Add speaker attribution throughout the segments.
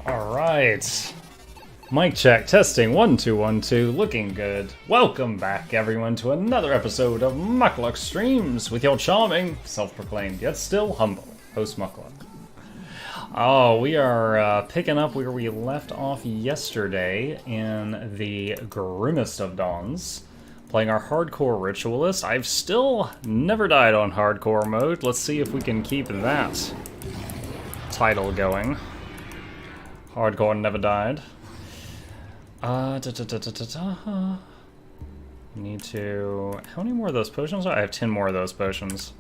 Speaker 1: Alright. Mic check, testing, 1 2 1 2, looking good. Welcome back, everyone, to another episode of Muckluck Streams with your charming, self-proclaimed, yet still humble, host Muckluck. Oh, we are picking up where we left off yesterday in the Grimmest of Dawns, playing our hardcore Ritualist. I've still never died on hardcore mode. Let's see if we can keep that title going. Hardcore never died. Need to... How many more of those potions? I have 10 more of those potions.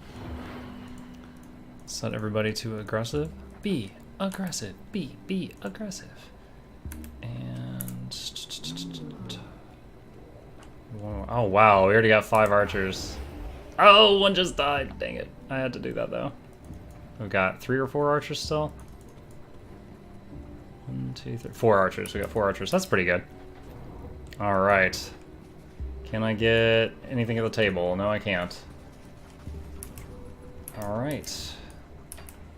Speaker 1: Set everybody to aggressive. Be aggressive. Be aggressive. And... Oh wow, we already got 5 archers. Oh, one just died. Dang it. I had to do that though. We've got 3 or 4 archers still. 1, 2, 3, 4 archers. We got 4 archers. That's pretty good. Alright. Can I get anything at the table? No, I can't. Alright.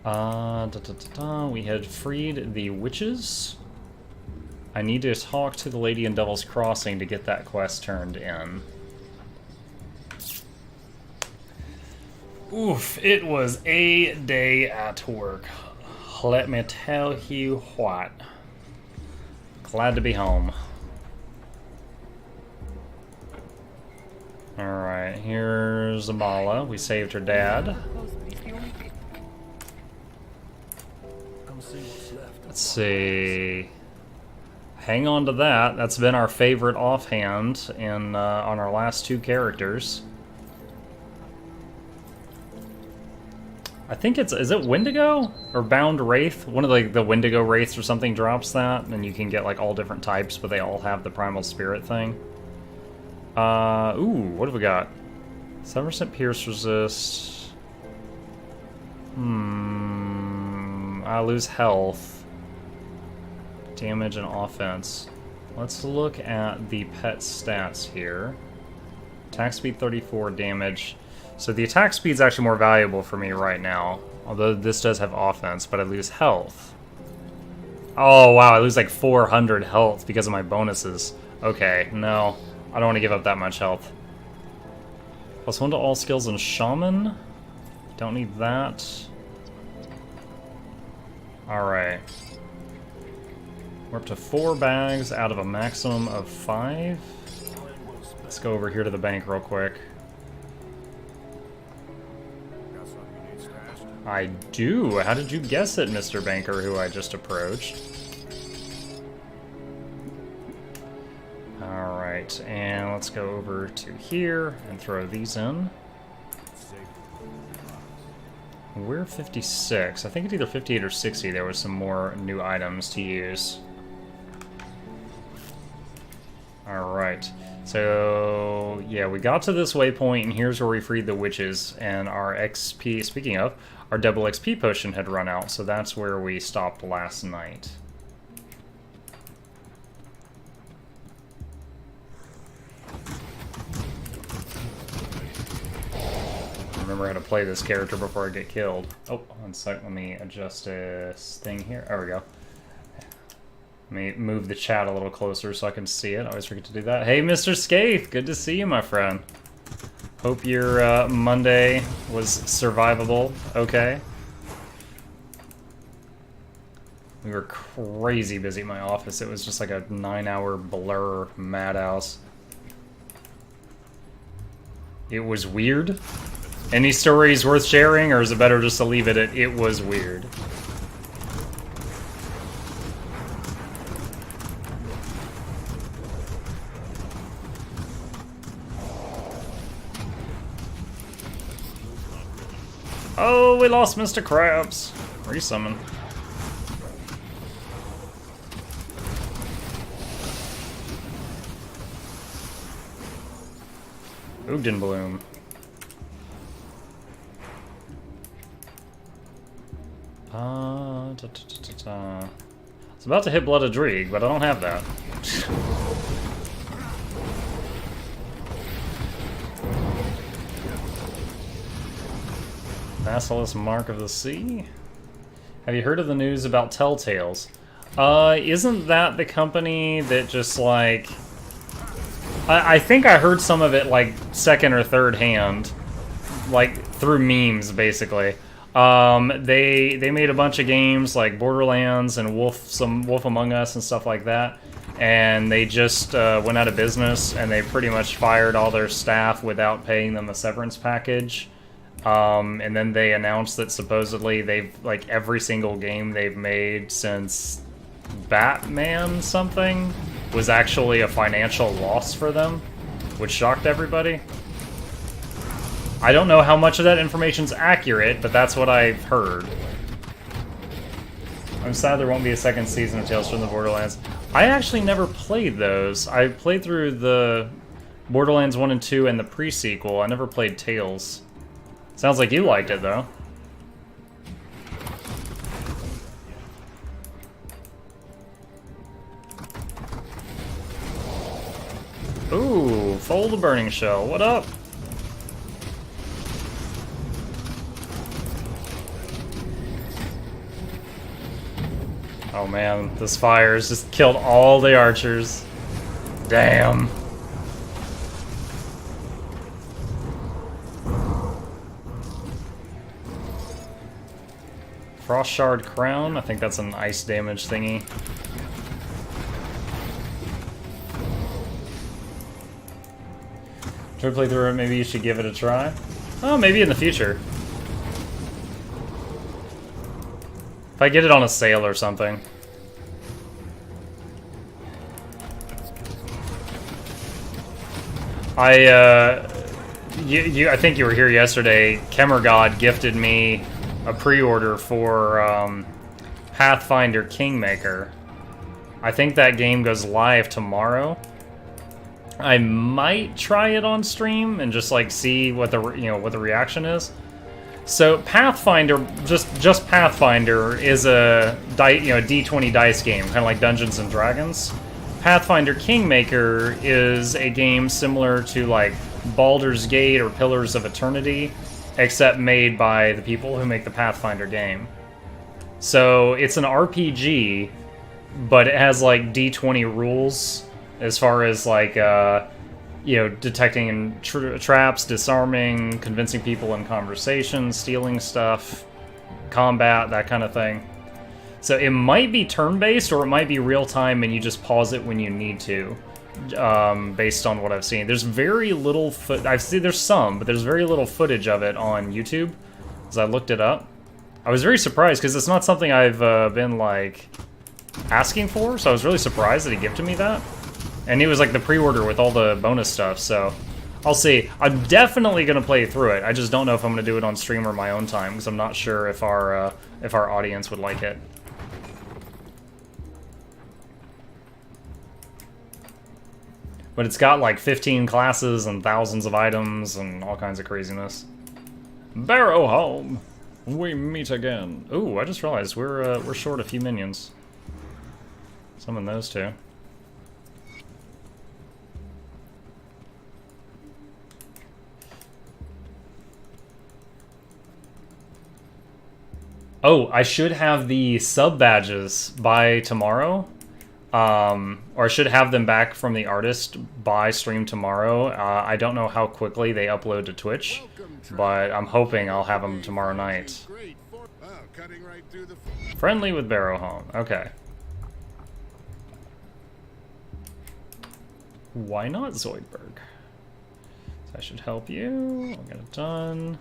Speaker 1: We had freed the witches. I need to talk to the lady in Devil's Crossing to get that quest turned in. Oof, it was a day at work. Let me tell you what. Glad to be home. Alright, here's Amala. We saved her dad. Let's see. Hang on to that. That's been our favorite offhand in on our last 2 characters. I think it's, is it Wendigo? Or Bound Wraith? One of the Wendigo Wraiths or something drops that, and you can get like all different types, but they all have the Primal Spirit thing. Ooh, what have we got? 7% Pierce Resist. I lose health. Damage and offense. Let's look at the pet stats here. Attack speed 34, damage. So the attack speed's actually more valuable for me right now. Although this does have offense, but I lose health. Oh wow, I lose like 400 health because of my bonuses. Okay, no. I don't want to give up that much health. +1 to all skills in Shaman. Don't need that. Alright. We're up to 4 bags out of a maximum of 5. Let's go over here to the bank real quick. I do. How did you guess it, Mr. Banker, who I just approached? Alright, and let's go over to here and throw these in. We're 56. I think it's either 58 or 60. There was some more new items to use. Alright, so yeah, we got to this waypoint, and here's where we freed the witches, and our XP, speaking of, our double XP potion had run out, so that's where we stopped last night. Remember how to play this character before I get killed. Oh, one sec, let me adjust this thing here. There we go. Let me move the chat a little closer so I can see it. I always forget to do that. Hey, Mr. Skaith, good to see you, my friend. Hope your Monday was survivable. Okay. We were crazy busy at my office. It was just like a 9-hour blur madhouse. It was weird. Any stories worth sharing, or is it better just to leave it at it was weird? Oh, we lost Mr. Krabs. Resummon. Ogden Bloom. I was about to hit Blood of Dreeg, but I don't have that. Basilisk Mark of the Sea? Have you heard of the news about Telltales? Isn't that the company that just, like... I think I heard some of it, like, second or third hand. Like, through memes, basically. They made a bunch of games, like Borderlands and Wolf Among Us and stuff like that. And they just went out of business, and they pretty much fired all their staff without paying them a severance package. And then they announced that supposedly they've, like, every single game they've made since Batman something was actually a financial loss for them, which shocked everybody. I don't know how much of that information's accurate, but that's what I've heard. I'm sad there won't be a second season of Tales from the Borderlands. I actually never played those. I played through the Borderlands 1 and 2 and the pre-sequel. I never played Tales. Sounds like you liked it, though. Ooh, Fold the Burning Shell. What up? Oh man, this fire has just killed all the archers. Damn. Frost Shard Crown, I think that's an ice damage thingy. Try to play through it, maybe you should give it a try. Oh, maybe in the future. If I get it on a sale or something. I think you were here yesterday. Kemergod gifted me a pre-order for Pathfinder Kingmaker. I think that game goes live tomorrow. I might try it on stream and just like see what the what the reaction is. So Pathfinder, just Pathfinder is a D20 dice game, kind of like Dungeons and Dragons. Pathfinder Kingmaker is a game similar to like Baldur's Gate or Pillars of Eternity, except made by the people who make the Pathfinder game. So it's an RPG, but it has like D20 rules as far as like detecting traps, disarming, convincing people in conversation, stealing stuff, combat, that kind of thing. So it might be turn-based, or it might be real-time and you just pause it when you need to, based on what I've seen. There's very little there's some, but there's very little footage of it on YouTube, as I looked it up. I was very surprised, because it's not something I've been, like, asking for, so I was really surprised that he gifted me that. And it was like the pre-order with all the bonus stuff, so I'll see. I'm definitely gonna play through it. I just don't know if I'm gonna do it on stream or my own time, because I'm not sure if our audience would like it. But it's got like 15 classes and thousands of items and all kinds of craziness. Barrow home, we meet again. Ooh, I just realized we're short a few minions. Summon those two. Oh, I should have the sub badges by tomorrow. Or I should have them back from the artist by stream tomorrow. I don't know how quickly they upload to Twitch, but I'm hoping I'll have them tomorrow night. Friendly with Barrowhome. Okay. Why not Zoidberg? So I should help you. I'll get it done.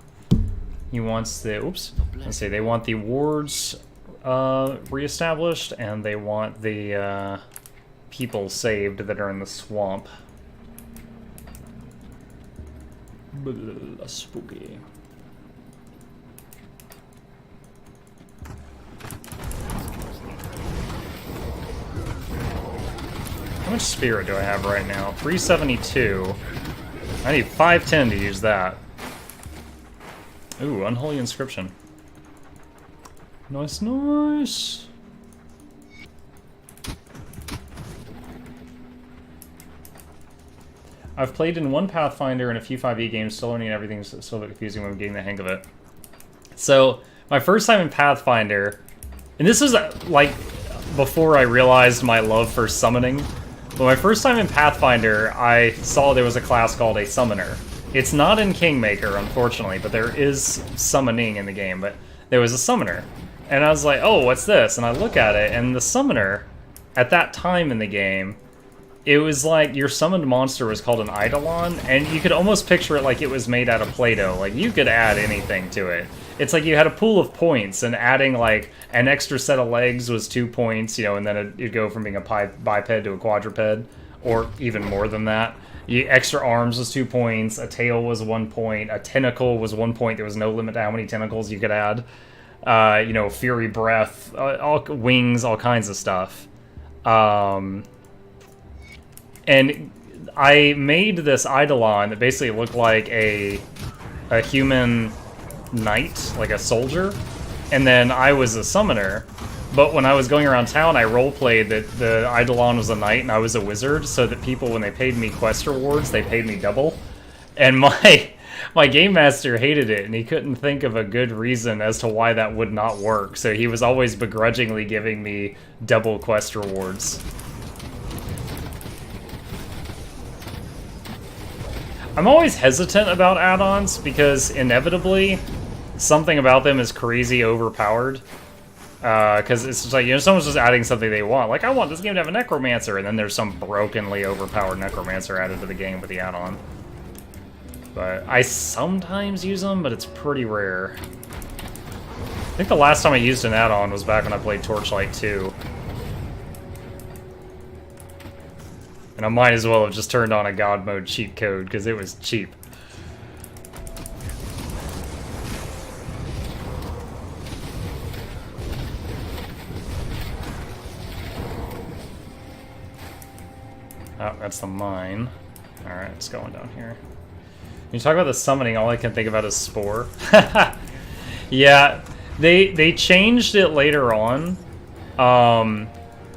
Speaker 1: He wants the, oops, let's see, they want the wards reestablished, and they want the people saved that are in the swamp. Blah, spooky. How much spirit do I have right now? 372. I need 510 to use that. Ooh, Unholy Inscription. Nice, nice. I've played in one Pathfinder and a few 5e games, still learning everything, still a bit confusing when I'm getting the hang of it. So, my first time in Pathfinder, and this is like before I realized my love for summoning. But my first time in Pathfinder, I saw there was a class called a Summoner. It's not in Kingmaker, unfortunately, but there is summoning in the game, but there was a Summoner. And I was like, oh, what's this? And I look at it, and the Summoner, at that time in the game, it was like your summoned monster was called an Eidolon, and you could almost picture it like it was made out of Play-Doh. Like, you could add anything to it. It's like you had a pool of points, and adding, like, an extra set of legs was 2 points, you know, and then it'd go from being a biped to a quadruped, or even more than that. Extra arms was 2 points, a tail was 1 point, a tentacle was 1 point. There was no limit to how many tentacles you could add. You know, fury breath, all wings, all kinds of stuff. And I made this Eidolon that basically looked like a human knight, like a soldier, and then I was a summoner. But when I was going around town, I roleplayed that the Eidolon was a knight and I was a wizard, so that people, when they paid me quest rewards, they paid me double. And my game master hated it, and he couldn't think of a good reason as to why that would not work, so he was always begrudgingly giving me double quest rewards. I'm always hesitant about add-ons because inevitably something about them is crazy overpowered. Because it's just like, you know, someone's just adding something they want. Like, I want this game to have a necromancer, and then there's some brokenly overpowered necromancer added to the game with the add-on. But I sometimes use them, but it's pretty rare. I think the last time I used an add-on was back when I played Torchlight 2. And I might as well have just turned on a God mode cheat code, because it was cheap. Oh, that's the mine. Alright, it's going down here. When you talk about the summoning, all I can think about is Spore. Yeah, they changed it later on.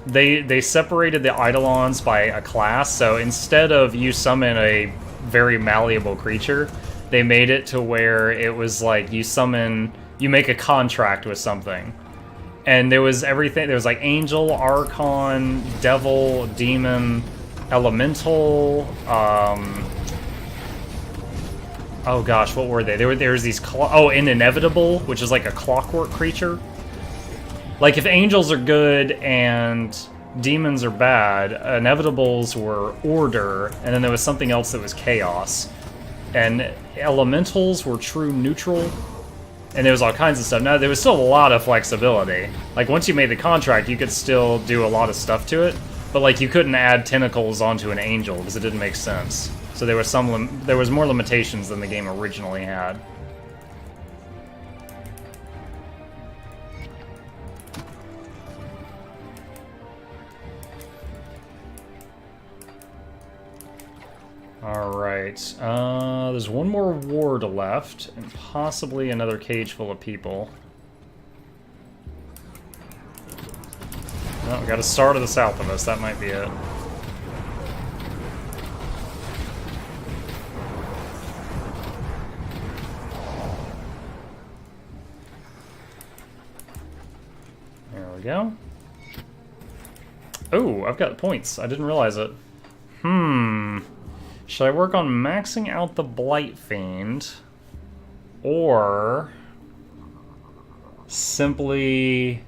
Speaker 1: They separated the Eidolons by a class, so instead of you summon a very malleable creature, they made it to where it was like you make a contract with something. And there was everything, there was like Angel, Archon, Devil, Demon, Elemental, oh gosh, what were they? There was these, and Inevitable, which is like a clockwork creature. Like, if angels are good and demons are bad, inevitables were order, and then there was something else that was chaos. And elementals were true neutral, and there was all kinds of stuff. Now, there was still a lot of flexibility. Like, once you made the contract, you could still do a lot of stuff to it, but, like, you couldn't add tentacles onto an angel, because it didn't make sense. So there was more limitations than the game originally had. Alright, there's one more ward left, and possibly another cage full of people. Oh, we got a star to the south of us, that might be it. There we go. Oh, I've got points. I didn't realize it. Should I work on maxing out the Blight Fiend, or simply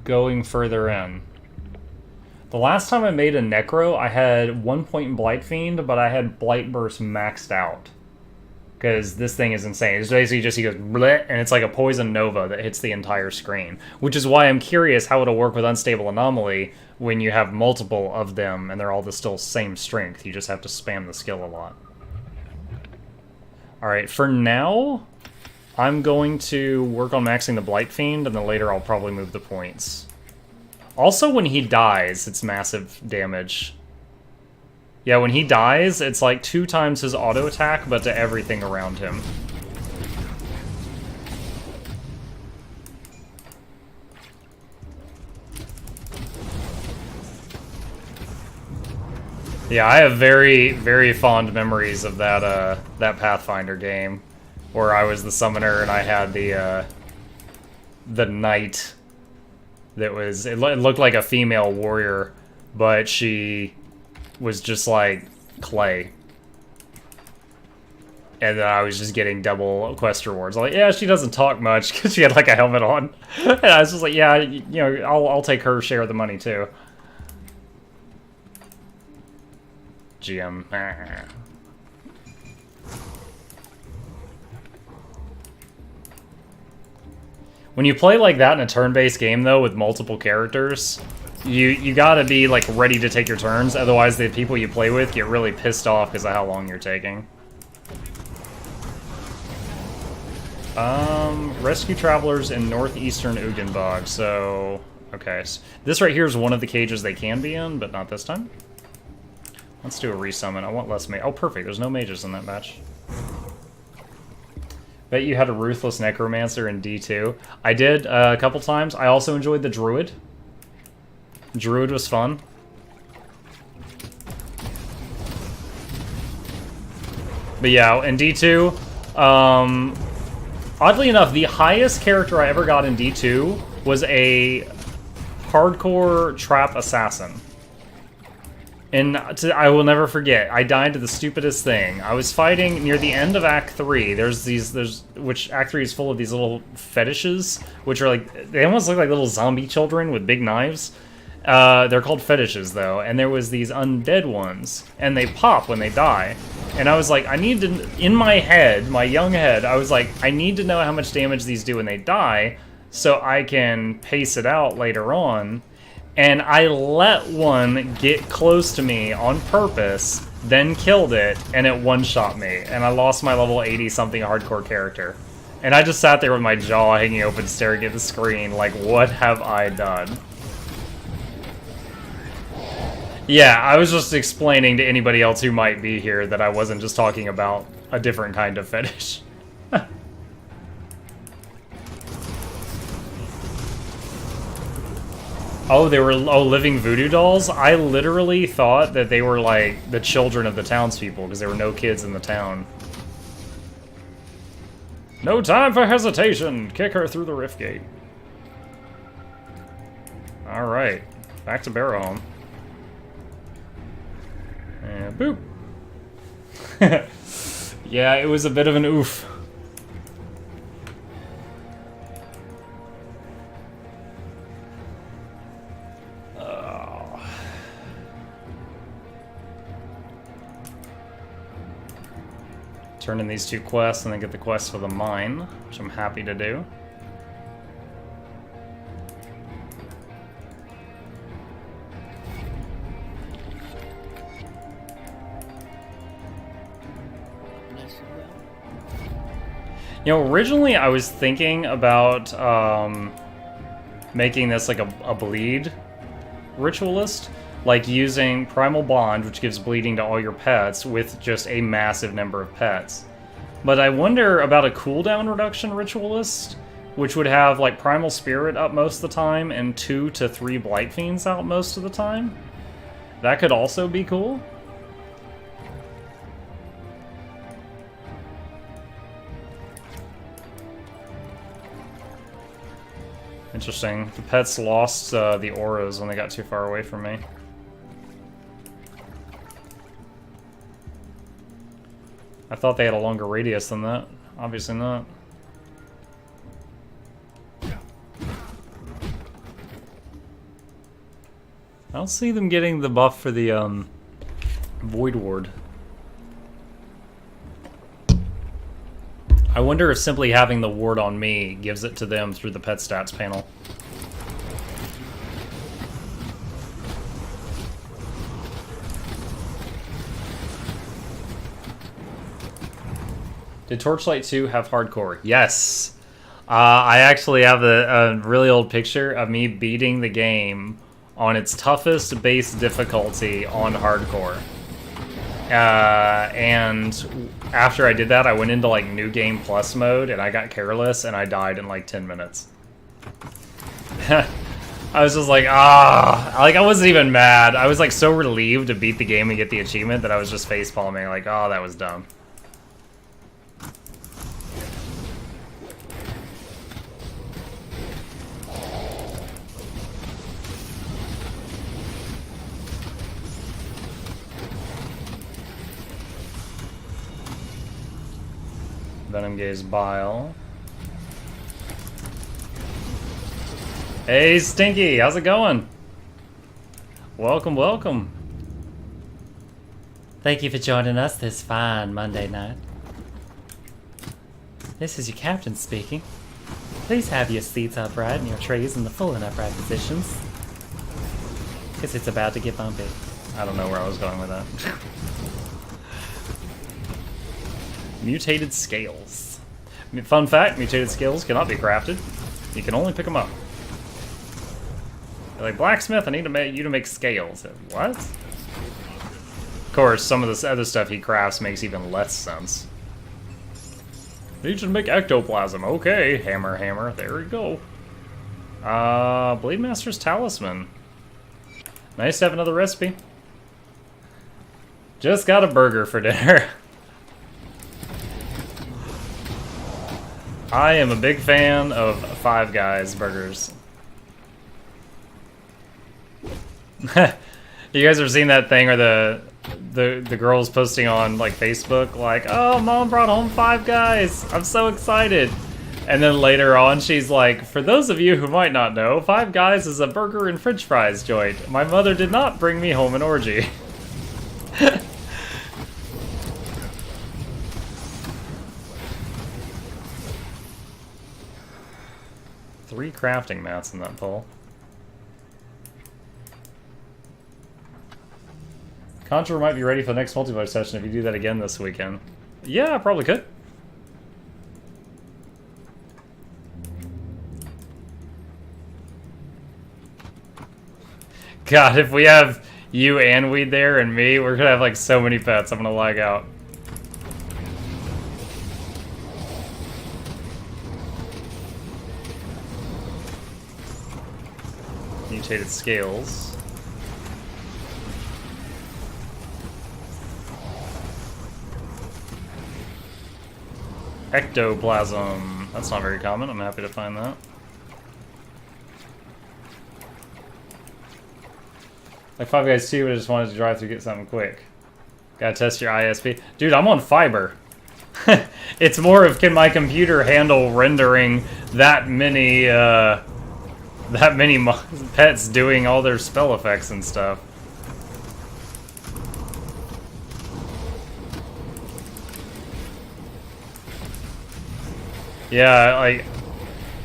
Speaker 1: going further in? The last time I made a Necro, I had 1 point in Blight Fiend, but I had Blight Burst maxed out. Because this thing is insane. It's basically just, he goes, bleh, and it's like a Poison Nova that hits the entire screen. Which is why I'm curious how it'll work with Unstable Anomaly when you have multiple of them and they're all the still same strength. You just have to spam the skill a lot. Alright, for now, I'm going to work on maxing the Blight Fiend, and then later I'll probably move the points. Also, when he dies, it's massive damage. Yeah, when he dies, it's like 2 times his auto attack, but to everything around him. Yeah, I have very, very fond memories of that that Pathfinder game, where I was the summoner and I had the knight that was, it looked like a female warrior, but she was just like clay. And then I was just getting double quest rewards. I'm like, yeah, she doesn't talk much because she had like a helmet on. And I was just like, yeah, you know, I'll take her share of the money too. GM. When you play like that in a turn-based game, though, with multiple characters, you gotta be like ready to take your turns. Otherwise, the people you play with get really pissed off because of how long you're taking. Rescue travelers in northeastern Ugenbog. So, okay, so this right here is one of the cages they can be in, but not this time. Let's do a resummon. I want less oh, perfect. There's no mages in that match. Bet you had a Ruthless Necromancer in D2. I did a couple times. I also enjoyed the Druid. Druid was fun. But yeah, in D2, oddly enough, the highest character I ever got in D2 was a hardcore trap assassin. And I will never forget, I died to the stupidest thing. I was fighting near the end of Act 3. Which Act 3 is full of these little fetishes, which are like, they almost look like little zombie children with big knives. They're called fetishes, though, and there was these undead ones, and they pop when they die. And I was like, I need to, in my head, my young head, I was like, I need to know how much damage these do when they die, so I can pace it out later on. And I let one get close to me on purpose, then killed it, and it one-shot me. And I lost my level 80-something hardcore character. And I just sat there with my jaw hanging open, staring at the screen, like, what have I done? Yeah, I was just explaining to anybody else who might be here that I wasn't just talking about a different kind of fetish. Oh, they were living voodoo dolls? I literally thought that they were like the children of the townspeople because there were no kids in the town. No time for hesitation! Kick her through the rift gate. Alright, back to Barrow Home. And boop. Yeah, it was a bit of an oof. Turn in these two quests and then get the quest for the mine, which I'm happy to do. You know, originally I was thinking about making this like a bleed ritualist. Like using Primal Bond, which gives bleeding to all your pets, with just a massive number of pets. But I wonder about a cooldown reduction Ritualist, which would have like Primal Spirit up most of the time and 2 to 3 Blight Fiends out most of the time. That could also be cool. Interesting. The pets lost the auras when they got too far away from me. I thought they had a longer radius than that. Obviously not. I don't see them getting the buff for the Void Ward. I wonder if simply having the ward on me gives it to them through the pet stats panel. Did Torchlight 2 have hardcore? Yes! I actually have a really old picture of me beating the game on its toughest base difficulty on hardcore. And after I did that, I went into like New Game Plus mode and I got careless and I died in like 10 minutes. I was just like, like I wasn't even mad. I was like so relieved to beat the game and get the achievement that I was just facepalming like, oh, that was dumb. Venom Gaze Bile. Hey, Stinky, how's it going? Welcome, welcome. Thank you for joining us this fine Monday night. This is your captain speaking. Please have your seats upright and your trays in the full and upright positions. Because it's about to get bumpy. I don't know where I was going with that. Mutated scales. Fun fact, mutated scales cannot be crafted. You can only pick them up. You're like, blacksmith, I need you to make scales. What? Of course, some of this other stuff he crafts makes even less sense. Need to make ectoplasm. Okay, hammer, hammer. There we go. Blade Master's Talisman. Nice to have another recipe. Just got a burger for dinner. I am a big fan of Five Guys burgers. You guys ever seen that thing where the girls posting on like Facebook like, oh, mom brought home Five Guys, I'm so excited. And then later on she's like, for those of you who might not know, Five Guys is a burger and french fries joint. My mother did not bring me home an orgy. 3 crafting mats in that pull. Contra might be ready for the next multiplayer session if you do that again this weekend. Yeah, I probably could. God, if we have you and Weed there and me, we're gonna have like so many pets, I'm gonna lag out. Mutated scales. Ectoplasm. That's not very common. I'm happy to find that. Like Five Guys 2, I just wanted to drive through get something quick. Gotta test your ISP. Dude, I'm on fiber. It's more of, can my computer handle rendering that many pets doing all their spell effects and stuff. Yeah, like,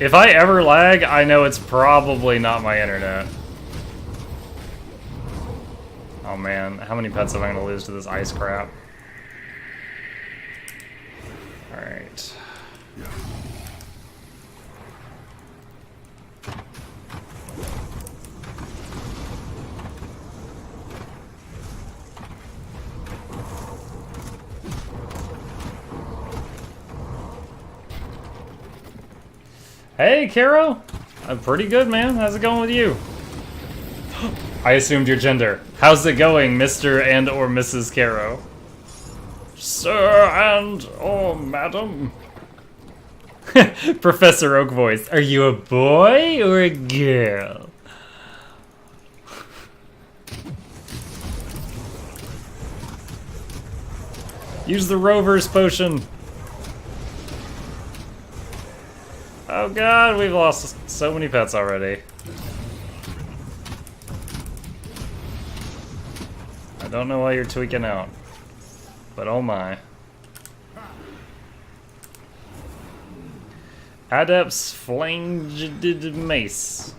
Speaker 1: if I ever lag, I know it's probably not my internet. Oh man, how many pets am I gonna lose to this ice crap? Alright. Hey, Caro! I'm pretty good, man. How's it going with you? I assumed your gender. How's it going, Mr. and or Mrs. Caro? Sir and or madam? Professor Oak voice. Are you a boy or a girl? Use the Rover's potion. Oh god, we've lost so many pets already. I don't know why you're tweaking out, but oh my. Adept's Flanged Mace.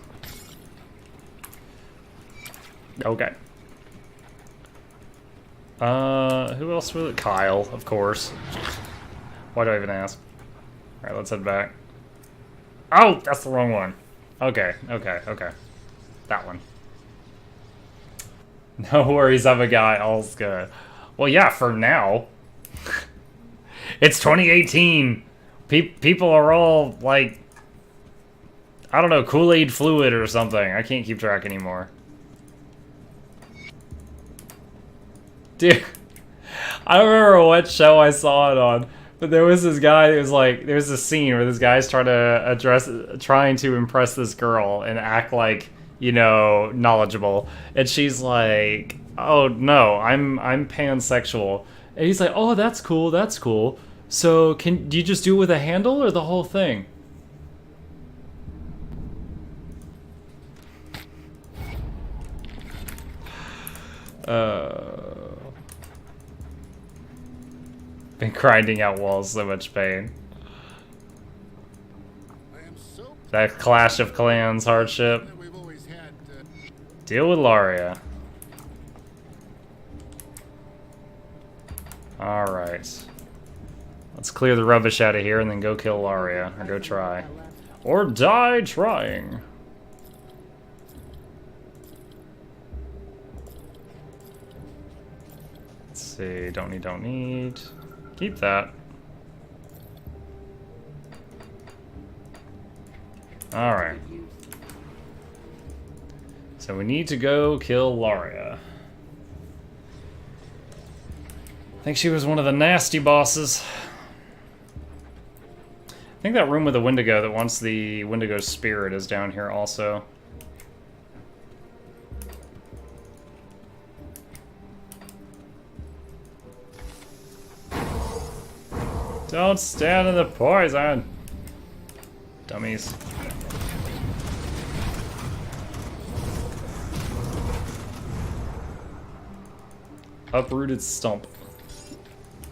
Speaker 1: Okay. Who else was it? Kyle, of course. Why do I even ask? Alright, let's head back. Oh, that's the wrong one. Okay. That one. No worries, I'm a guy. All's good. Well, yeah, for now. It's 2018. People are all, like, I don't know, Kool-Aid fluid or something. I can't keep track anymore. Dude, I don't remember what show I saw it on. But there was this guy who was like, there's a scene where this guy's trying to impress this girl and act like, you know, knowledgeable. And she's like, oh no, I'm pansexual. And he's like, oh, that's cool. So, do you just do it with a handle or the whole thing? Been grinding out walls, so much pain. That Clash of Clans hardship. Deal with Laria. Alright. Let's clear the rubbish out of here and then go kill Laria. Or go try. Or die trying. Let's see. Don't need. Keep that. Alright. So we need to go kill Laria. I think she was one of the nasty bosses. I think that room with the Wendigo that wants the Wendigo spirit is down here also. Don't stand in the poison! Dummies. Uprooted stump.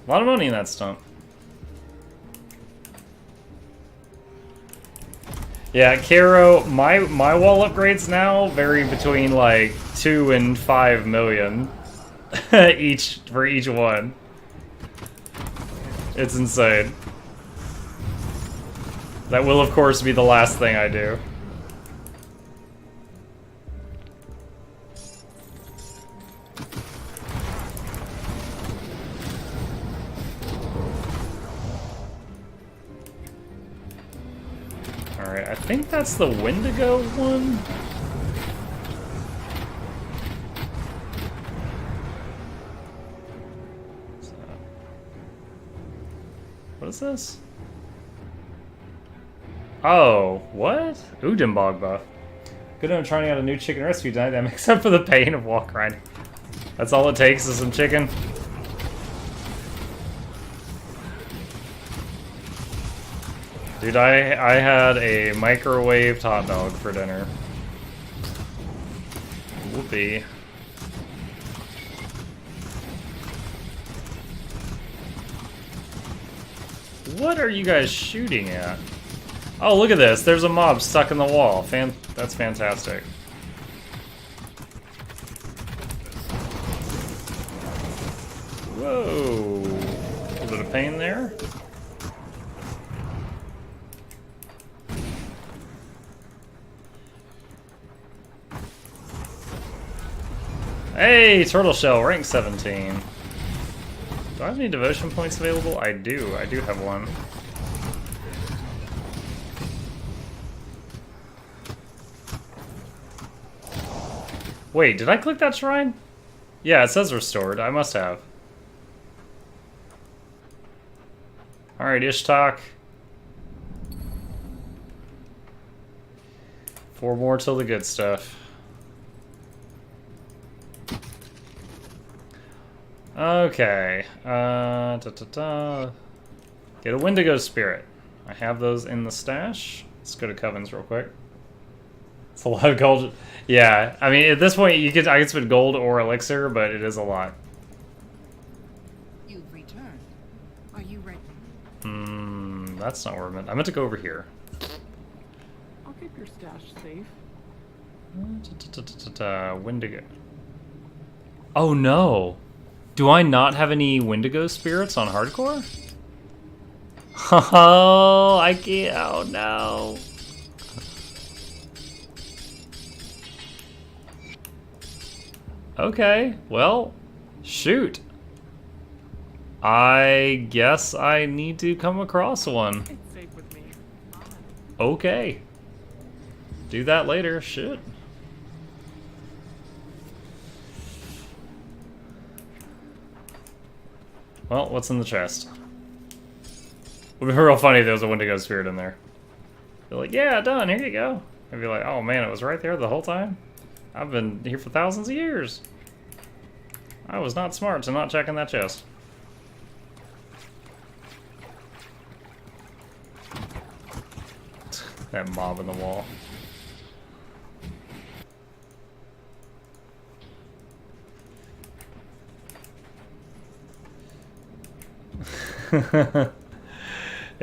Speaker 1: A lot of money in that stump. Yeah, Caro, my wall upgrades now vary between like 2 and 5 million each for each one. It's insane. That will of course be the last thing I do. Alright, I think that's the Wendigo one. What is this? Oh, what? Udimbog buff. Good on trying out a new chicken recipe tonight, except for the pain of wall grinding. That's all it takes is some chicken. Dude, I had a microwaved hot dog for dinner. Whoopee. What are you guys shooting at? Oh, look at this. There's a mob stuck in the wall. That's fantastic. Whoa. A little bit of pain there. Hey, turtle shell, rank 17. Do I have any devotion points available? I do. I do have one. Wait, did I click that shrine? Yeah, it says restored. I must have. Alright, Ishtak. 4 more till the good stuff. Okay. Get a Wendigo spirit. I have those in the stash. Let's go to Covens real quick. It's a lot of gold. Yeah, I mean, at this point, I can spend gold or elixir, but it is a lot.
Speaker 2: You've returned. Are you ready?
Speaker 1: That's not where I meant to go over here.
Speaker 3: I'll keep your stash safe.
Speaker 1: Wendigo. Oh no! Do I not have any Wendigo spirits on hardcore? Oh, I can't. Oh no. Okay, well, shoot. I guess I need to come across one.
Speaker 3: It's safe with me.
Speaker 1: Okay. Do that later, shit. Well, what's in the chest? It would be real funny if there was a Wendigo spirit in there. They're like, yeah, done, here you go. I'd be like, oh man, it was right there the whole time? I've been here for thousands of years. I was not smart to not check in that chest. That mob in the wall.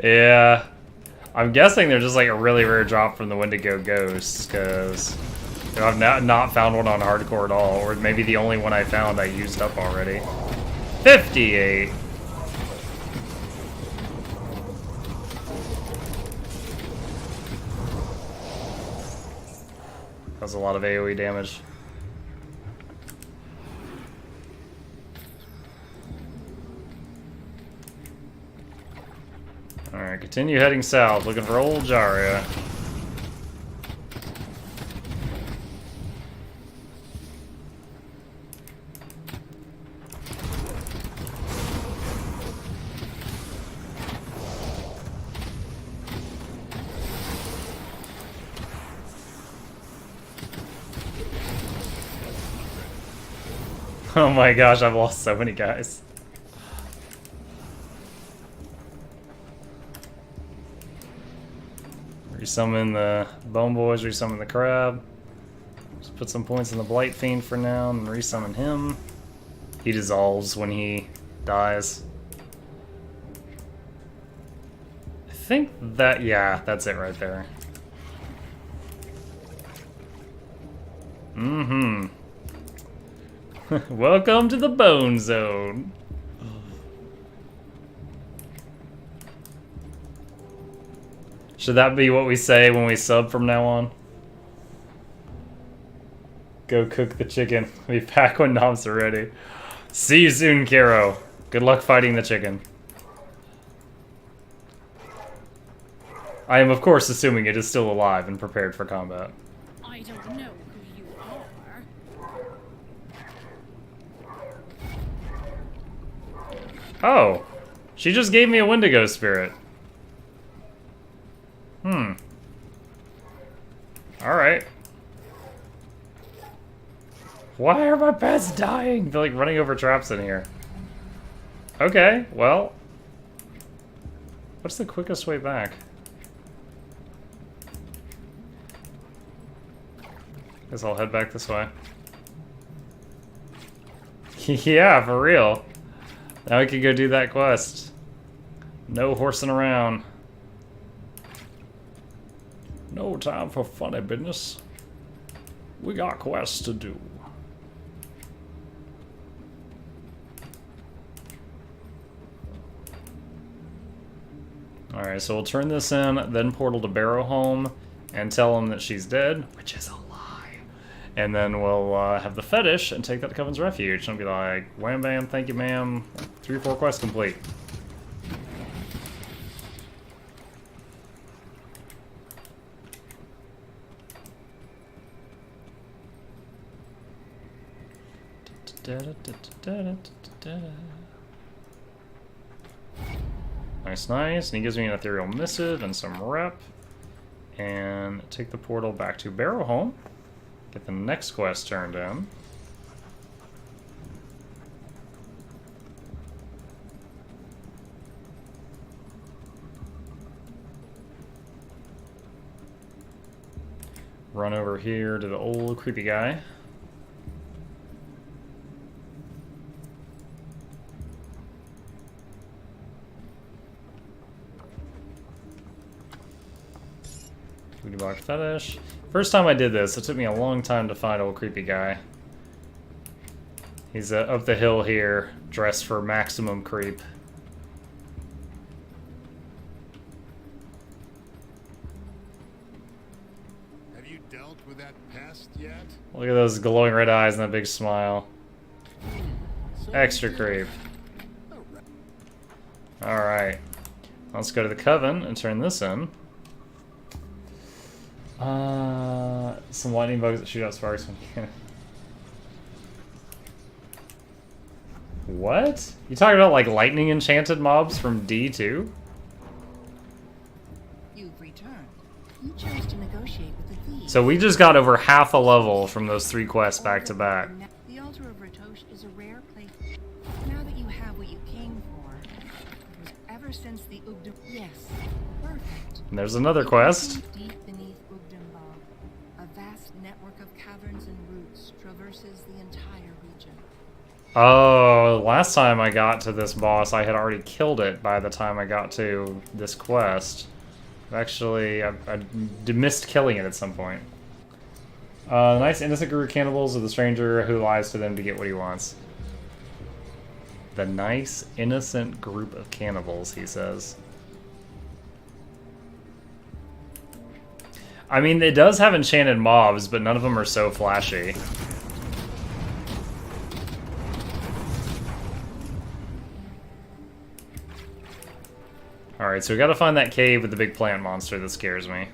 Speaker 1: Yeah. I'm guessing they're just like a really rare drop from the Wendigo Ghosts, because I've not found one on hardcore at all, or maybe the only one I found I used up already. 58! That's a lot of AoE damage. Alright, continue heading south, looking for old Jaria. Oh my gosh, I've lost so many guys. Resummon the Bone Boys, resummon the Crab. Just put some points in the Blight Fiend for now and resummon him. He dissolves when he dies. I think that, yeah, that's it right there. Mm-hmm. Welcome to the Bone Zone. Should that be what we say when we sub from now on? Go cook the chicken. Be back when noms are ready. See you soon, Kiro. Good luck fighting the chicken. I am, of course, assuming it is still alive and prepared for combat.
Speaker 2: I don't know who you are.
Speaker 1: Oh, she just gave me a Wendigo spirit. Alright. Why are my pets dying? They're like running over traps in here. Okay, well. What's the quickest way back? Guess I'll head back this way. Yeah, for real. Now we can go do that quest. No horsing around. No time for funny business. We got quests to do. Alright, so we'll turn this in, then portal to Barrowhome, and tell him that she's dead, which is a lie. And then we'll have the fetish and take that to Coven's Refuge. And be like, wham bam, thank you ma'am, 3 or 4 quests complete. Nice, nice. And he gives me an ethereal missive and some rep. And take the portal back to Barrowhome. Get the next quest turned in. Run over here to the old creepy guy. Booty box fetish. First time I did this, it took me a long time to find old creepy guy. He's up the hill here, dressed for maximum creep.
Speaker 4: Have you dealt with that pest yet?
Speaker 1: Look at those glowing red eyes and that big smile. Extra creep. Alright. Let's go to the Coven and turn this in. Some lightning bugs that shoot out sparks when you... What? You talking about like lightning enchanted mobs from D2?
Speaker 2: You've returned. You chose to negotiate with the thieves.
Speaker 1: So we just got over half a level from those 3 quests back to back.
Speaker 2: The altar of Ritualist is a rare place. Now that you have what you came for, if there's Ever since the Ugdum... Yes, perfect.
Speaker 1: And there's another quest.
Speaker 2: Deep beneath Ugdum, a vast network of caverns and roots traverses the entire region.
Speaker 1: Oh, last time I got to this boss, I had already killed it by the time I got to this quest. Actually, I missed killing it at some point. Nice innocent group of cannibals of the stranger who lies to them to get what he wants. The nice innocent group of cannibals, he says. I mean, it does have enchanted mobs, but none of them are so flashy. Alright, so we gotta find that cave with the big plant monster that scares me.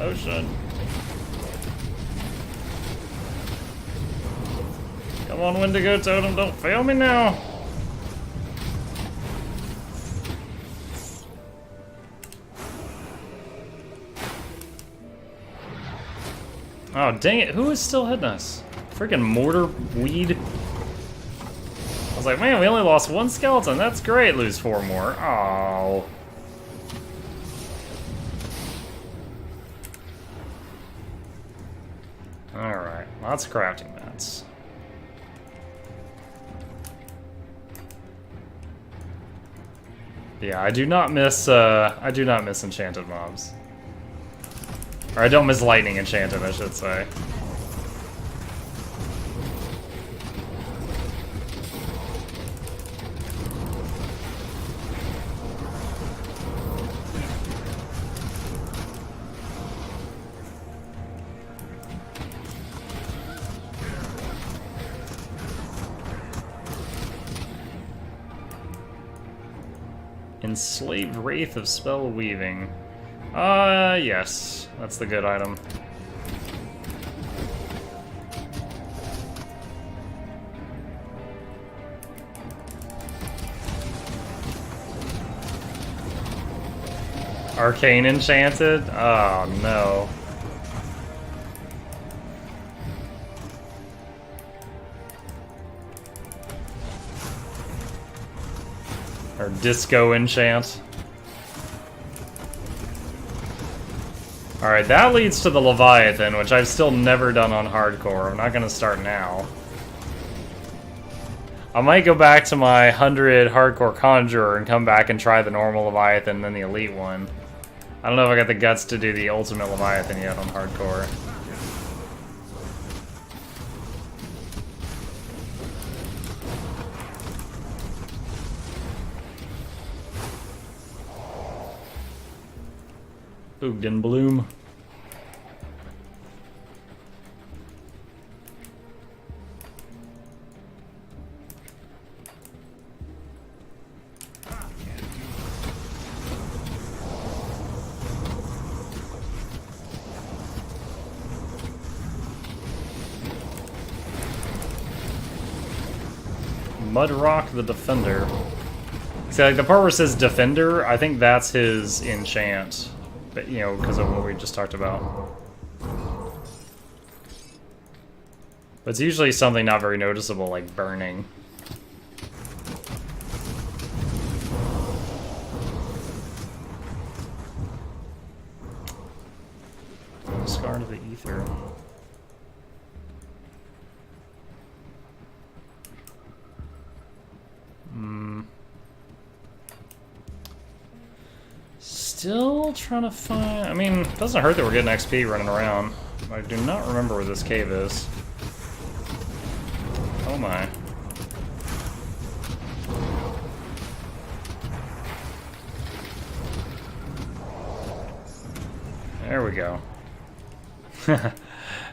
Speaker 1: Ocean. Come on, Wendigo Totem, don't fail me now! Oh, dang it. Who is still hitting us? Freaking mortar weed. I was like, man, we only lost one skeleton. That's great. Lose 4 more. Oh. Alright. Lots of crafting mats. Yeah, I do not miss enchanted mobs. Or I don't miss lightning enchanted, I should say. Enslaved Wraith of Spell Weaving. Yes. That's the good item. Arcane Enchanted? Oh, no. Or Disco Enchant. Alright, that leads to the Leviathan, which I've still never done on hardcore. I'm not gonna start now. I might go back to my 100 hardcore conjurer and come back and try the normal Leviathan and then the elite one. I don't know if I got the guts to do the ultimate Leviathan yet on hardcore. Ugden Bloom. Mudrock the Defender. See, like the part where it says Defender, I think that's his enchant. But, you know, because of what we just talked about. But it's usually something not very noticeable, like burning. Scar to the Ether. Still trying to find... I mean, it doesn't hurt that we're getting XP running around. I do not remember where this cave is. Oh my. There we go. Had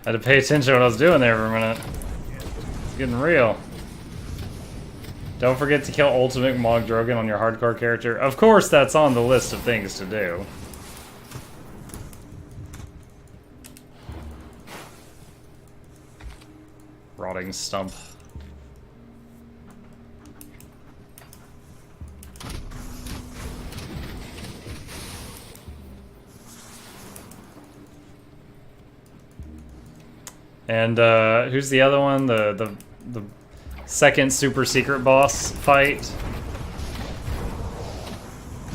Speaker 1: to pay attention to what I was doing there for a minute. It's getting real. Don't forget to kill Ultimate Mog Drogon on your hardcore character. Of course, that's on the list of things to do. Rotting Stump. And who's the other one? The second super secret boss fight.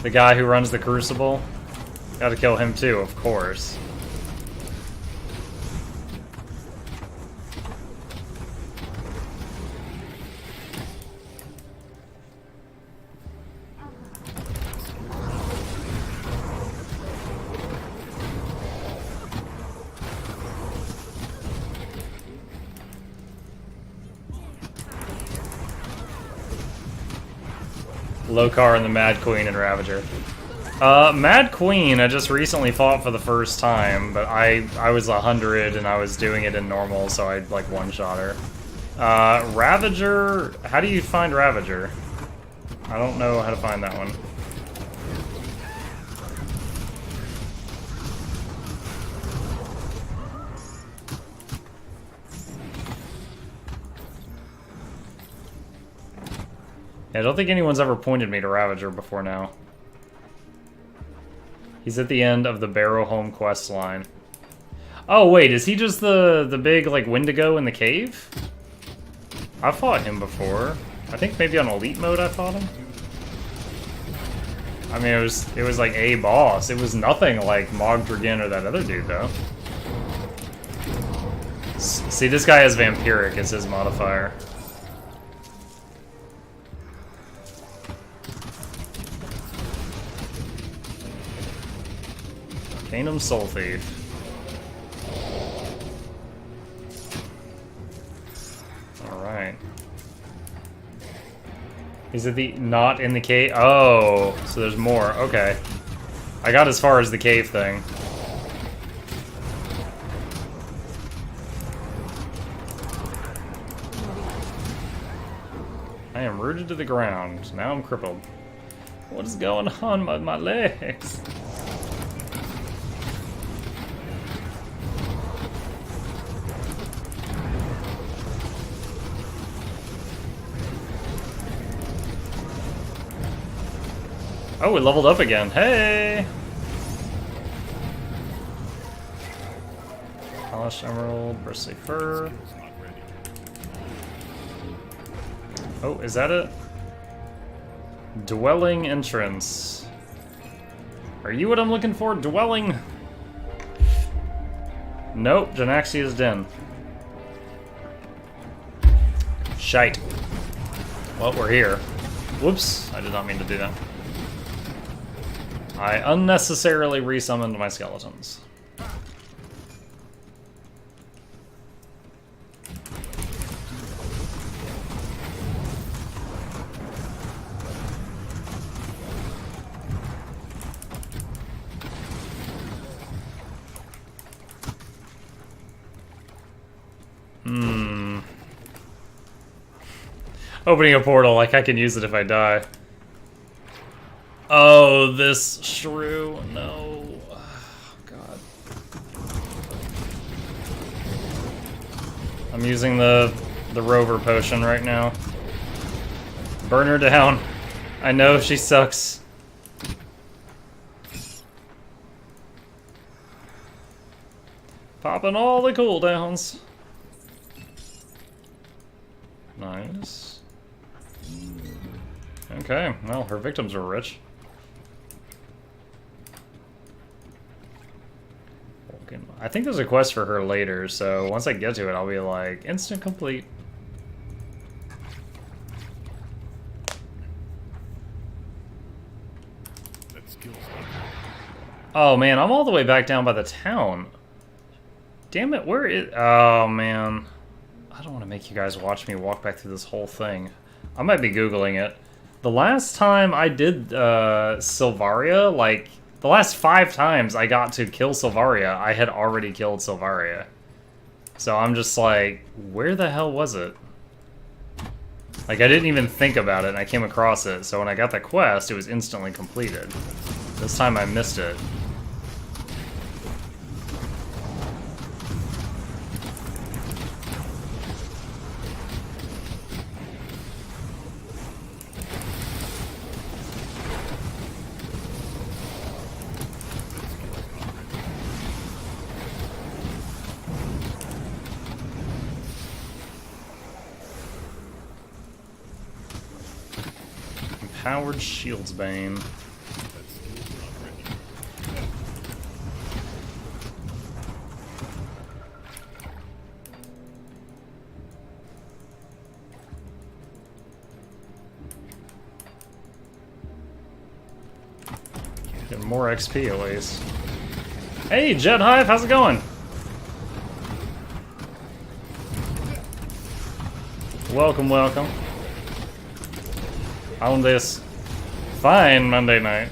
Speaker 1: The guy who runs the Crucible. Gotta kill him too, of course. Lokar and the Mad Queen and Ravager. Mad Queen, I just recently fought for the first time, but I was 100 and I was doing it in normal, so I like one-shot her. Ravager, how do you find Ravager? I don't know how to find that one. Yeah, I don't think anyone's ever pointed me to Ravager before now. He's at the end of the Barrow Home quest line. Oh wait, is he just the big like Wendigo in the cave? I fought him before. I think maybe on Elite mode I fought him. I mean it was like a boss. It was nothing like Mogdragon or that other dude though. See, this guy has Vampiric as his modifier. Arcanum Soul Thief. Alright. Is it the not in the cave? Oh, so there's more. Okay. I got as far as the cave thing. I am rooted to the ground. Now I'm crippled. What is going on with my legs? Oh, we leveled up again. Hey! Polished Emerald, Bristly Fur. Oh, is that it? Dwelling Entrance. Are you what I'm looking for? Dwelling? Nope, Janaxia's Den. Shite. Well, we're here. Whoops, I did not mean to do that. I unnecessarily resummoned my skeletons. Opening a portal, like I can use it if I die. Oh, this shrew. No. Oh, God. I'm using the rover potion right now. Burn her down. I know she sucks. Popping all the cooldowns. Nice. Okay, well, her victims are rich. I think there's a quest for her later, so once I get to it, I'll be like, instant complete. Oh man, I'm all the way back down by the town. Damn it, where is... Oh man. I don't want to make you guys watch me walk back through this whole thing. I might be Googling it. The last time I did Silvaria, like... The last 5 times I got to kill Silvaria, I had already killed Silvaria. So I'm just like, where the hell was it? Like, I didn't even think about it, and I came across it. So when I got the quest, it was instantly completed. This time I missed it. Howard Shieldsbane. Get more XP at least. Hey, Jet Hive, how's it going? Welcome, welcome. On this fine Monday night.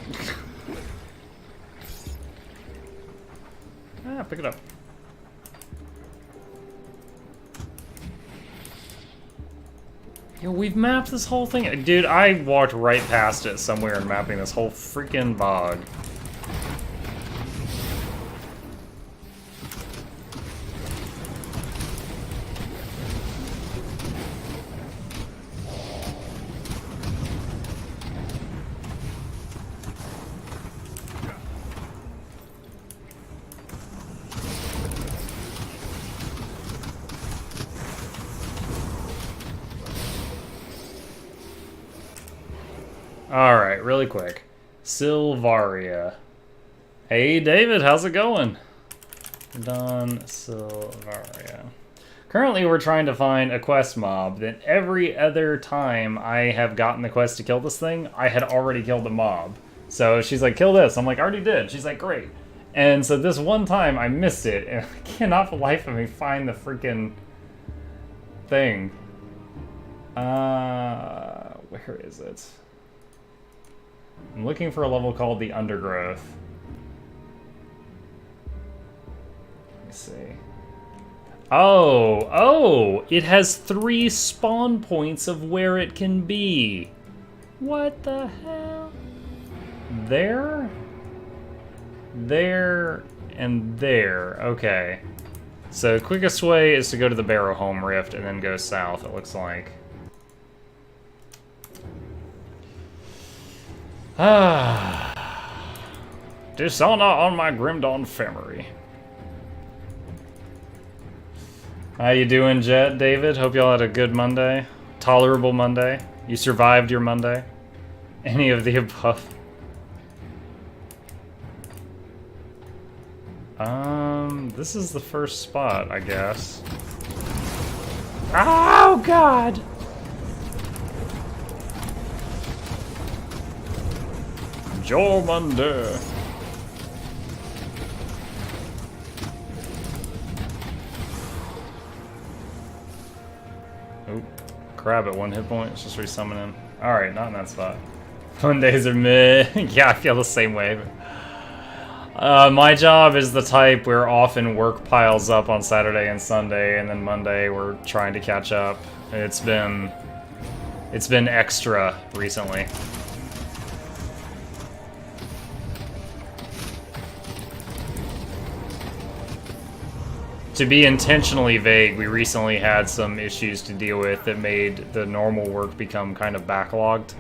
Speaker 1: Ah, pick it up. Yo, we've mapped this whole thing. Dude, I walked right past it somewhere in mapping this whole freaking bog. Alright, really quick. Silvaria. Hey David, how's it going? Don Silvaria. Currently we're trying to find a quest mob that every other time I have gotten the quest to kill this thing, I had already killed the mob. So she's like, kill this. I'm like, I already did. She's like, great. And so this one time I missed it, and I cannot for the life of me find the freaking thing. Where is it? I'm looking for a level called the Undergrowth. Let me see. Oh, it has 3 spawn points of where it can be. What the hell? There, and there. Okay. So quickest way is to go to the Barrowholm Rift and then go south, it looks like. Dishonor on my Grimdawn Femery. How you doing, Jet, David? Hope y'all had a good Monday. Tolerable Monday. You survived your Monday. Any of the above. This is the first spot, I guess. Oh, God! Jormungandr. Oh, crab at 1 hit point. It's just resummoning. Alright, not in that spot. Mondays are meh. Yeah, I feel the same way. My job is the type where often work piles up on Saturday and Sunday, and then Monday we're trying to catch up. It's been extra recently. To be intentionally vague, we recently had some issues to deal with that made the normal work become kind of backlogged,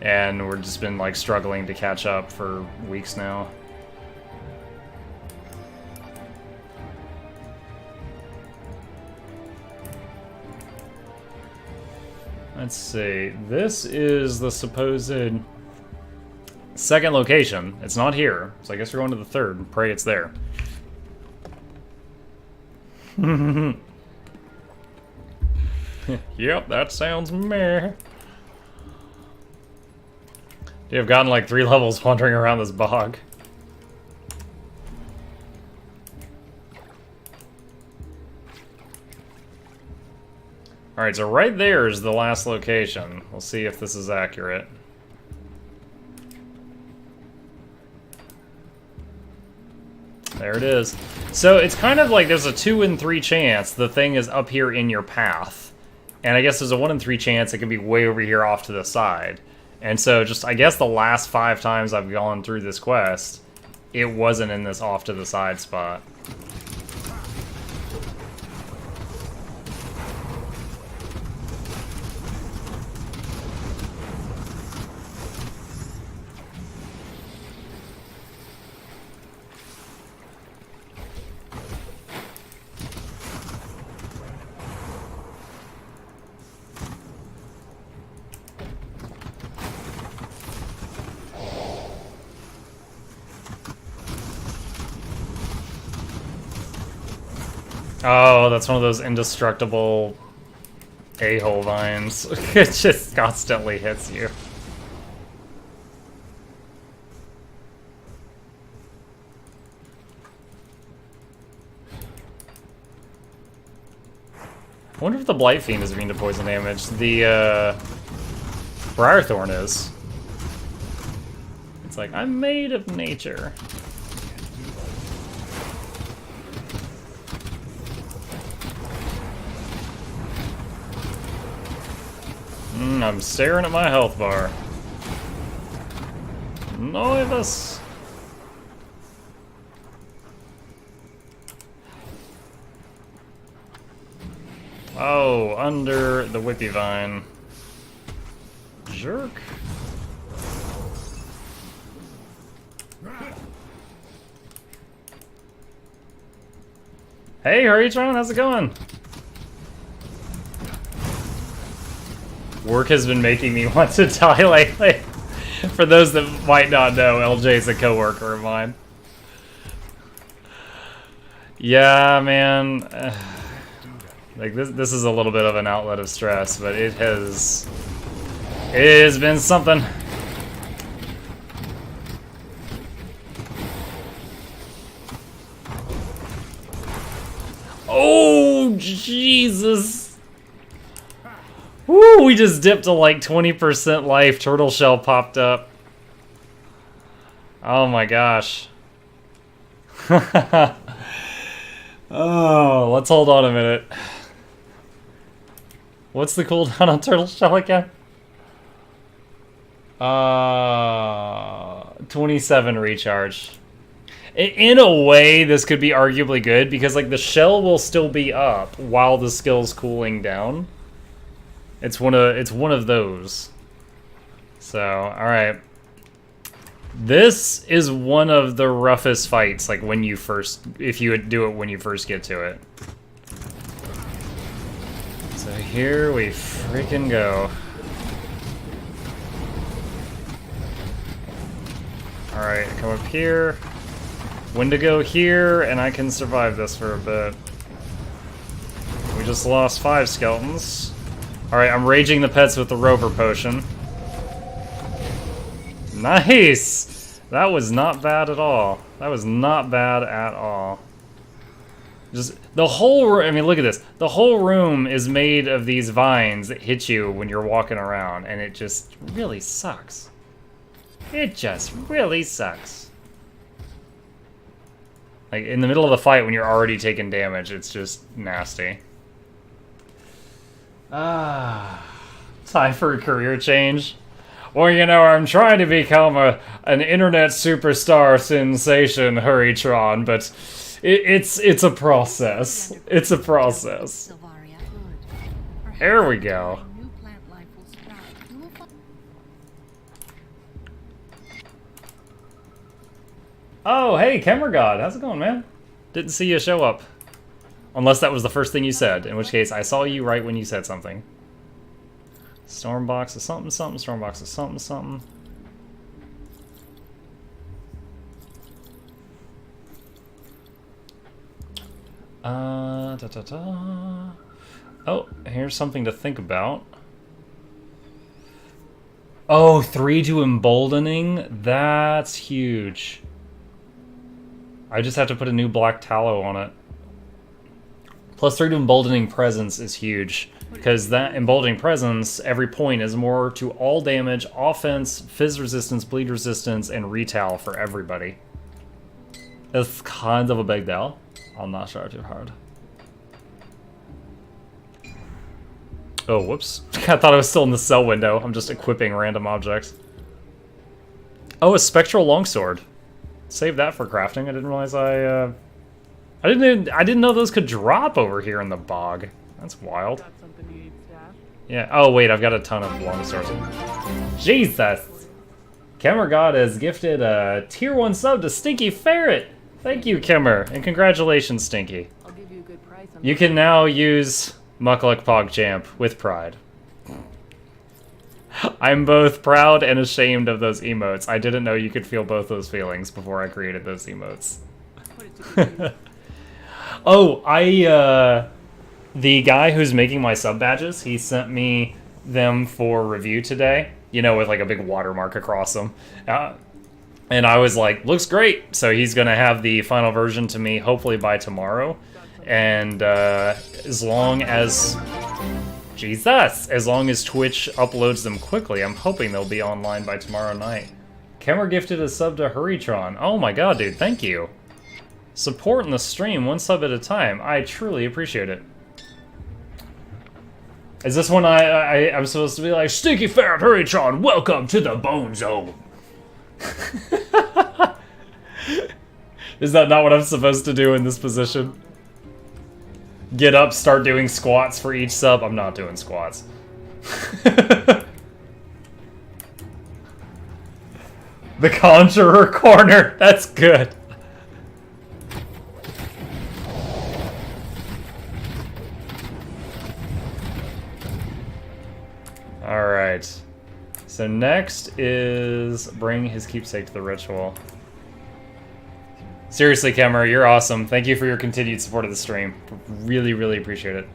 Speaker 1: and we've just been like struggling to catch up for weeks now. Let's see, this is the supposed second location. It's not here, so I guess we're going to the third and pray it's there. Yep, that sounds meh. Dude, I've gotten like 3 levels wandering around this bog. Alright, so right there is the last location. We'll see if this is accurate. There it is. So it's kind of like there's a 2 in 3 chance the thing is up here in your path. And I guess there's a 1 in 3 chance it can be way over here off to the side. And so just, I guess the last 5 times I've gone through this quest, it wasn't in this off to the side spot. Oh, that's one of those indestructible a-hole vines. It just constantly hits you. I wonder if the Blight Fiend is immune to poison damage. The, Briarthorn is. It's like, I'm made of nature. I'm staring at my health bar. Noivus. Oh, under the Whippy Vine. Jerk. Hey, Hurrytron, how's it going? Work has been making me want to die lately. For those that might not know, LJ is a coworker of mine. Yeah, man. Like this is a little bit of an outlet of stress, but it has been something. Oh, Jesus. Woo, we just dipped to like 20% life. Turtle shell popped up. Oh my gosh. Oh, let's hold on a minute. What's the cooldown on turtle shell again? 27 recharge. In a way, this could be arguably good because like the shell will still be up while the skill's cooling down. It's one of those. So, alright. This is one of the roughest fights, like when you first, if you would do it when you first get to it. So here we freaking go. Alright, come up here. Wendigo here, and I can survive this for a bit. We just lost 5 skeletons. Alright, I'm raging the pets with the rover potion. Nice! That was not bad at all. That was not bad at all. Just the whole room, I mean, look at this. The whole room is made of these vines that hit you when you're walking around, and it just really sucks. It just really sucks. Like, in the middle of the fight when you're already taking damage, it's just nasty. Time for a career change. Well, you know, I'm trying to become an internet superstar sensation, Hurrytron, but it's a process. It's a process. There we go. Oh, hey, Camera God, how's it going, man? Didn't see you show up. Unless that was the first thing you said, in which case I saw you right when you said something. Stormbox is something, something. Stormbox is something, something. Oh, here's something to think about. Oh, 3 to emboldening? That's huge. I just have to put a new black tallow on it. Plus 3 to emboldening presence is huge. Because that emboldening presence, every point is more to all damage, offense, fizz resistance, bleed resistance, and retail for everybody. It's kind of a big deal. I'll not try too hard. Oh, whoops. I thought I was still in the cell window. I'm just equipping random objects. Oh, a spectral longsword. Save that for crafting. I didn't realize I didn't know those could drop over here in the bog. That's wild.
Speaker 3: Got something you need, Stash?
Speaker 1: Yeah. Oh wait, I've got a ton of longswords. Jesus! Kemmer God has gifted a tier 1 sub to Stinky Ferret. Thank you, Kemmer, and congratulations, Stinky.
Speaker 3: I'll give you a good price on
Speaker 1: You can now use Mukluk PogChamp with pride. I'm both proud and ashamed of those emotes. I didn't know you could feel both those feelings before I created those emotes.
Speaker 3: Put it to good use.
Speaker 1: Oh, the guy who's making my sub badges, he sent me them for review today. You know, with like a big watermark across them. And I was like, looks great. So he's going to have the final version to me hopefully by tomorrow. And as long as... Jesus! As long as Twitch uploads them quickly, I'm hoping they'll be online by tomorrow night. Kemmer gifted a sub to Hurrytron. Oh my god, dude, thank you. Supporting the stream one sub at a time. I truly appreciate it. Is this one I'm supposed to be like, Stinky Fat Hurrytron, welcome to the Bone Zone? Is that not what I'm supposed to do in this position? Get up, start doing squats for each sub? I'm not doing squats. The Conjurer Corner, that's good. Alright. So next is bring his keepsake to the ritual. Seriously, Kemmer, you're awesome. Thank you for your continued support of the stream. Really, really appreciate it.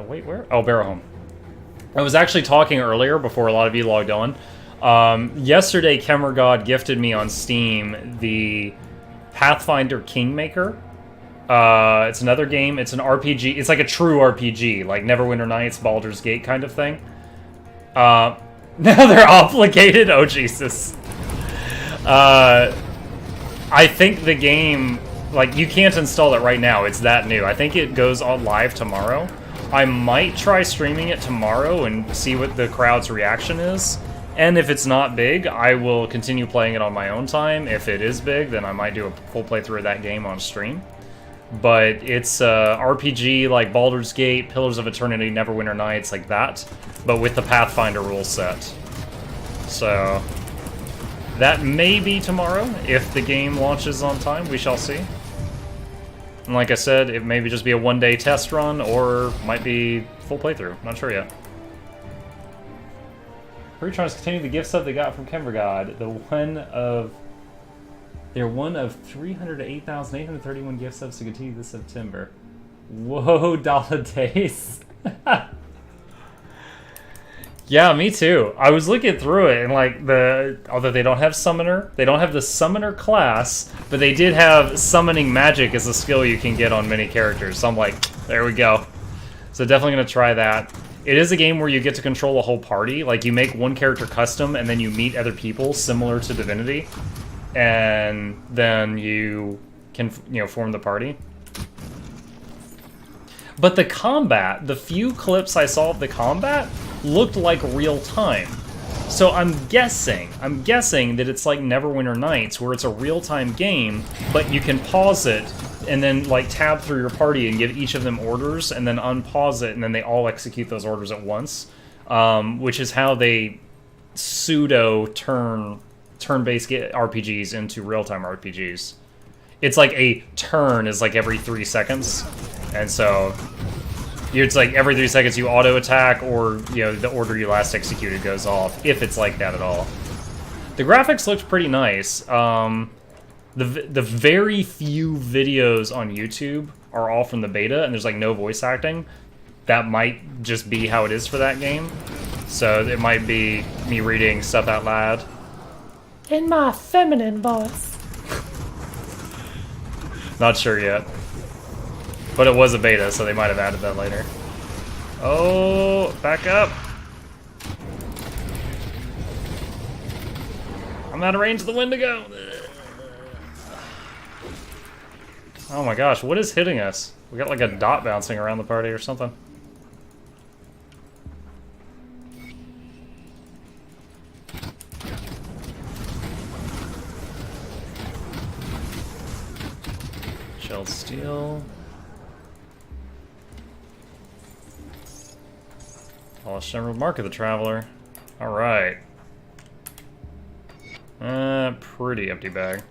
Speaker 1: Wait, where? Oh, Barrow Home. I was actually talking earlier before a lot of you logged on. Yesterday, Kemmer God gifted me on Steam the Pathfinder Kingmaker. It's another game. It's an RPG. It's like a true RPG, like Neverwinter Nights, Baldur's Gate kind of thing. Now they're obligated? Oh, Jesus. I think the game, like, you can't install it right now. It's that new. I think it goes on live tomorrow. I might try streaming it tomorrow and see what the crowd's reaction is. And if it's not big, I will continue playing it on my own time. If it is big, then I might do a full playthrough of that game on stream. But it's RPG like Baldur's Gate, Pillars of Eternity, Neverwinter Nights, like that, but with the Pathfinder rule set. So that may be tomorrow if the game launches on time. We shall see. And like I said, it may just be a one-day test run, or might be full playthrough. Not sure yet. Retron continue the gift sub they got from Kembergod. They're one of 308,831 gift subs to continue this September. Whoa, dollar days. Yeah, me too. I was looking through it and like although they don't have summoner, they don't have the summoner class, but they did have summoning magic as a skill you can get on many characters. So I'm like, there we go. So definitely gonna try that. It is a game where you get to control a whole party. Like you make one character custom and then you meet other people similar to Divinity. And then you can, form the party. But the combat, the few clips I saw of the combat looked like real time. So I'm guessing that it's like Neverwinter Nights, where it's a real-time game, but you can pause it and then like tab through your party and give each of them orders, and then unpause it, and then they all execute those orders at once, which is how they pseudo turn-based RPGs into real-time RPGs. It's like a turn is like every 3 seconds, and so it's like every 3 seconds you auto-attack, or the order you last executed goes off, if it's like that at all. The graphics looked pretty nice. The very few videos on YouTube are all from the beta, and there's like no voice acting. That might just be how it is for that game. So it might be me reading stuff out loud in my feminine voice. Not sure yet. But it was a beta, so they might have added that later. Oh, back up. I'm out of range of the Wendigo. Oh my gosh, what is hitting us? We got like a dot bouncing around the party or something. Shelled steel. Polished emerald mark of the traveler. Alright. Pretty empty bag.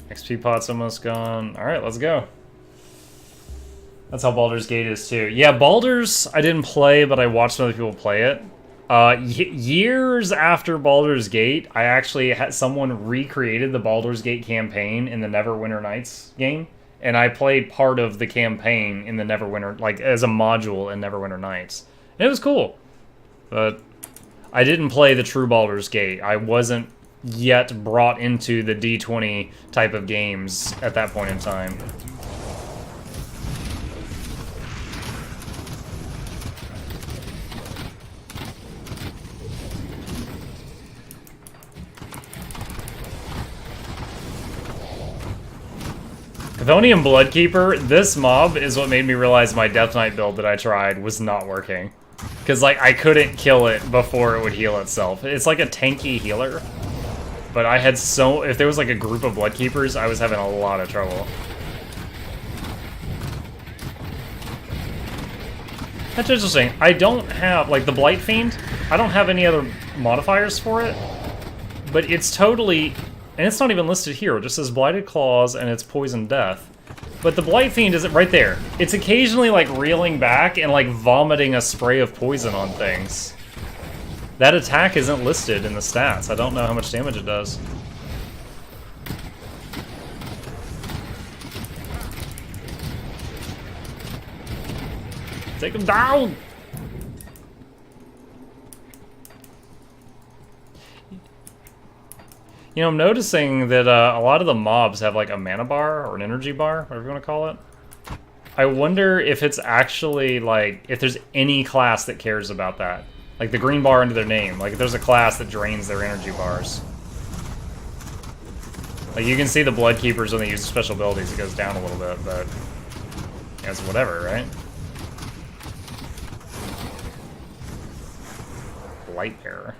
Speaker 1: XP pot's almost gone. Alright, let's go. That's how Baldur's Gate is too. Yeah, Baldur's I didn't play, but I watched other people play it. Years after Baldur's Gate, I actually had someone recreated the Baldur's Gate campaign in the Neverwinter Nights game, and I played part of the campaign in the Neverwinter, like as a module in Neverwinter Nights. And it was cool, but I didn't play the true Baldur's Gate. I wasn't yet brought into the D20 type of games at that point in time. Chthonian Bloodkeeper, this mob is what made me realize my Death Knight build that I tried was not working. Because, like, I couldn't kill it before it would heal itself. It's like a tanky healer. But I had so... If there was, like, a group of Bloodkeepers, I was having a lot of trouble. That's interesting. I don't have... Like, the Blight Fiend, I don't have any other modifiers for it. But it's totally... And it's not even listed here. It just says Blighted Claws and it's Poison Death. But the Blight Fiend is right there. It's occasionally like reeling back and like vomiting a spray of poison on things. That attack isn't listed in the stats. I don't know how much damage it does. Take him down! You know, I'm noticing that a lot of the mobs have like a mana bar or an energy bar, whatever you want to call it. I wonder if it's actually like, if there's any class that cares about that. Like the green bar under their name. Like if there's a class that drains their energy bars. Like you can see the Bloodkeepers when they use special abilities, it goes down a little bit, but yeah, it's whatever, right? Light Bearer.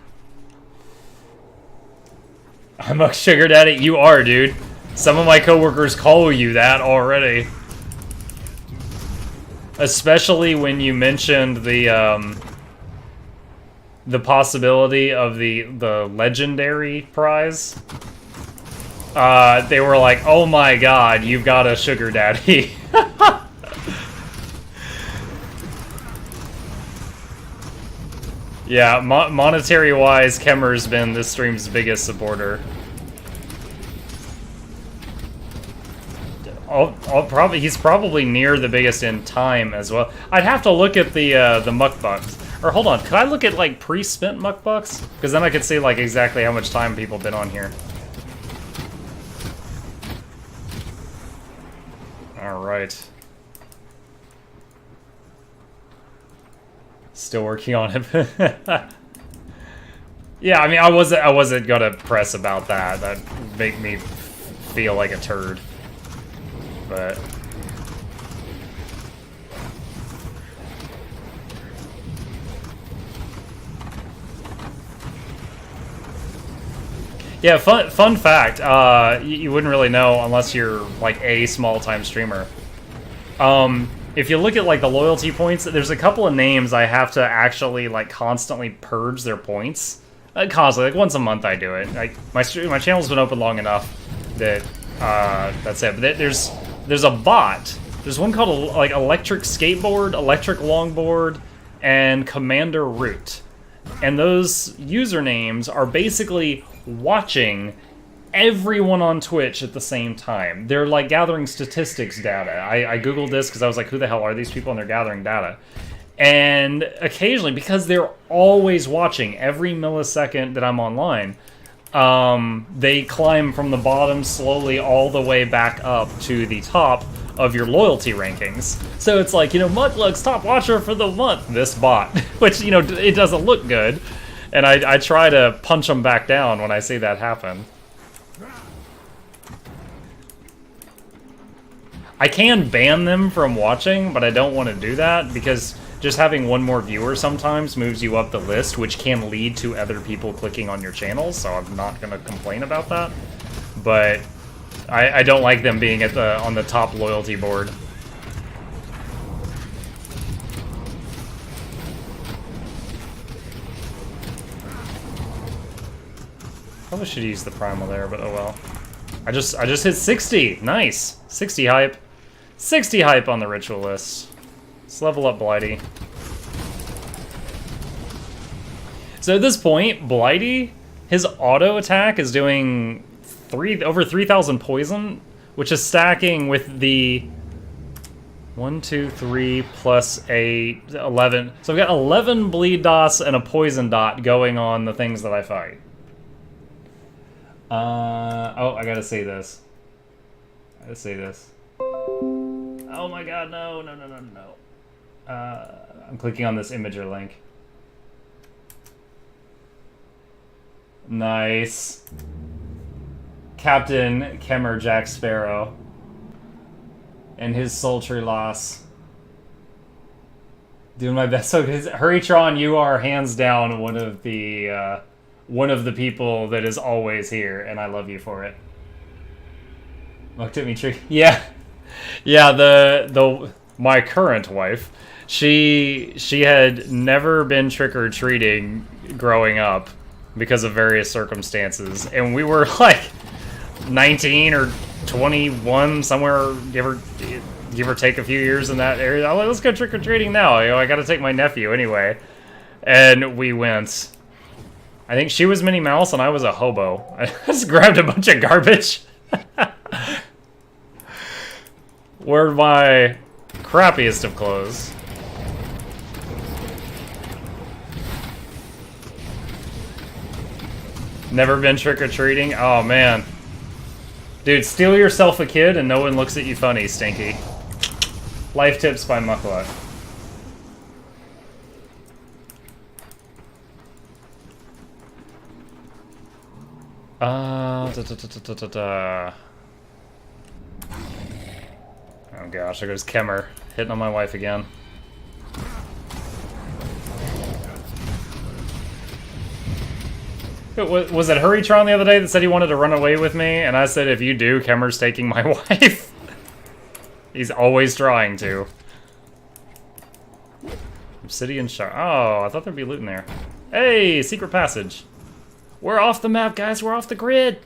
Speaker 1: I'm a sugar daddy. You are, dude. Some of my coworkers call you that already. Especially when you mentioned the possibility of the legendary prize. They were like, "Oh my god, you've got a sugar daddy." Yeah, monetary-wise, Kemmer's been this stream's biggest supporter. He's probably near the biggest in time as well. I'd have to look at the muckbucks. Or hold on, could I look at like pre-spent muckbucks? Because then I could see like exactly how much time people have been on here. All right. Still working on it. Yeah, I mean, I wasn't gonna press about that. That make me feel like a turd. But yeah, fun fact. You wouldn't really know unless you're like a small-time streamer. If you look at like the loyalty points, there's a couple of names I have to actually like constantly purge their points. Constantly, like once a month I do it. Like my channel's been open long enough that that's it. But there's a bot. There's one called like Electric Skateboard, Electric Longboard, and Commander Root. And those usernames are basically watching everyone on Twitch at the same time. They're like gathering statistics data. I googled this because I was like, who the hell are these people? And they're gathering data. And occasionally, because they're always watching every millisecond that I'm online, they climb from the bottom slowly all the way back up to the top of your loyalty rankings. So it's like, you know, Muckluck's top watcher for the month, this bot. Which, you know, it doesn't look good. And I try to punch them back down when I see that happen. I can ban them from watching, but I don't want to do that because just having one more viewer sometimes moves you up the list, which can lead to other people clicking on your channel, so I'm not going to complain about that. But I don't like them being at on the top loyalty board. Probably should use the primal there, but oh well. I just hit 60. Nice. 60 hype. 60 hype on the Ritualist. Let's level up Blighty. So at this point, Blighty, his auto attack is doing over 3,000 poison, which is stacking with the 1, 2, 3 plus 8, 11. So I've got 11 bleed dots and a poison dot going on the things that I fight. Oh, I gotta say this. Oh my god, no. I'm clicking on this imager link. Nice. Captain Kemmer Jack Sparrow. And his sultry loss. Doing my best. So, Hurrytron, you are hands down one of the people that is always here, and I love you for it. Looked at me, trick. Yeah. My current wife, she had never been trick-or-treating growing up because of various circumstances, and we were like 19 or 21, somewhere, give or take a few years in that area. I'm like, let's go trick-or-treating now. I gotta take my nephew anyway. And we went. I think she was Minnie Mouse and I was a hobo. I just grabbed a bunch of garbage. Wore my crappiest of clothes. Never been trick-or-treating? Oh, man. Dude, steal yourself a kid and no one looks at you funny, Stinky. Life tips by Muckluck. Oh gosh, there goes Kemmer, hitting on my wife again. Was it Hurrytron the other day that said he wanted to run away with me? And I said, if you do, Kemmer's taking my wife. He's always trying to. Obsidian Shard. Oh, I thought there'd be loot in there. Hey, secret passage. We're off the map, guys. We're off the grid.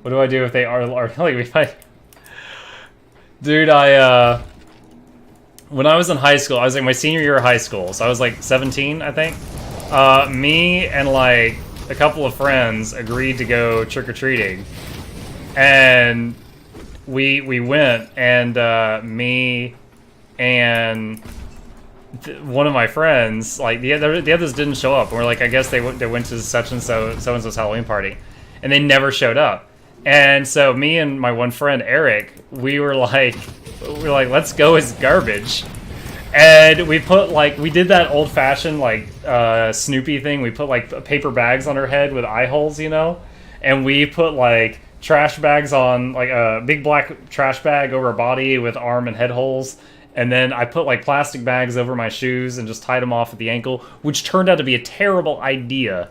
Speaker 1: What do I do if they are like we fight? Dude, when I was in high school, I was in my senior year of high school, so I was like 17, I think. Me and like a couple of friends agreed to go trick-or-treating. And we went, and me and one of my friends, like the others didn't show up. And we're like, I guess they went to such and so's Halloween party, and they never showed up. And so me and my one friend Eric, we were like, let's go as garbage. And we did that old fashioned like Snoopy thing. We put like paper bags on her head with eye holes, you know, and we put like trash bags on, like a big black trash bag over her body with arm and head holes. And then I put like plastic bags over my shoes and just tied them off at the ankle, which turned out to be a terrible idea.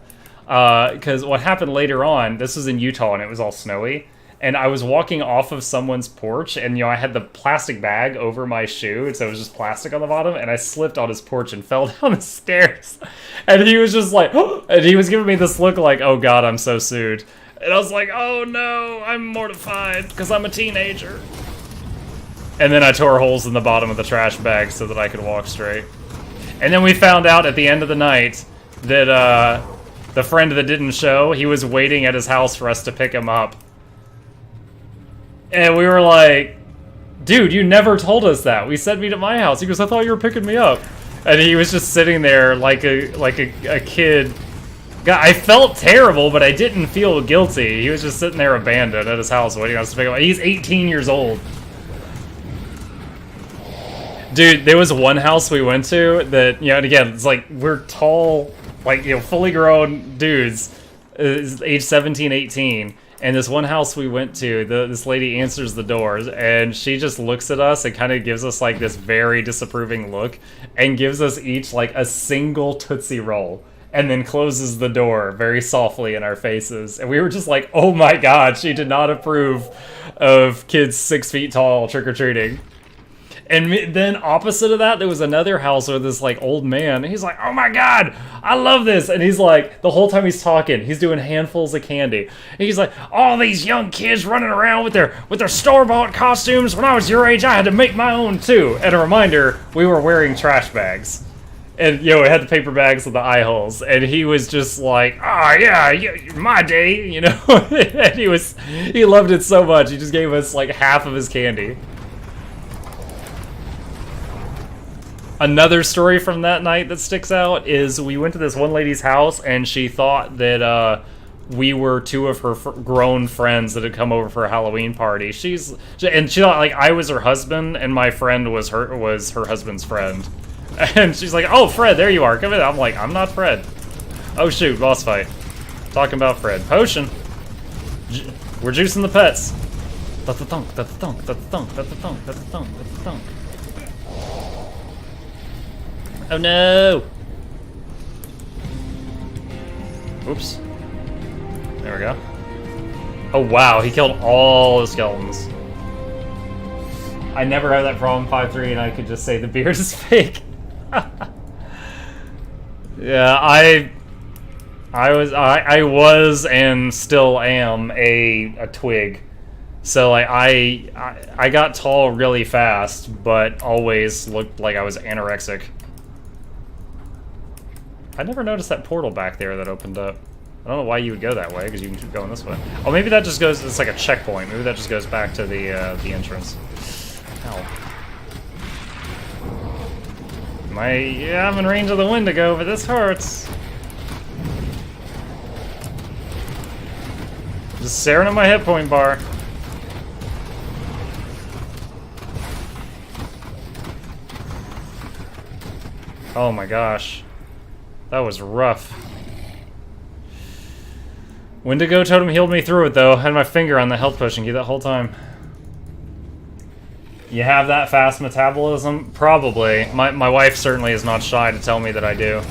Speaker 1: Because what happened later on, this was in Utah and it was all snowy, and I was walking off of someone's porch, and I had the plastic bag over my shoe, and so it was just plastic on the bottom, and I slipped on his porch and fell down the stairs. And he was just like, and he was giving me this look like, oh god, I'm so sued. And I was like, oh no, I'm mortified because I'm a teenager. And then I tore holes in the bottom of the trash bag so that I could walk straight. And then we found out at the end of the night that the friend that didn't show, he was waiting at his house for us to pick him up. And we were like, dude, you never told us that. We said meet at my house. He goes, I thought you were picking me up. And he was just sitting there like a kid. God, I felt terrible, but I didn't feel guilty. He was just sitting there abandoned at his house waiting on us to pick him up. He's 18 years old. Dude, there was one house we went to that, and again, it's like, we're tall, like, fully grown dudes, age 17, 18, and this one house we went to, this lady answers the doors, and she just looks at us and kind of gives us, like, this very disapproving look, and gives us each, like, a single Tootsie Roll, and then closes the door very softly in our faces, and we were just like, oh my god, she did not approve of kids 6 feet tall trick-or-treating. And then opposite of that, there was another house where this like old man, he's like, oh my god, I love this. And he's like, the whole time he's talking, he's doing handfuls of candy. And he's like, all these young kids running around with their store-bought costumes. When I was your age, I had to make my own too. And a reminder, we were wearing trash bags. And, it had the paper bags with the eye holes. And he was just like, oh, yeah, my day, and he loved it so much. He just gave us, like, half of his candy. Another story from that night that sticks out is we went to this one lady's house, and she thought that, we were two of her grown friends that had come over for a Halloween party. She thought, like, I was her husband, and my friend was her husband's friend. And she's like, oh, Fred, there you are. Come in. I'm like, I'm not Fred. Oh, shoot, boss fight. Talking about Fred. Potion. We're juicing the pets. Da-da-thunk, da-da-thunk, da-da-thunk, da-da-thunk, da-da-thunk, da-da-thunk. Oh, no. Oops. There we go. Oh, wow, he killed all the skeletons. I never had that problem 5-3, and I could just say the beard is fake. Yeah, I was and still am a twig. So like I got tall really fast, but always looked like I was anorexic. I never noticed that portal back there that opened up. I don't know why you would go that way, because you can keep going this way. Oh, maybe that just goes, it's like a checkpoint. Maybe that just goes back to the entrance. Ow. I'm in range of the Wendigo, but this hurts. Just staring at my hit point bar. Oh my gosh. That was rough. Wendigo totem healed me through it though. I had my finger on the health potion key that whole time. You have that fast metabolism? Probably. My wife certainly is not shy to tell me that I do.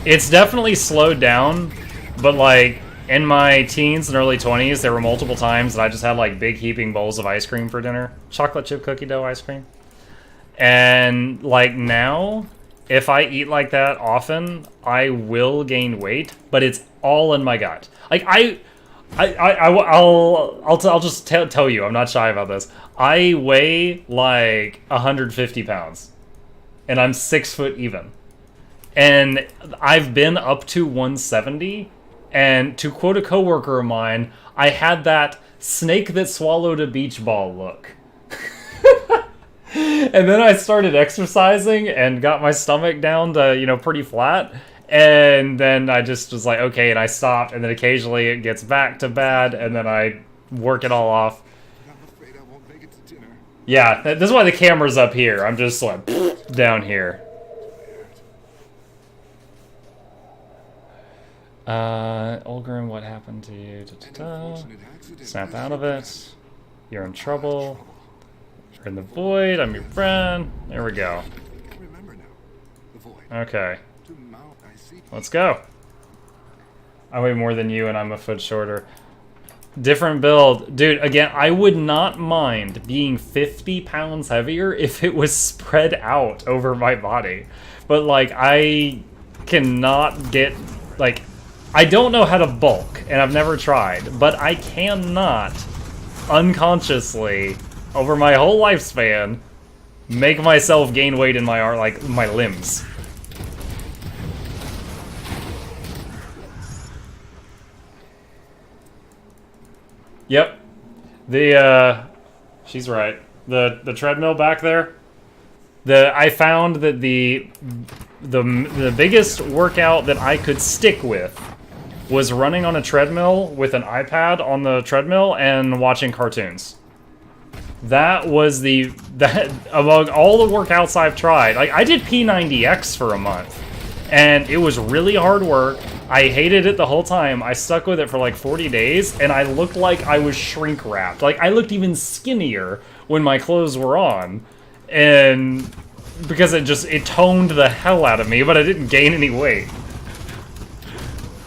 Speaker 1: It's definitely slowed down, but like in my teens and early 20s, there were multiple times that I just had like big heaping bowls of ice cream for dinner. Chocolate chip cookie dough ice cream. And like now, if I eat like that often, I will gain weight, but it's all in my gut. Like I'll just tell you, I'm not shy about this. I weigh like 150 pounds, and I'm 6 foot even. And I've been up to 170, and to quote a coworker of mine, I had that snake that swallowed a beach ball look. And then I started exercising and got my stomach down to, pretty flat. And then I just was like, okay, and I stopped, and then occasionally it gets back to bad, and then I work it all off.
Speaker 4: I'm afraid I won't make it to dinner.
Speaker 1: Yeah, this is why the camera's up here. I'm just like, down here. Olgrim, what happened to you? Snap out of it. You're in trouble. You're in the void. I'm your friend. There we go.
Speaker 4: I can remember now. The void.
Speaker 1: Okay.
Speaker 4: To mount, I see.
Speaker 1: Let's go. I weigh more than you and I'm a foot shorter. Different build. Dude, again, I would not mind being 50 pounds heavier if it was spread out over my body. But, like, I cannot get, like, I don't know how to bulk, and I've never tried, but I cannot unconsciously, over my whole lifespan, make myself gain weight in my my limbs. Yep. She's right. The treadmill back there. I found that the biggest workout that I could stick with was running on a treadmill with an iPad on the treadmill and watching cartoons. That was that among all the workouts I've tried. Like, I did P90X for a month, and it was really hard work. I hated it the whole time. I stuck with it for like 40 days, and I looked like I was shrink wrapped. Like, I looked even skinnier when my clothes were on, and because it toned the hell out of me, but I didn't gain any weight.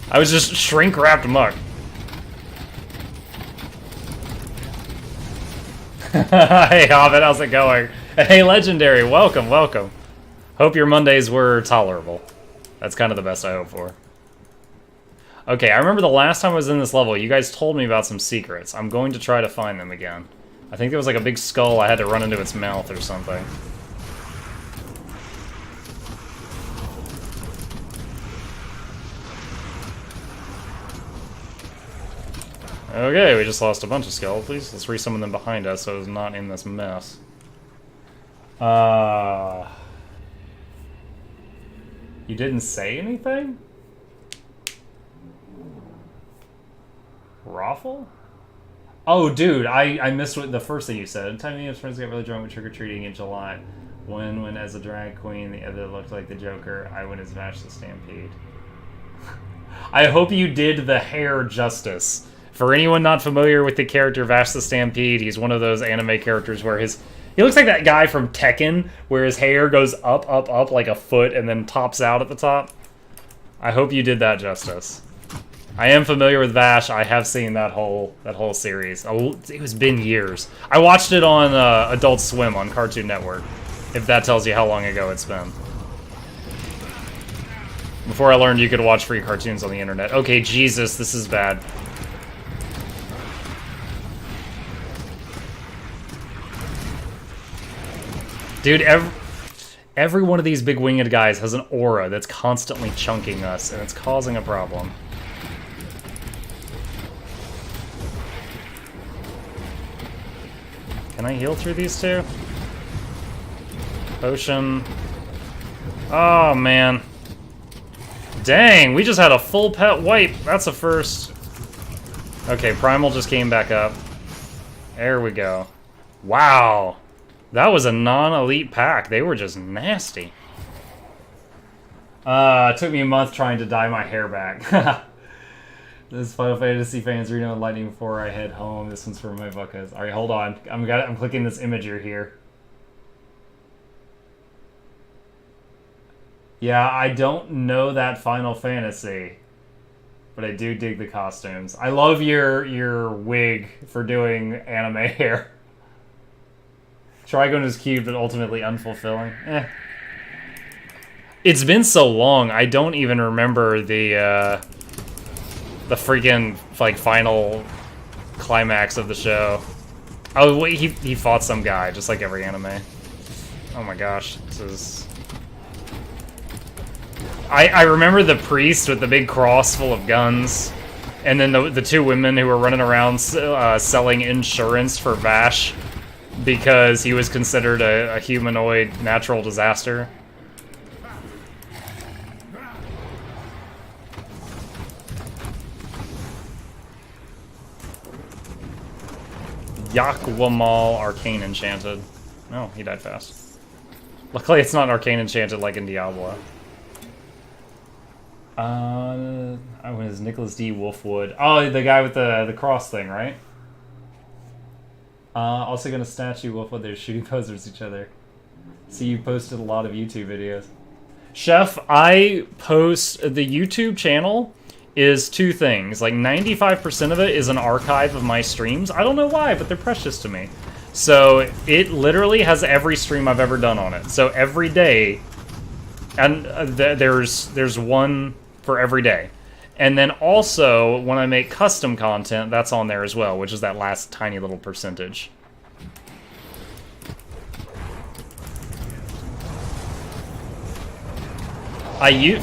Speaker 1: I was just shrink wrapped muck. Hey Hobbit, how's it going? Hey Legendary, welcome, welcome. Hope your Mondays were tolerable. That's kind of the best I hope for. Okay, I remember the last time I was in this level, you guys told me about some secrets. I'm going to try to find them again. I think there was like a big skull I had to run into its mouth or something. Okay, we just lost a bunch of skeletons. Let's resummon them behind us so it's not in this mess. You didn't say anything? Raffle? Oh, dude, I missed what the first thing you said. Time me and his friends got really drunk with trick-or-treating in July. One went as a drag queen, the other looked like the Joker. I went as Vash the Stampede. I hope you did the hair justice. For anyone not familiar with the character Vash the Stampede, he's one of those anime characters where he looks like that guy from Tekken, where his hair goes up, up, up like a foot and then tops out at the top. I hope you did that justice. I am familiar with Vash. I have seen that whole series. Oh, it's been years. I watched it on Adult Swim on Cartoon Network, if that tells you how long ago it's been. Before I learned you could watch free cartoons on the internet. Okay, Jesus, this is bad. Dude, every one of these big winged guys has an aura that's constantly chunking us, and it's causing a problem. Can I heal through these two? Potion. Oh, man. Dang, we just had a full pet wipe. That's a first. Okay, Primal just came back up. There we go. Wow. That was a non-elite pack. They were just nasty. It took me a month trying to dye my hair back. This Final Fantasy fans Reno and Lightning before I head home. This one's for my buckas. Alright, hold on. I'm clicking this imager here. Yeah, I don't know that Final Fantasy, but I do dig the costumes. I love your wig for doing anime hair. Trigon is cute, but ultimately unfulfilling. Eh. It's been so long, I don't even remember the freaking, like, final climax of the show. Oh, wait, he fought some guy, just like every anime. Oh my gosh, this is... I remember the priest with the big cross full of guns, and then the two women who were running around selling insurance for Vash because he was considered a humanoid natural disaster. Yakwamal Arcane Enchanted. Oh, he died fast. Luckily it's not Arcane Enchanted like in Diablo. I was Nicholas D. Wolfwood. Oh, the guy with the cross thing, right? Also gonna statue Wolfwood. They're shooting posers at each other. See, you posted a lot of YouTube videos. Chef, I post... The YouTube channel is two things. Like, 95% of it is an archive of my streams. I don't know why, but they're precious to me. So, it literally has every stream I've ever done on it. So, every day... And there's one for every day. And then also, when I make custom content, that's on there as well, which is that last tiny little percentage.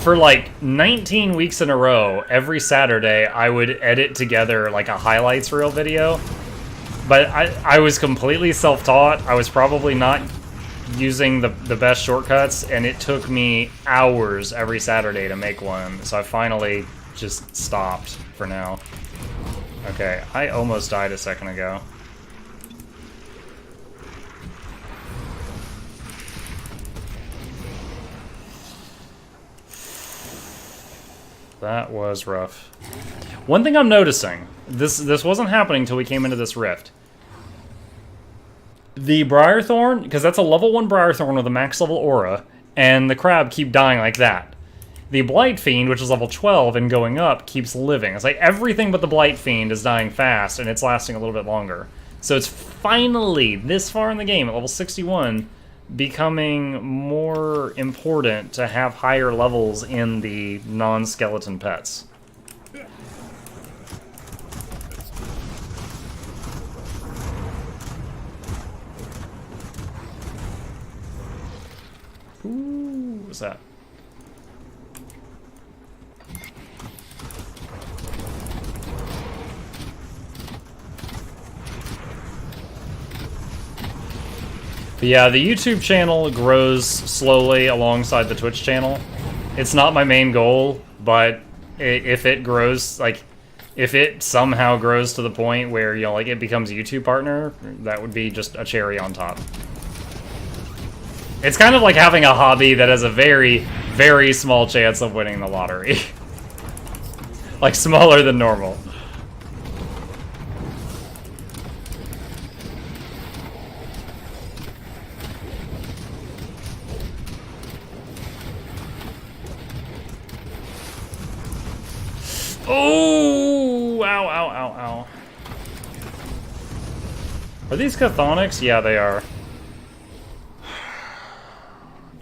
Speaker 1: For like 19 weeks in a row, every Saturday, I would edit together like a highlights reel video. But I was completely self-taught. I was probably not using the best shortcuts, and it took me hours every Saturday to make one. So I finally just stopped for now. Okay, I almost died a second ago. That was rough. One thing I'm noticing, this wasn't happening until we came into this rift. The Briarthorn, because that's a level 1 Briarthorn with a max level aura, and the crab keep dying like that. The Blight Fiend, which is level 12 and going up, keeps living. It's like everything but the Blight Fiend is dying fast, and it's lasting a little bit longer. So it's finally, this far in the game, at level 61, becoming more important to have higher levels in the non-skeleton pets. Ooh, what's that? But yeah, the YouTube channel grows slowly alongside the Twitch channel. It's not my main goal, but if it grows, like, if it somehow grows to the point where, you know, like, it becomes a YouTube partner, that would be just a cherry on top. It's kind of like having a hobby that has a very, very small chance of winning the lottery. Like, smaller than normal. Oh! Ow, ow, ow, ow. Are these Chthonics? Yeah, they are.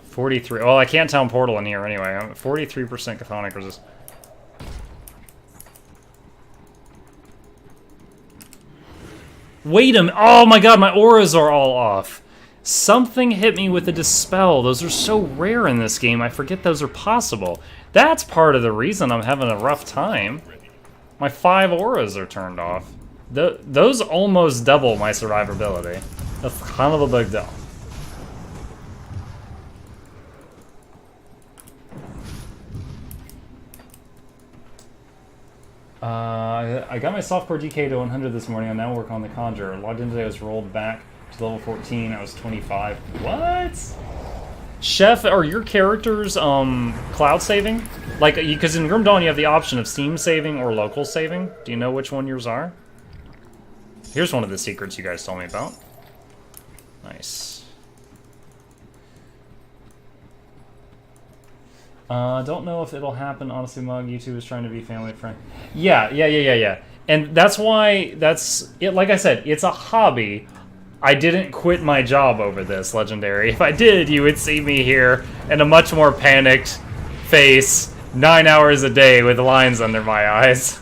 Speaker 1: 43. Well, I can't tell Portal in here anyway. I'm 43% Chthonic resist. Wait a minute. Oh my god, my auras are all off. Something hit me with a Dispel. Those are so rare in this game. I forget those are possible. That's part of the reason I'm having a rough time. My 5 auras are turned off. Those almost double my survivability. That's kind of a big deal. I got my softcore DK to 100 this morning. I now work on the Conjure. Logged in today, I was rolled back to level 14. I was 25. What? Chef, are your characters cloud saving? Like, because in Grim Dawn you have the option of Steam saving or local saving. Do you know which one yours are? Here's one of the secrets you guys told me about. Nice. Don't know if it'll happen, honestly, Mug. YouTube is trying to be family friend. Yeah. And that's why, that's it. Like I said, it's a hobby. I didn't quit my job over this, Legendary. If I did, you would see me here in a much more panicked face, 9 hours a day with lines under my eyes.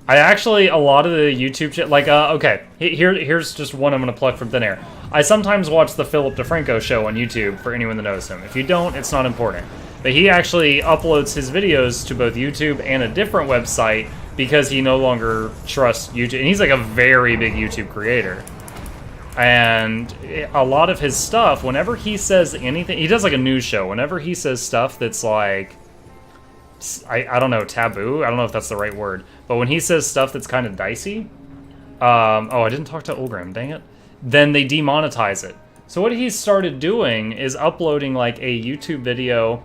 Speaker 1: I actually, a lot of the YouTube shit, like, okay, here's just one I'm gonna pluck from thin air. I sometimes watch the Philip DeFranco show on YouTube, for anyone that knows him. If you don't, it's not important. But he actually uploads his videos to both YouTube and a different website because he no longer trusts YouTube. And he's like a very big YouTube creator. And a lot of his stuff, whenever he says anything, he does like a news show. Whenever he says stuff that's like, I don't know, taboo? I don't know if that's the right word. But when he says stuff that's kind of dicey, oh, I didn't talk to Ulgrim, dang it. Then they demonetize it. So what he's started doing is uploading like a YouTube video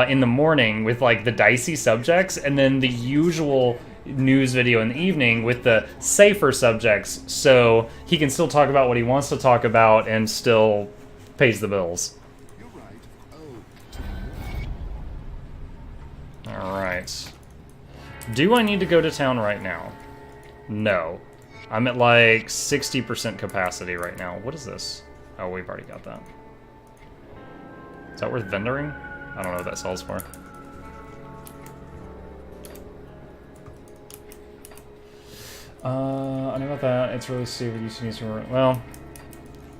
Speaker 1: in the morning with like the dicey subjects, and then the usual news video in the evening with the safer subjects, so he can still talk about what he wants to talk about and still pays the bills.
Speaker 4: You're right. Oh.
Speaker 1: Alright. Do I need to go to town right now? No. I'm at like 60% capacity right now. What is this? Oh, we've already got that. Is that worth vendoring? I don't know what that sells for. I know about that. It's really stupid. You need to. Well,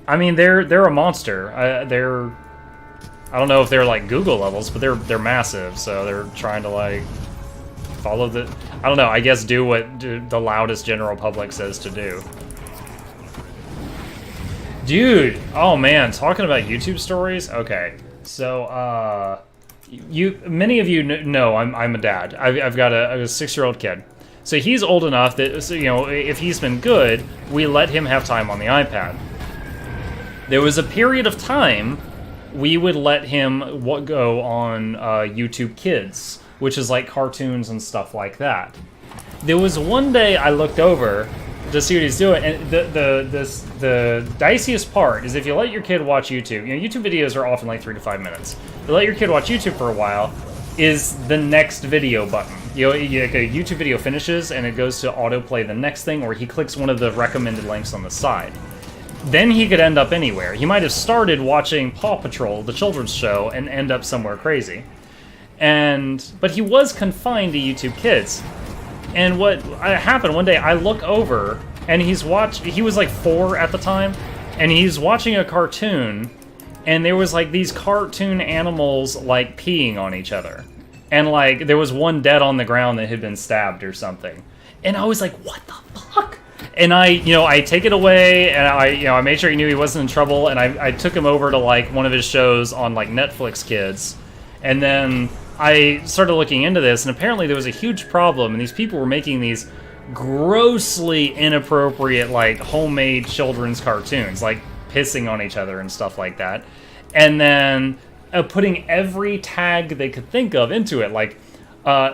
Speaker 1: I mean, they're a monster. I don't know if they're like Google levels, but they're massive. So they're trying to like follow the. I don't know. I guess do what the loudest general public says to do. Dude, oh man, talking about YouTube stories. Okay, so many of you know I'm a dad. I've got a 6-year-old kid. So he's old enough that, so, you know, if he's been good, we let him have time on the iPad. There was a period of time we would let him go on YouTube Kids, which is like cartoons and stuff like that. There was one day I looked over to see what he's doing, and the diciest part is if you let your kid watch YouTube. You know, YouTube videos are often like 3 to 5 minutes. If you let your kid watch YouTube for a while, is the next video button. You know, like a YouTube video finishes and it goes to autoplay the next thing, or he clicks one of the recommended links on the side. Then he could end up anywhere. He might have started watching Paw Patrol, the children's show, and end up somewhere crazy. But he was confined to YouTube Kids. And what happened one day, I look over and he was like 4 at the time, and he's watching a cartoon, and there was like these cartoon animals like peeing on each other. And like there was one dead on the ground that had been stabbed or something. And I was like, what the fuck? And I take it away, and I made sure he knew he wasn't in trouble, and I took him over to, like, one of his shows on, like, Netflix Kids. And then I started looking into this, and apparently there was a huge problem, and these people were making these grossly inappropriate, like, homemade children's cartoons, like pissing on each other and stuff like that. And then putting every tag they could think of into it, like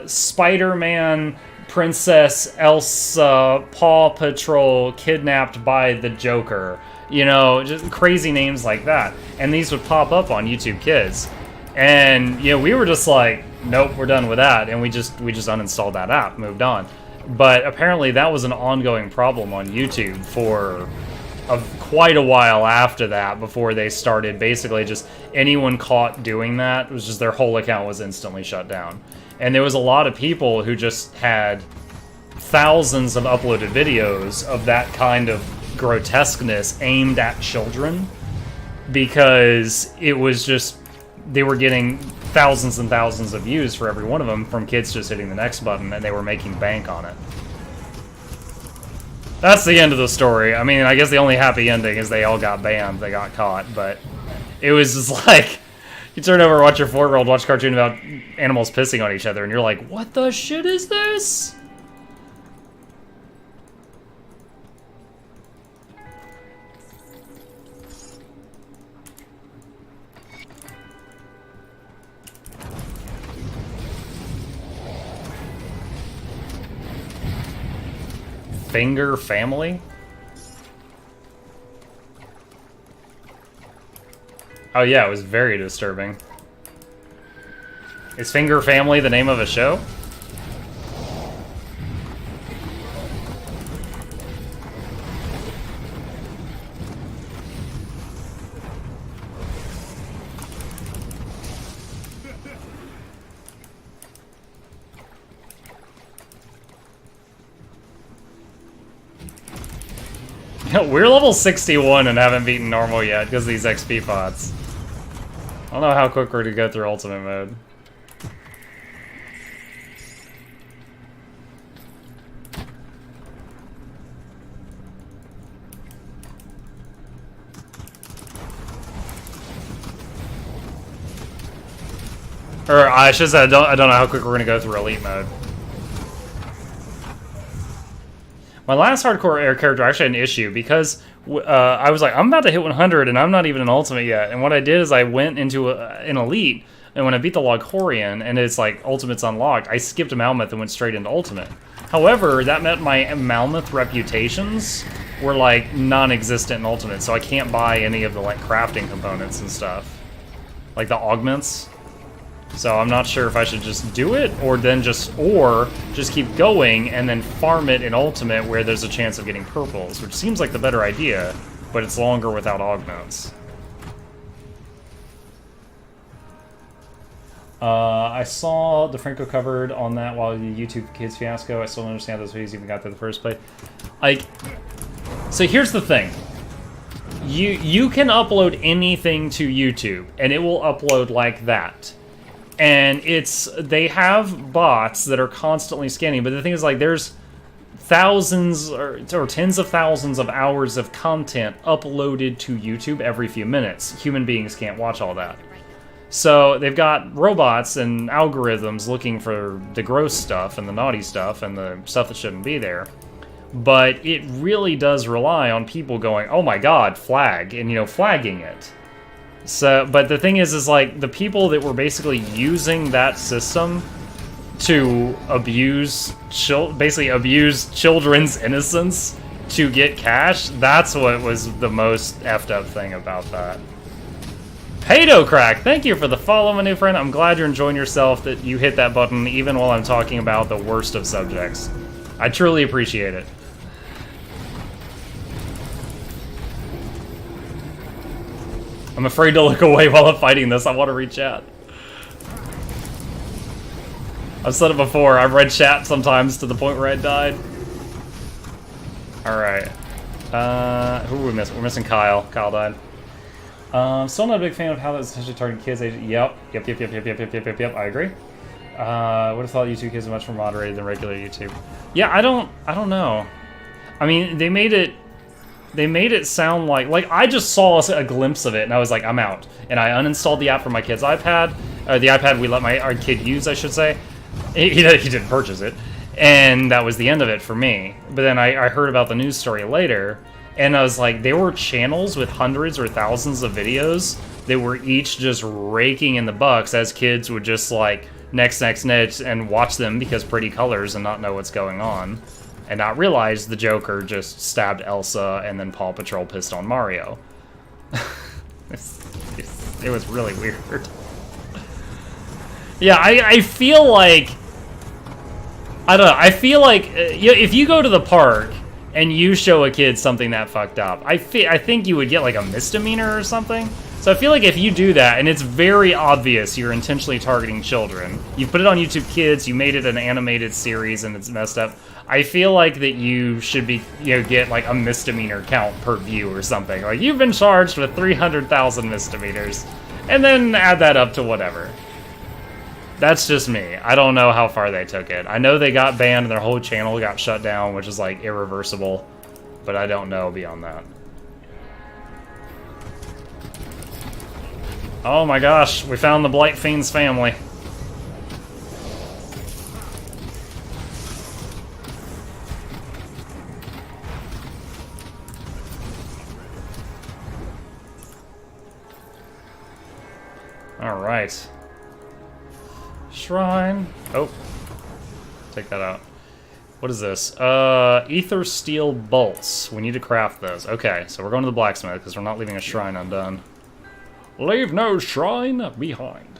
Speaker 1: Spider-Man, Princess Elsa, Paw Patrol, kidnapped by the Joker, just crazy names like that. And these would pop up on YouTube Kids. And, we were just like, nope, we're done with that. And we just uninstalled that app, moved on. But apparently that was an ongoing problem on YouTube for quite a while after that, before they started basically just anyone caught doing that, it was just their whole account was instantly shut down. And there was a lot of people who just had thousands of uploaded videos of that kind of grotesqueness aimed at children, because it was just, they were getting thousands and thousands of views for every one of them from kids just hitting the next button, and they were making bank on it. That's the end of the story. I mean, I guess the only happy ending is they all got banned, they got caught, but it was just like, you turn over and watch your 4-year-old watch a cartoon about animals pissing on each other, and you're like, what the shit is this? Finger family? Oh yeah, it was very disturbing. Is Finger Family the name of a show? We're level 61 and haven't beaten normal yet because of these XP pots. I don't know how quick we're to go through ultimate mode. Or I should say I don't know how quick we're gonna go through elite mode. My last hardcore air character actually had an issue because I was like, I'm about to hit 100 and I'm not even an ultimate yet. And what I did is I went into an elite, and when I beat the Loghorian and it's like ultimate's unlocked, I skipped Malmoth and went straight into ultimate. However, that meant my Malmoth reputations were like non-existent in ultimate, so I can't buy any of the like crafting components and stuff, like the augments. So I'm not sure if I should just do it, or just keep going and then farm it in ultimate where there's a chance of getting purples, which seems like the better idea, but it's longer without augments. I saw DeFranco covered on that while the YouTube Kids fiasco. I still don't understand how those videos even got there in the first place. Like, so here's the thing. You can upload anything to YouTube, and it will upload like that. And they have bots that are constantly scanning, but the thing is, like, there's thousands or tens of thousands of hours of content uploaded to YouTube every few minutes. Human beings can't watch all that. So they've got robots and algorithms looking for the gross stuff and the naughty stuff and the stuff that shouldn't be there. But it really does rely on people going, oh my god, flag, and, flagging it. So, but the thing is like, the people that were basically using that system to basically abuse children's innocence to get cash, that's what was the most effed up thing about that. Paydo Crack, thank you for the follow, my new friend. I'm glad you're enjoying yourself, that you hit that button even while I'm talking about the worst of subjects. I truly appreciate it. I'm afraid to look away while I'm fighting this. I want to read chat. I've said it before. I've read chat sometimes to the point where I died. Alright. Who are we missing? We're missing Kyle. Kyle died. Still not a big fan of how that's essentially targeting kids. Yep. I agree. Would have thought YouTube Kids are much more moderated than regular YouTube. Yeah, I don't know. I mean, they made it sound like I just saw a glimpse of it and I was like, I'm out. And I uninstalled the app from my kid's iPad, or the iPad we let our kid use, I should say. He didn't purchase it. And that was the end of it for me. But then I heard about the news story later, and I was like, there were channels with hundreds or thousands of videos that were each just raking in the bucks as kids would just like next and watch them because pretty colors and not know what's going on. And not realize the Joker just stabbed Elsa and then Paw Patrol pissed on Mario. It was really weird. Yeah, I feel like... I don't know, I feel like if you go to the park and you show a kid something that fucked up, I think you would get like a misdemeanor or something. So I feel like if you do that, and it's very obvious you're intentionally targeting children, you put it on YouTube Kids, you made it an animated series and it's messed up, I feel like that you should be, get like a misdemeanor count per view or something. Like, you've been charged with 300,000 misdemeanors, and then add that up to whatever. That's just me. I don't know how far they took it. I know they got banned and their whole channel got shut down, which is like irreversible, but I don't know beyond that. Oh my gosh, we found the Blight Fiend's family. Alright. Shrine. Oh. Take that out. What is this? Ether steel bolts. We need to craft those. Okay, so we're going to the blacksmith because we're not leaving a shrine undone. Leave no shrine behind.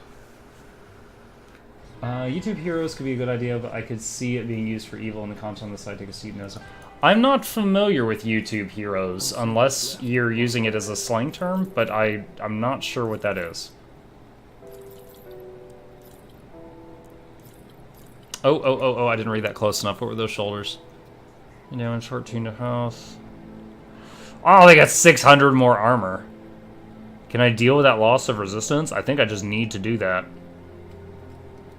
Speaker 1: YouTube heroes could be a good idea, but I could see it being used for evil and the content on the side take a seat knows. I'm not familiar with YouTube heroes unless you're using it as a slang term, but I'm not sure what that is. Oh, I didn't read that close enough. What were those shoulders? You know, in short tune to health. Oh, they got 600 more armor. Can I deal with that loss of resistance? I think I just need to do that.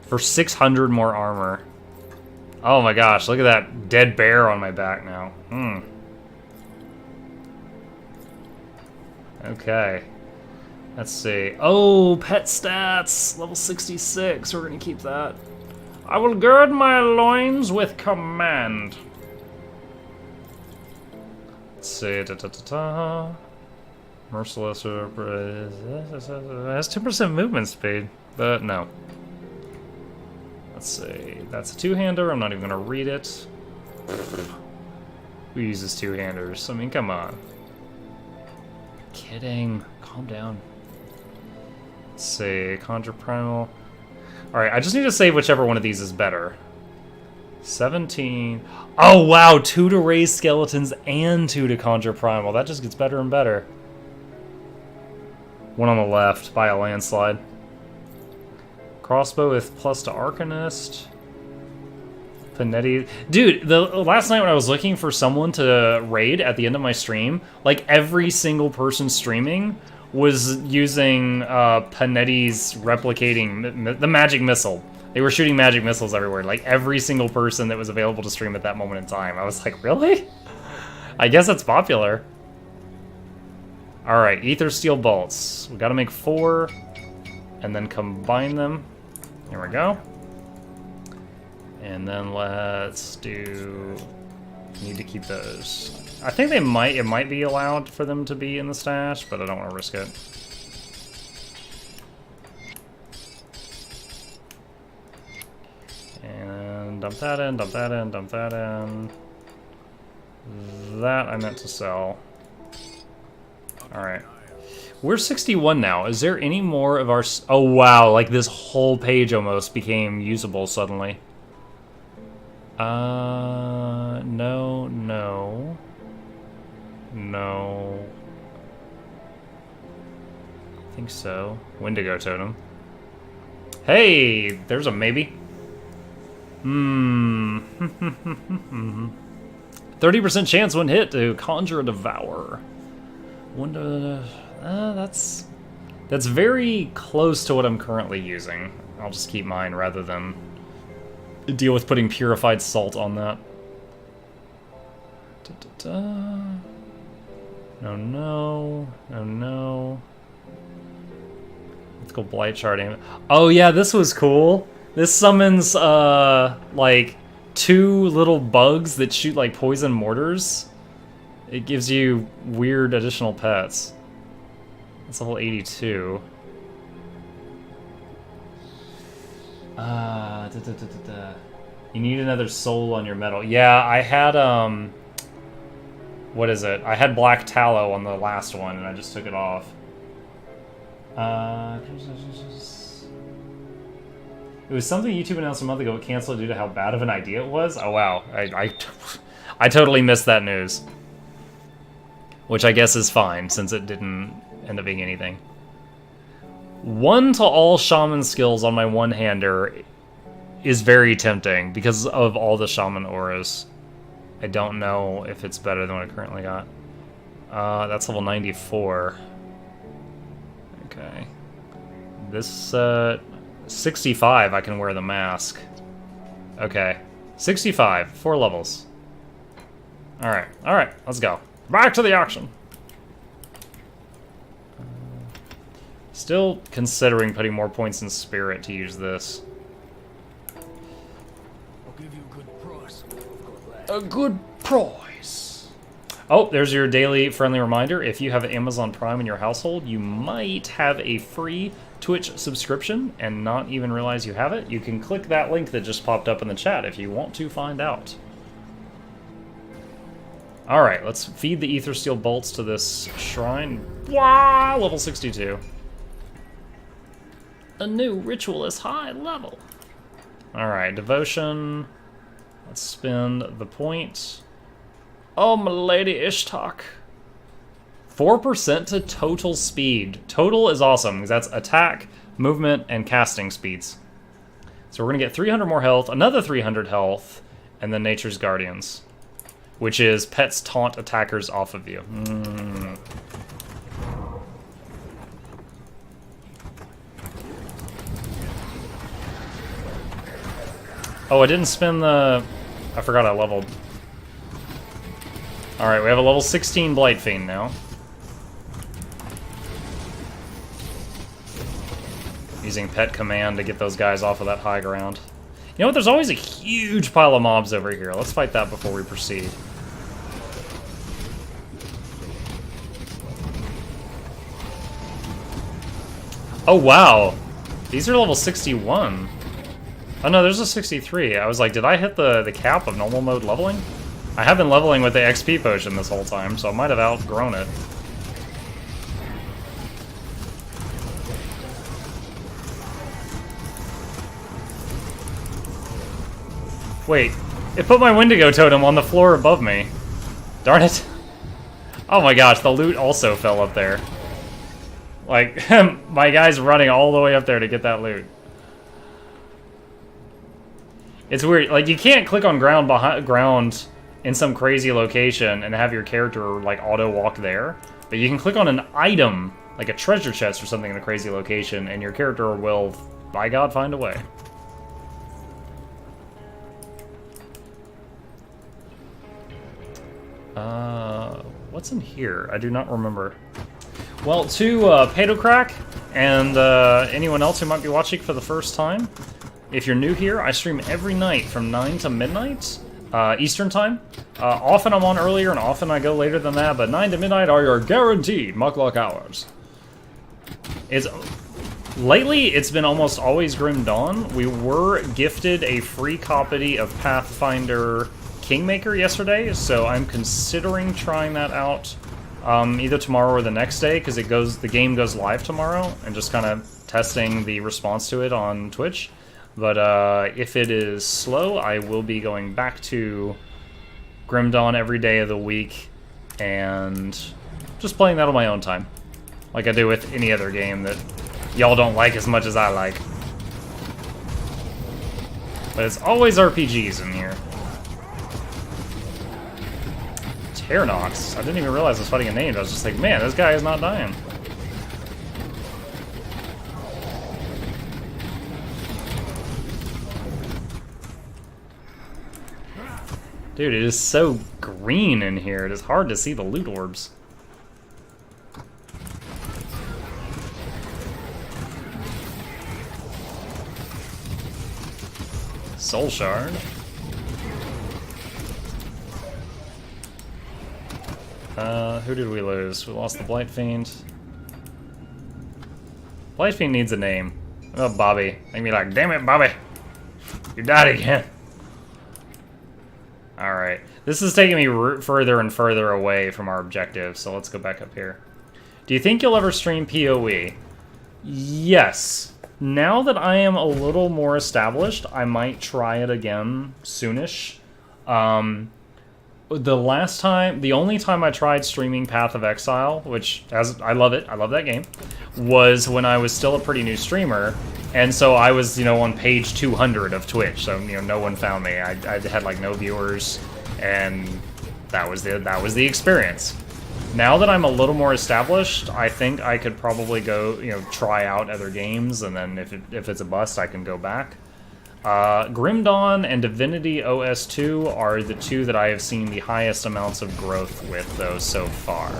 Speaker 1: For 600 more armor. Oh my gosh, look at that dead bear on my back now. Okay. Let's see. Oh, pet stats! Level 66. We're gonna keep that. I will gird my loins with command. Let's see. Merciless. It has 2% movement speed, but no. Let's see. That's a two-hander. I'm not even gonna read it. Who uses two-handers? I mean, come on. Kidding. Calm down. Let's see. Conjure Primal. Alright, I just need to save whichever one of these is better. 17. Oh, wow! 2 to raise skeletons and 2 to conjure primal. That just gets better and better. One on the left by a landslide. Crossbow with plus to Arcanist. Panetti. Dude, last night when I was looking for someone to raid at the end of my stream, like every single person streaming was using Panetti's replicating the magic missile. They were shooting magic missiles everywhere. Like every single person that was available to stream at that moment in time. I was like, really? I guess that's popular. Alright, Ether Steel Bolts. We gotta make 4 and then combine them. Here we go. And then let's do... Need to keep those. I think it might be allowed for them to be in the stash, but I don't want to risk it. And dump that in, dump that in, dump that in. That I meant to sell. Alright. We're 61 now. Is there any more of our... Oh, wow. Like, this whole page almost became usable suddenly. No. No. I think so. Wendigo Totem. Hey! There's a maybe. 30% chance when hit to conjure a devour. That's very close to what I'm currently using. I'll just keep mine rather than deal with putting purified salt on that. No, no. No, no. Let's go Blight Sharding. Oh yeah, this was cool. This summons, like, 2 little bugs that shoot, like, poison mortars. It gives you weird additional pets. That's level 82. You need another soul on your metal. Yeah, I had, what is it? I had black tallow on the last one, and I just took it off. It was something YouTube announced a month ago. It canceled due to how bad of an idea it was. Oh, wow. I totally missed that news. Which I guess is fine, since it didn't end up being anything. 1 to all shaman skills on my one-hander is very tempting because of all the shaman auras. I don't know if it's better than what I currently got. That's level 94. Okay. This, 65, I can wear the mask. Okay. 65, 4 levels. Alright, let's go. Back to the auction! Still considering putting more points in spirit to use this.
Speaker 4: I'll give you a good price.
Speaker 1: A good price. Oh, there's your daily friendly reminder. If you have Amazon Prime in your household, you might have a free Twitch subscription and not even realize you have it. You can click that link that just popped up in the chat if you want to find out. Alright, let's feed the Ether Steel bolts to this shrine. Wow, level 62. A new Ritualist high level. Alright, devotion. Let's spend the point. Oh, my lady Ishtak. 4% to total speed. Total is awesome, because that's attack, movement, and casting speeds. So we're going to get 300 more health, another 300 health, and then Nature's Guardians. Which is pets taunt attackers off of you. Oh, I didn't spin the... I forgot I leveled. Alright, we have a level 16 Blight Fiend now. Using Pet Command to get those guys off of that high ground. You know what? There's always a huge pile of mobs over here. Let's fight that before we proceed. Oh, wow. These are level 61. Oh, no, there's a 63. I was like, did I hit the cap of normal mode leveling? I have been leveling with the XP potion this whole time, so I might have outgrown it. Wait, it put my Wendigo totem on the floor above me. Darn it. Oh my gosh, the loot also fell up there. Like, my guy's running all the way up there to get that loot. It's weird, like, you can't click on ground in some crazy location and have your character, like, auto-walk there. But you can click on an item, like a treasure chest or something in a crazy location, and your character will, by God, find a way. What's in here? I do not remember. Well, to Pedocrack and anyone else who might be watching for the first time, if you're new here, I stream every night from 9 to midnight, Eastern Time. Often I'm on earlier and often I go later than that, but 9 to midnight are your guaranteed Muckluck hours. Lately, it's been almost always Grim Dawn. We were gifted a free copy of Pathfinder Kingmaker yesterday, so I'm considering trying that out either tomorrow or the next day, because the game goes live tomorrow, and just kind of testing the response to it on Twitch. But if it is slow, I will be going back to Grim Dawn every day of the week and just playing that on my own time, like I do with any other game that y'all don't like as much as I like. But it's always RPGs in here. Terranox. I didn't even realize I was fighting a named. I was just like, man, this guy is not dying. Dude, it is so green in here. It is hard to see the loot orbs. Soul Shard. Who did we lose? We lost the Blight Fiend. Blight Fiend needs a name. Oh, Bobby. Make me like, damn it, Bobby. You died again. Alright. This is taking me further and further away from our objective, so let's go back up here. Do you think you'll ever stream PoE? Yes. Now that I am a little more established, I might try it again soonish. The only time I tried streaming Path of Exile, which, I love it, I love that game, was when I was still a pretty new streamer, and so I was, on page 200 of Twitch, so, no one found me. I had, like, no viewers, and that was the experience. Now that I'm a little more established, I think I could probably go, try out other games, and then if it's a bust, I can go back. Grim Dawn and Divinity OS2 are the two that I have seen the highest amounts of growth with, though, so far.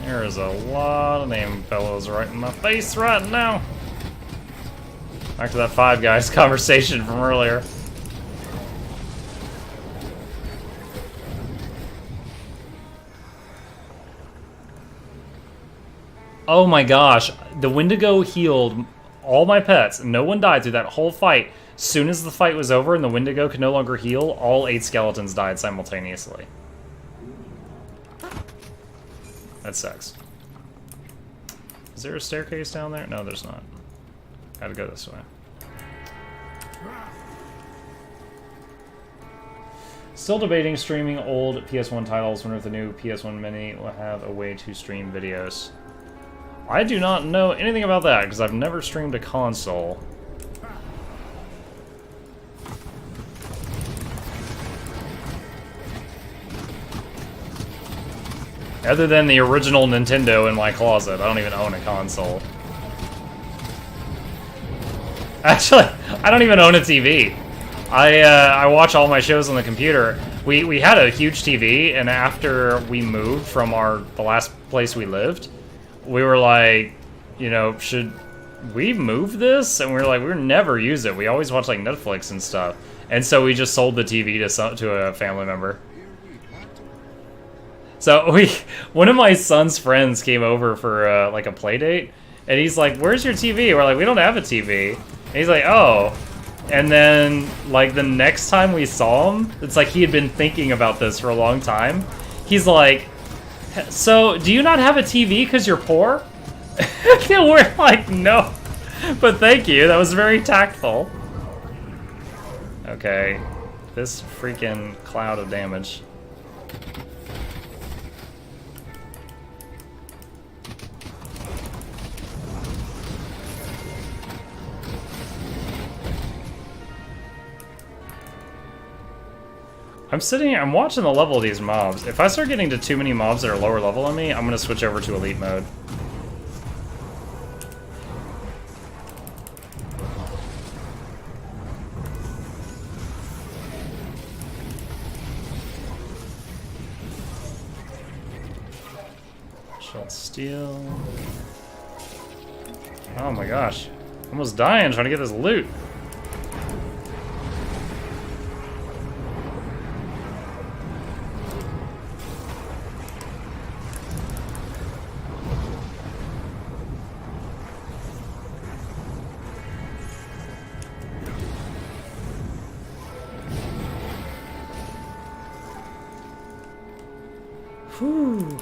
Speaker 1: There is a lot of name fellows right in my face right now. Back to that Five Guys conversation from earlier. Oh my gosh, the Wendigo healed all my pets. No one died through that whole fight. As soon as the fight was over and the Wendigo could no longer heal, all 8 skeletons died simultaneously. That sucks. Is there a staircase down there? No, there's not. Gotta go this way. Still debating streaming old PS1 titles. Wonder if the new PS1 Mini will have a way to stream videos. I do not know anything about that, because I've never streamed a console. Other than the original Nintendo in my closet, I don't even own a console. Actually, I don't even own a TV. I watch all my shows on the computer. We had a huge TV, and after we moved from the last place we lived, we were like, should we move this? And we were like, we'll never use it. We always watch like Netflix and stuff. And so we just sold the TV to a family member. So one of my son's friends came over for like a play date, and he's like, "Where's your TV?" We're like, "We don't have a TV." And he's like, "Oh." And then like the next time we saw him, it's like he had been thinking about this for a long time. He's like, "So do you not have a TV because you're poor?" And we're like, "No, but thank you. That was very tactful." Okay, this freaking cloud of damage. I'm watching the level of these mobs. If I start getting to too many mobs that are lower level than me, I'm gonna switch over to elite mode. Shot steel. Oh my gosh. Almost dying trying to get this loot. Whew.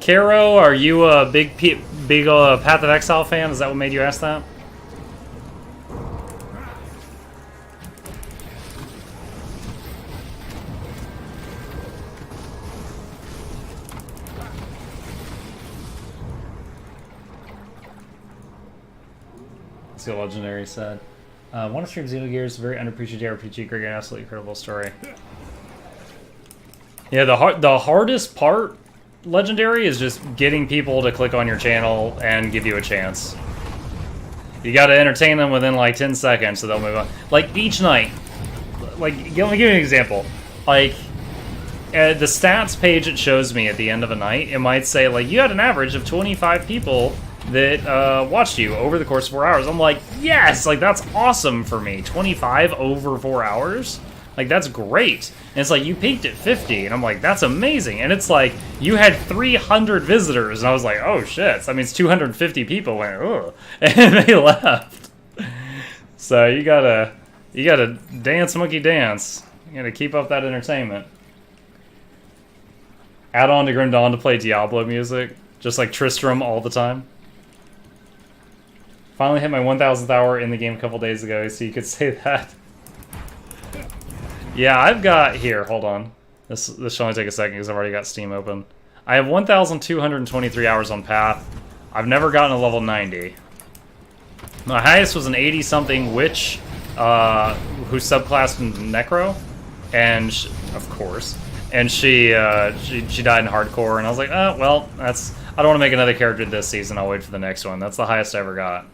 Speaker 1: Caro, are you a big Path of Exile fan? Is that what made you ask that? See what Legendary said. Want to stream Xenogears, very underappreciated RPG, great, absolutely incredible story. Yeah, the hardest part, Legendary, is just getting people to click on your channel and give you a chance. You gotta entertain them within like 10 seconds so they'll move on. Like each night, like, let me give you an example. Like, the stats page it shows me at the end of a night, it might say, like, you had an average of 25 people that watched you over the course of 4 hours. I'm like, yes! Like, that's awesome for me. 25 over 4 hours? Like, that's great. And it's like, you peaked at 50, and I'm like, that's amazing. And it's like, you had 300 visitors, and I was like, oh shit. So that means 250 people went, ugh, and they left. So you gotta dance, monkey dance. You gotta keep up that entertainment. Add on to Grim Dawn to play Diablo music, just like Tristram all the time. Finally hit my 1000th hour in the game a couple days ago, so you could say that. Yeah, I've got here. Hold on. This should only take a second because I've already got Steam open. I have 1,223 hours on Path. I've never gotten a level 90. My highest was an 80-something witch who subclassed into Necro, and of course, and she died in hardcore, and I was like, oh well, that's. I don't want to make another character this season. I'll wait for the next one. That's the highest I ever got.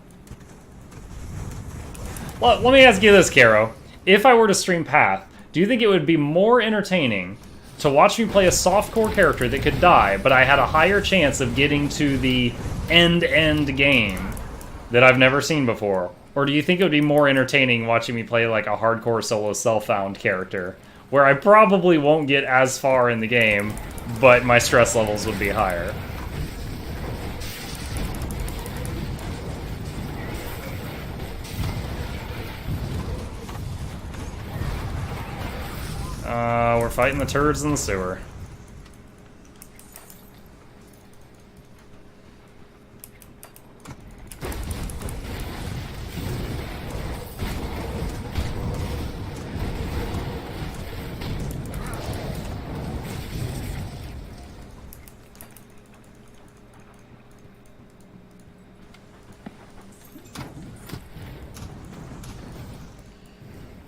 Speaker 1: Well, let me ask you this, Caro. If I were to stream Path, do you think it would be more entertaining to watch me play a softcore character that could die, but I had a higher chance of getting to the end game that I've never seen before? Or do you think it would be more entertaining watching me play like a hardcore solo self-found character, where I probably won't get as far in the game, but my stress levels would be higher? We're fighting the turds in the sewer.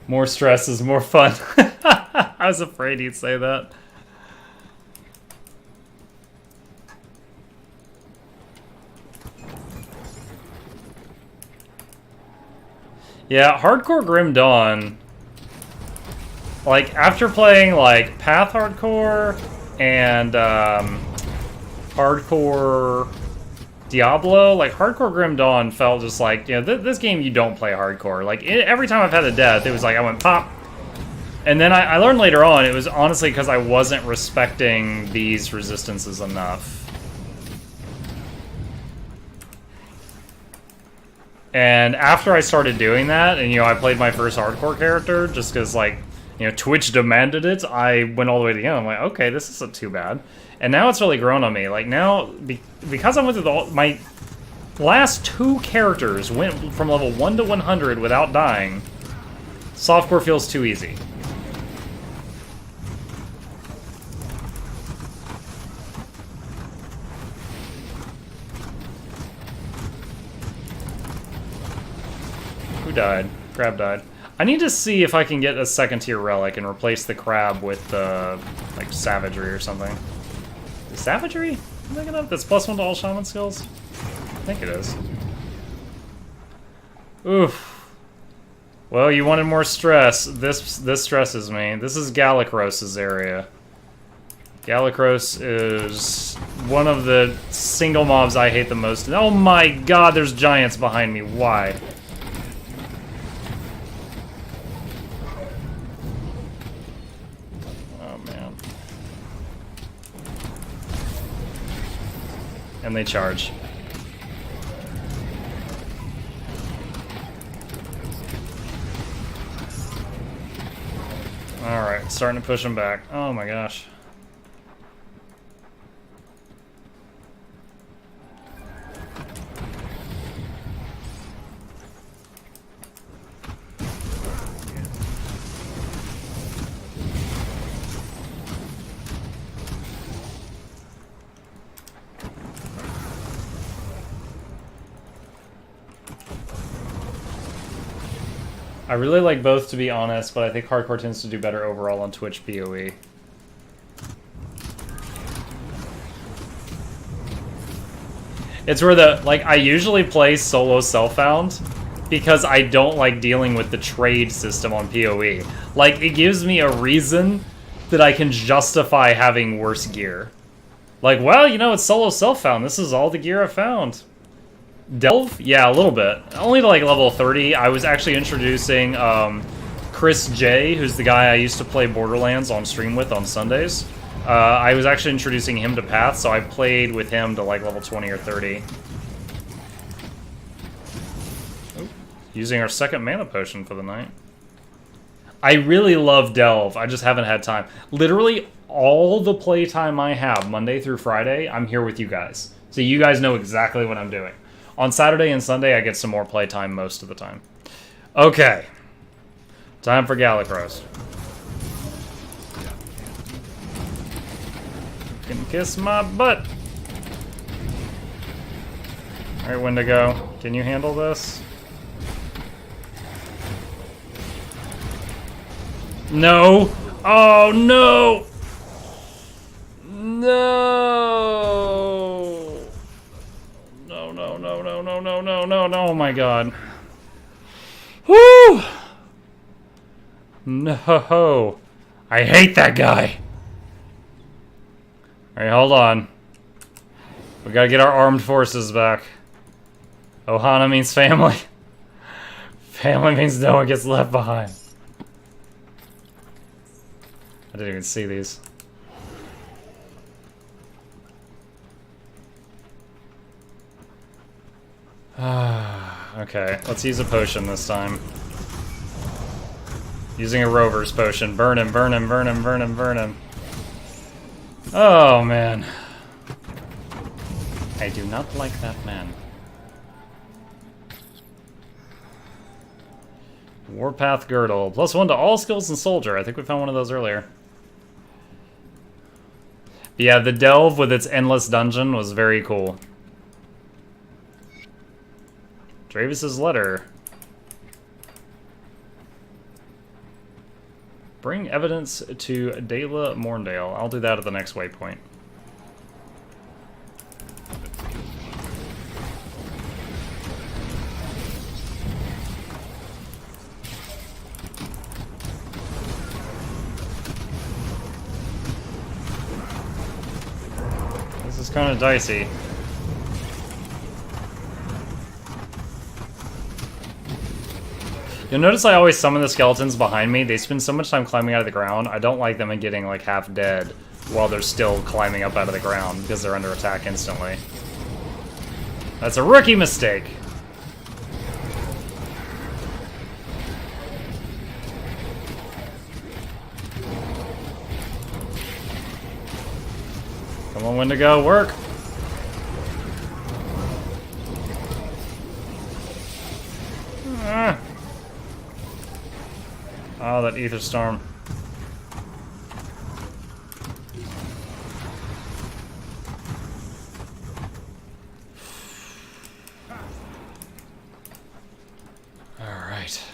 Speaker 1: More stress is more fun. I was afraid he'd say that. Yeah, Hardcore Grim Dawn. Like, after playing, like, Path Hardcore and Hardcore Diablo, like, Hardcore Grim Dawn felt just like, you know, this game you don't play hardcore. Like, every time I've had a death, it was like I went pop. And then I learned later on, it was honestly because I wasn't respecting these resistances enough. And after I started doing that, and, you know, I played my first hardcore character, just because, like, you know, Twitch demanded it, I went all the way to the end. I'm like, okay, this isn't too bad. And now it's really grown on me. Like, now, because I went through my last two characters went from level 1 to 100 without dying, softcore feels too easy. Who died? Crab died. I need to see if I can get a second tier relic and replace the crab with, like, savagery or something. Is savagery? Am I thinking of? That's +1 to all shaman skills? I think it is. Oof. Well, you wanted more stress. This stresses me. This is Galacros's area. Galacros is one of the single mobs I hate the most. Oh my god, there's giants behind me. Why? And they charge. Alright, starting to push them back. Oh my gosh. I really like both, to be honest, but I think hardcore tends to do better overall on Twitch PoE. It's where the, like, I usually play solo self-found because I don't like dealing with the trade system on PoE. Like, it gives me a reason that I can justify having worse gear. Like, well, you know, it's solo self-found. This is all the gear I found. Delve? Yeah, a little bit. Only to, like, level 30. I was actually introducing Chris J, who's the guy I used to play Borderlands on stream with on Sundays. I was actually introducing him to Path, so I played with him to, like, level 20 or 30. Oop. Using our second mana potion for the night. I really love Delve. I just haven't had time. Literally, all the playtime I have, Monday through Friday, I'm here with you guys. So you guys know exactly what I'm doing. On Saturday and Sunday, I get some more playtime most of the time. Okay. Time for Galacross. You can kiss my butt. Alright, Wendigo. Can you handle this? No! Oh, no! No! No, no, no, no, no, no, no, no, no, oh my god. Woo! No! I hate that guy! Alright, hold on. We gotta get our armed forces back. Ohana means family. Family means no one gets left behind. I didn't even see these. Okay, let's use a potion this time. Using a rover's potion. Burn him, burn him, burn him, burn him, burn him. Oh, man. I do not like that man. Warpath Girdle. +1 to all skills and soldier. I think we found one of those earlier. But yeah, the Delve with its endless dungeon was very cool. Travis's letter. Bring evidence to Dela Morndale. I'll do that at the next waypoint. This is kind of dicey. You'll notice I always summon the skeletons behind me. They spend so much time climbing out of the ground. I don't like them and getting like half dead while they're still climbing up out of the ground because they're under attack instantly. That's a rookie mistake. Come on, Wendigo, work. Ah. Oh, that Ether Storm. Alright.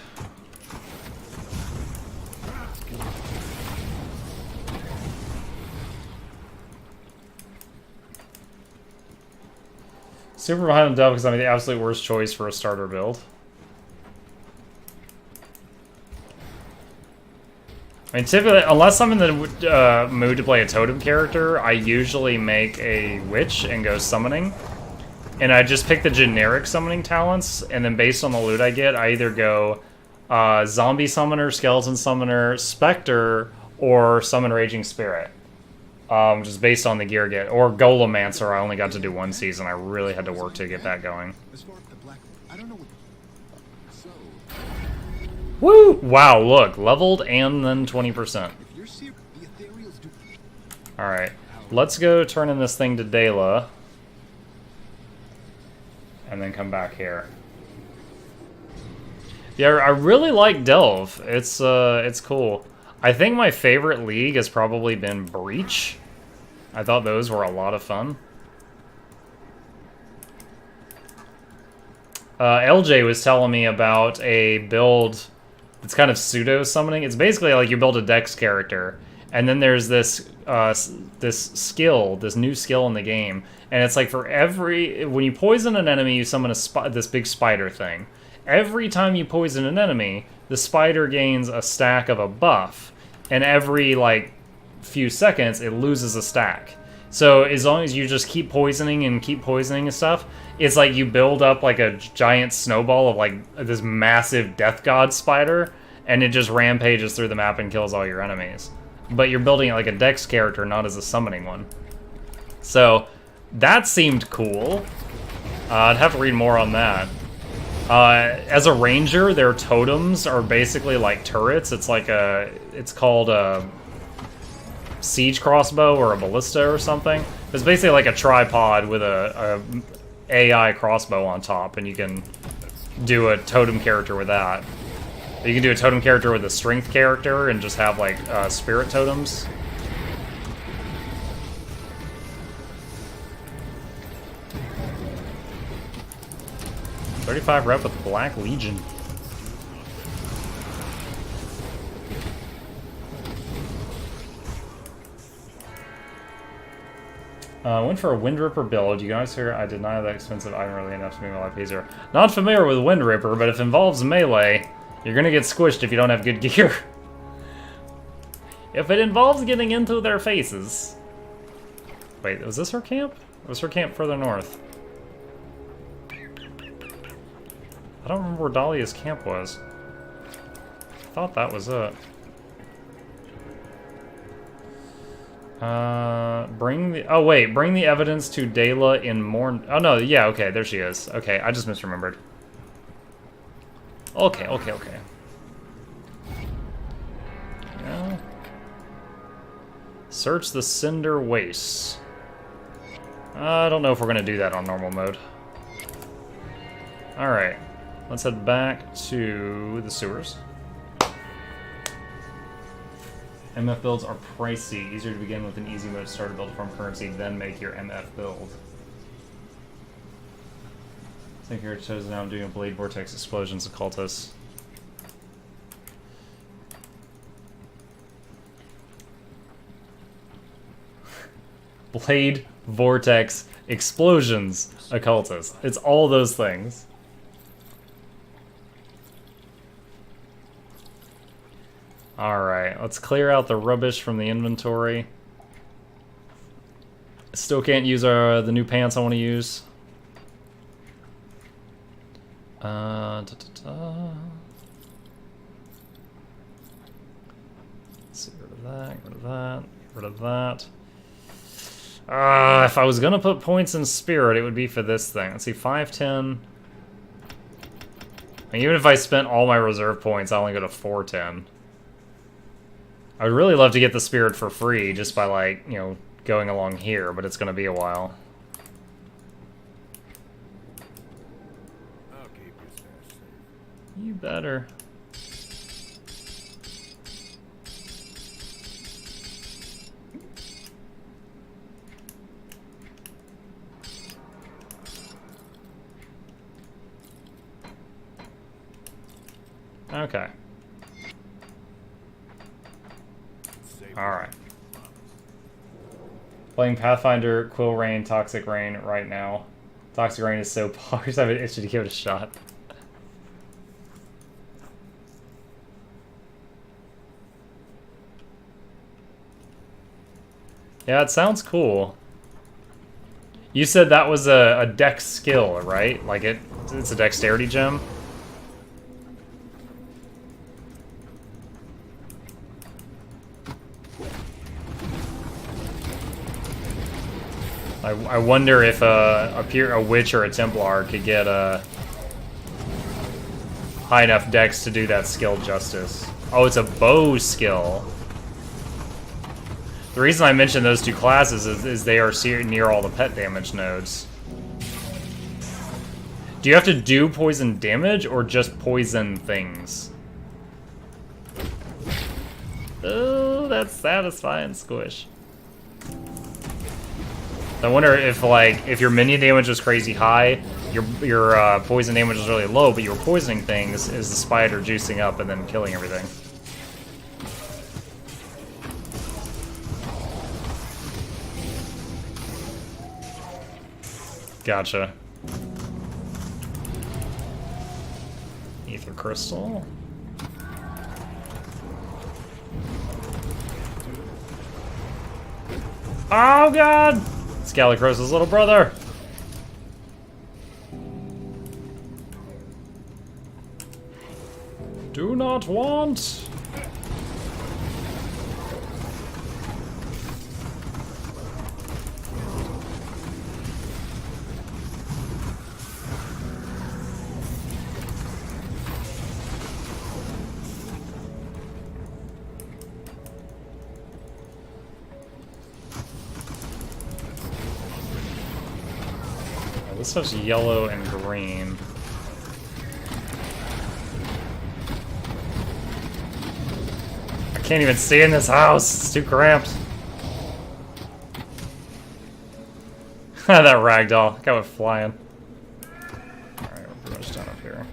Speaker 1: Super behind on Delve because I'm the absolute worst choice for a starter build. I mean, typically, unless I'm in the mood to play a totem character, I usually make a witch and go summoning. And I just pick the generic summoning talents, and then based on the loot I get, I either go zombie summoner, skeleton summoner, specter, or summon raging spirit. Just based on the gear I get. Or golemancer, I only got to do one season. I really had to work to get that going. Woo! Wow, look, leveled and then 20%. Alright, let's go turn in this thing to Dela. And then come back here. Yeah, I really like Delve. It's cool. I think my favorite league has probably been Breach. I thought those were a lot of fun. LJ was telling me about a build it's kind of pseudo summoning. It's basically like you build a dex character, and then there's this this new skill in the game, and it's like for every when you poison an enemy, you summon this big spider thing. Every time you poison an enemy, the spider gains a stack of a buff, and every like few seconds it loses a stack. So as long as you just keep poisoning and stuff, it's like you build up like a giant snowball of like this massive death god spider, and it just rampages through the map and kills all your enemies. But you're building it like a dex character, not as a summoning one. So that seemed cool. I'd have to read more on that. As a ranger, their totems are basically like turrets. It's like it's called a siege crossbow or a ballista or something. It's basically like a tripod with a AI crossbow on top, and you can do a totem character with that. You can do a totem character with a strength character and just have like spirit totems. .35 rep with Black Legion. Went for a Wind Ripper build. You can always figure I did not have that expensive item really enough to make my life easier. Not familiar with Wind Ripper, but if it involves melee, you're gonna get squished if you don't have good gear. If it involves getting into their faces. Wait, was this her camp? Or was her camp further north? I don't remember where Dahlia's camp was. I thought that was it. Bring the evidence to Dela in Morn. Oh no, yeah, okay, there she is. Okay, I just misremembered. Okay. Yeah. Search the Cinder Wastes. I don't know if we're gonna do that on normal mode. Alright, let's head back to the sewers. MF builds are pricey. Easier to begin with an easy mode to start a build from currency, then make your MF build. I think you're chosen now. I'm doing a Blade Vortex Explosions Occultist. Blade Vortex Explosions Occultist. It's all those things. Alright, let's clear out the rubbish from the inventory. Still can't use the new pants I want to use. Let's see, get rid of that, get rid of that, get rid of that. If I was gonna put points in Spirit, it would be for this thing. Let's see, 510. And even if I spent all my reserve points, I only go to 410. I would really love to get the Spirit for free, just by, like, you know, going along here, but it's gonna be a while.
Speaker 4: I'll keep your stash safe.
Speaker 1: You better. Okay. Alright. Playing Pathfinder, Quill Rain, Toxic Rain right now. Toxic Rain is so polished, I've been itching to give it a shot. Yeah, it sounds cool. You said that was a dex skill, right? Like it's a dexterity gem? I wonder if a witch or a Templar could get a high enough dex to do that skill justice. Oh, it's a bow skill. The reason I mentioned those two classes is they are near all the pet damage nodes. Do you have to do poison damage or just poison things? Oh, that's satisfying, Squish. I wonder if, like, if your minion damage was crazy high, your poison damage was really low, but you were poisoning things, is the spider juicing up and then killing everything. Gotcha. Ether crystal. Oh god! Scalicros's little brother! Do not want! This stuff's yellow and green. I can't even stay in this house. It's too cramped. That ragdoll. Guy went flying. Alright, we're pretty much done up here.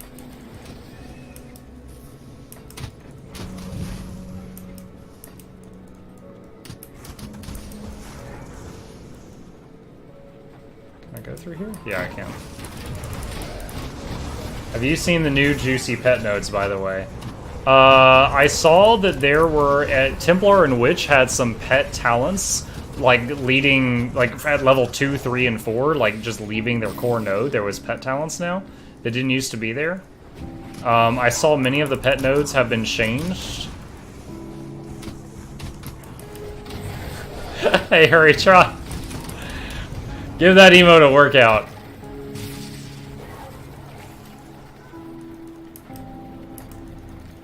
Speaker 1: Can I go through here? Yeah, I can. Have you seen the new juicy pet nodes, by the way? I saw that there were, Templar and Witch had some pet talents, like leading, like at level 2, 3, and 4, like just leaving their core node. There was pet talents now that didn't used to be there. I saw many of the pet nodes have been changed. Hey, hurry, try. Give that emote a workout.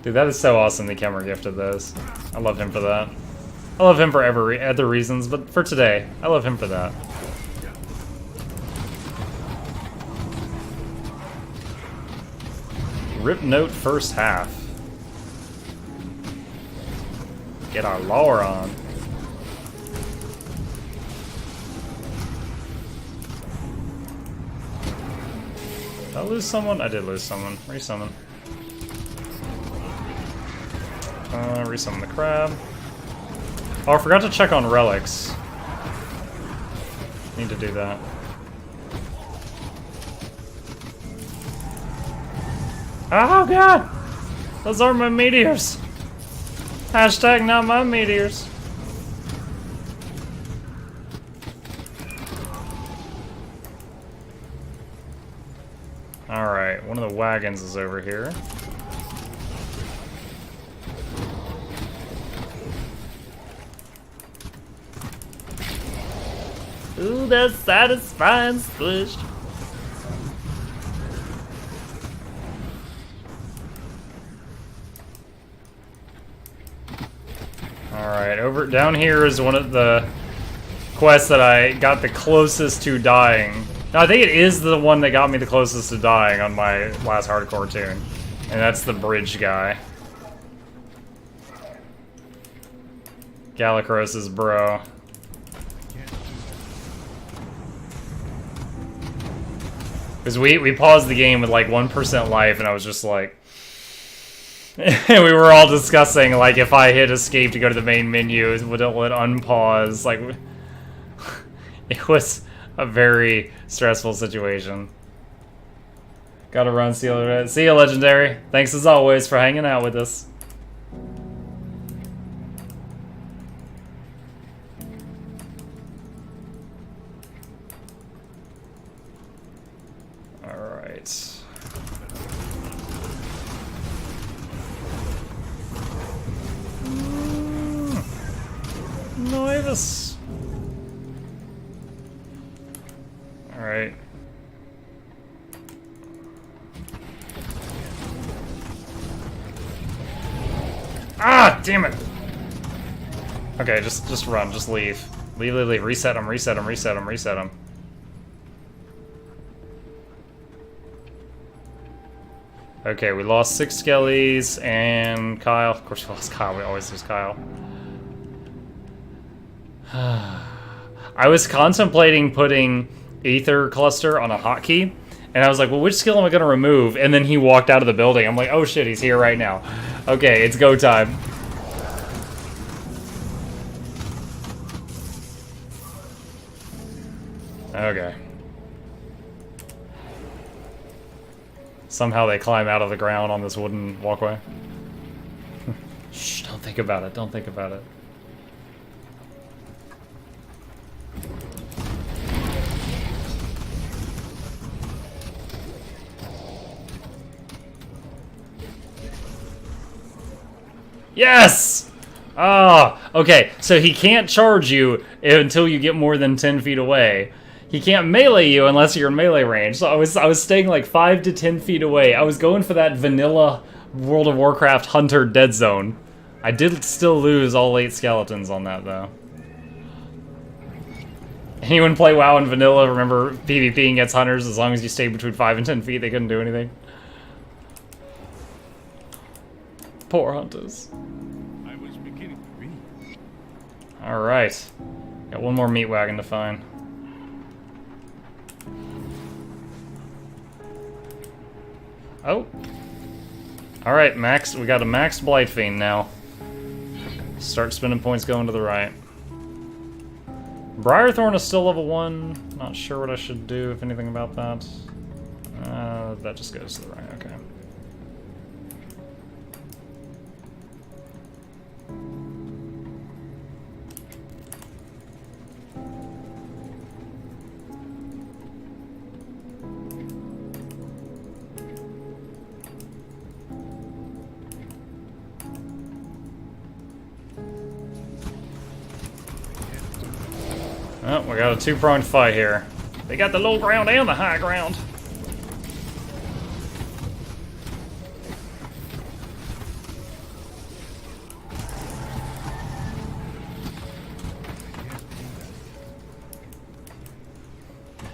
Speaker 1: Dude, that is so awesome the Kemmer gifted those. I love him for that. I love him for other reasons, but for today, I love him for that. Rip note first half. Get our lore on. Did I lose someone? I did lose someone. Resummon. Resummon the crab. Oh, I forgot to check on relics. Need to do that. Oh god! Those are my meteors! Hashtag not my meteors. Alright, one of the wagons is over here. Ooh, that's satisfying squish. Alright, over down here is one of the quests that I got the closest to dying. No, I think it is the one that got me the closest to dying on my last hardcore tune. And that's the bridge guy. Galacros's bro. Because we paused the game with like 1% life, and I was just like... and we were all discussing, like, if I hit escape to go to the main menu, would it unpause? Like, it was a very stressful situation. Gotta run, see you, Legendary. Thanks as always for hanging out with us. Noivus. Alright. Ah, damn it. Okay, just run, just leave. Leave. Reset him, reset him, reset him, reset him. Okay, we lost 6 skellies and Kyle. Of course we lost Kyle, we always lose Kyle. I was contemplating putting Aether Cluster on a hotkey, and I was like, well, which skill am I going to remove? And then he walked out of the building. I'm like, oh shit, he's here right now. Okay, it's go time. Okay. Somehow they climb out of the ground on this wooden walkway. Shh, don't think about it, don't think about it. Yes! Oh, okay, so he can't charge you until you get more than 10 feet away. He can't melee you unless you're in melee range. So I was staying like 5 to 10 feet away. I was going for that vanilla World of Warcraft Hunter dead zone. I did still lose all 8 skeletons on that though. Anyone play WoW in vanilla, remember PvPing against hunters as long as you stay between 5 and 10 feet, they couldn't do anything. Poor hunters.
Speaker 4: I was beginning to read.
Speaker 1: Alright. Got one more meat wagon to find. Oh. Alright, max. We got a max Blight Fiend now. Start spending points going to the right. Briarthorn is still level 1. Not sure what I should do, if anything about that. That just goes to the right, okay. Oh, we got a two-pronged fight here. They got the low ground and the high ground.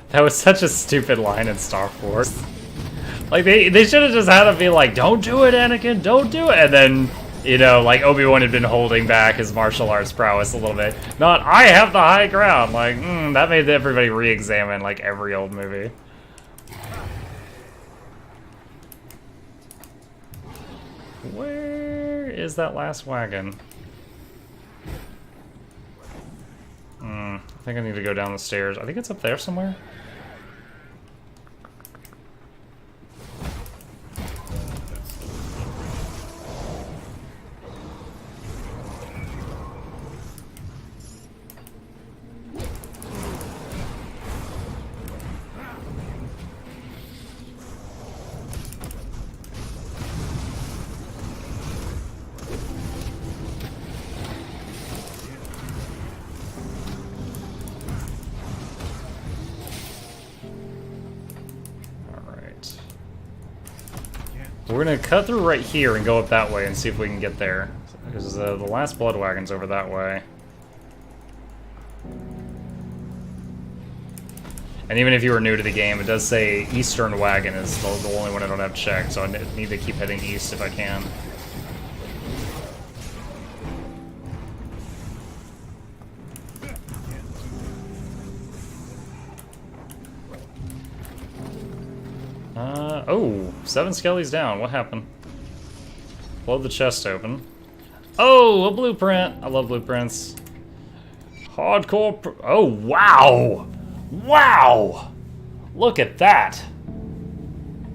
Speaker 1: That was such a stupid line in Star Wars. Like, they should have just had to be like, don't do it, Anakin, don't do it. And then, you know, like Obi-Wan had been holding back his martial arts prowess a little bit. Not, I have the high ground. Like, that made everybody re-examine, like, every old movie. Where is that last wagon? I think I need to go down the stairs. I think it's up there somewhere. We're gonna cut through right here and go up that way and see if we can get there. Because the last blood wagon's over that way. And even if you were new to the game, it does say Eastern Wagon is the only one I don't have checked, so I need to keep heading east if I can. Oh, 7 skellies down. What happened? Blow the chest open. Oh, a blueprint. I love blueprints. Hardcore. Oh, wow. Wow. Look at that.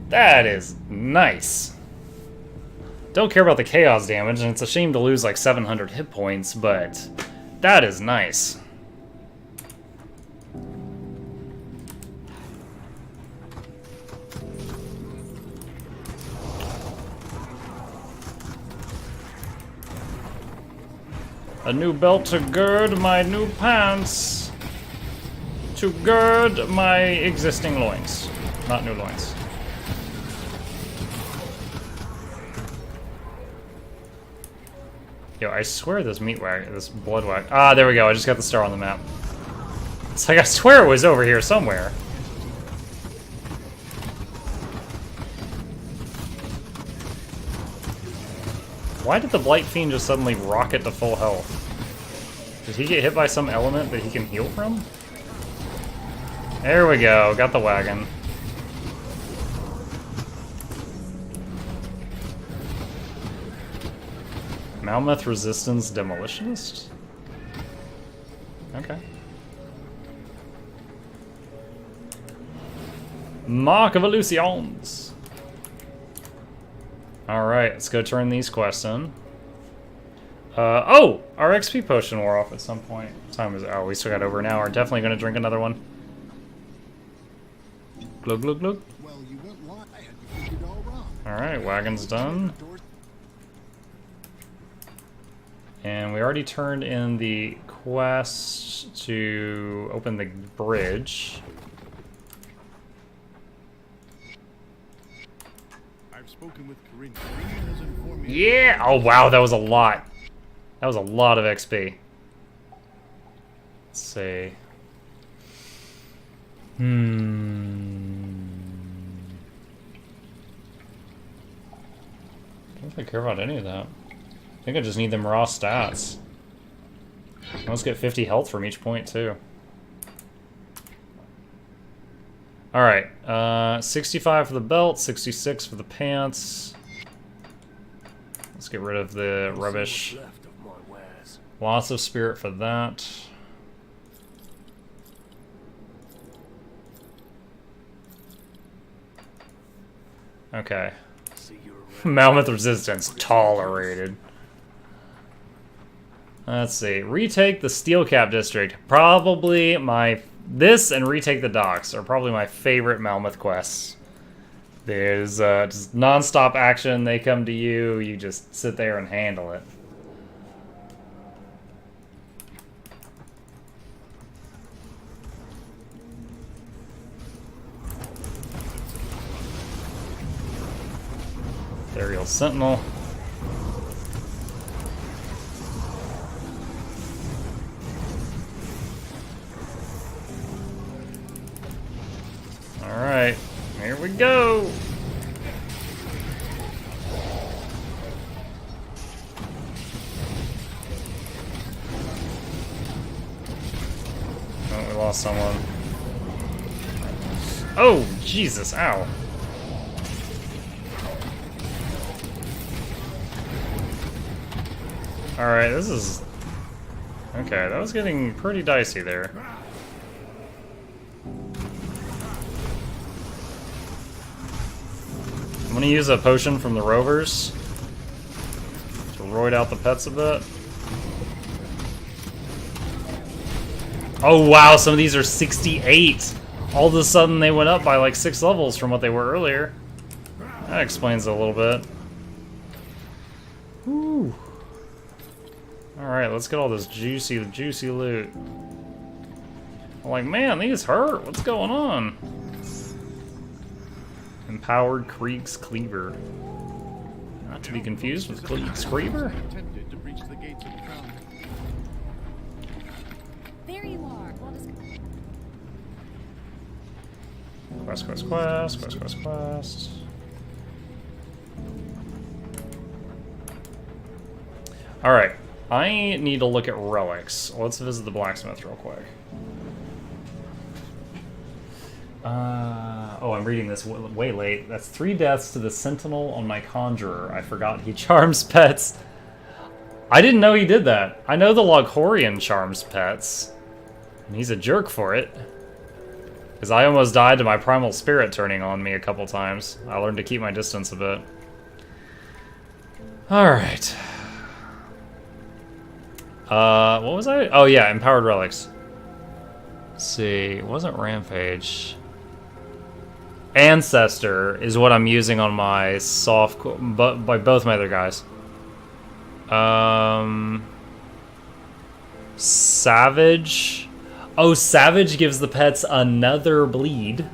Speaker 1: That is nice. Don't care about the chaos damage, and it's a shame to lose like 700 hit points, but that is nice. A new belt to gird my new pants. To gird my existing loins. Not new loins. Yo, I swear this this blood wag. Ah, there we go. I just got the star on the map. It's like I swear it was over here somewhere. Why did the Blight Fiend just suddenly rocket to full health? Did he get hit by some element that he can heal from? There we go, got the wagon. Malmeth Resistance Demolitionist? Okay. Mark of Illusions. Alright, let's go turn these quests in. Oh! Our XP potion wore off at some point. What time is it? Oh, we still got over an hour. Definitely gonna drink another one. Glug, glug, glug.
Speaker 5: Well, you went long. I had you figured all wrong.
Speaker 1: Alright, wagon's done. And we already turned in the quest to open the bridge.
Speaker 4: I've spoken with Corinne. Corinne has informed me.
Speaker 1: Yeah! Oh wow, that was a lot. That was a lot of XP. Let's see. I don't really care about any of that. I think I just need them raw stats. Let's get 50 health from each point, too. Alright, 65 for the belt, 66 for the pants. Let's get rid of the rubbish. Lots of spirit for that. Okay. Mammoth resistance tolerated. Let's see. Retake the Steel Cap District. Probably this and retake the docks are probably my favorite Mammoth quests. There's just non-stop action. They come to you. You just sit there and handle it. Aerial Sentinel. Alright, here we go! Oh, we lost someone. Oh, Jesus, ow. Alright, this is... Okay, that was getting pretty dicey there. I'm gonna use a potion from the rovers to roid out the pets a bit. Oh wow, some of these are 68! All of a sudden they went up by like 6 levels from what they were earlier. That explains it a little bit. Whew. Alright, let's get all this juicy loot. I'm like, man, these hurt. What's going on? Empowered Krieg's Cleaver. Not to be confused with Krieg's Cleaver.
Speaker 4: Attempted to breach the gates of the crown.
Speaker 6: There you are. Well, just...
Speaker 1: Quest. Alright, I need to look at relics. Let's visit the blacksmith real quick. Oh, I'm reading this way late. That's 3 deaths to the sentinel on my conjurer. I forgot he charms pets. I didn't know he did that. I know the Loghorian charms pets. And he's a jerk for it. Because I almost died to my primal spirit turning on me a couple times. I learned to keep my distance a bit. Alright. What was I? Oh yeah, empowered relics. Let's see, it wasn't Rampage. Ancestor is what I'm using on my soft, but by both my other guys. Savage. Oh, Savage gives the pets another bleed.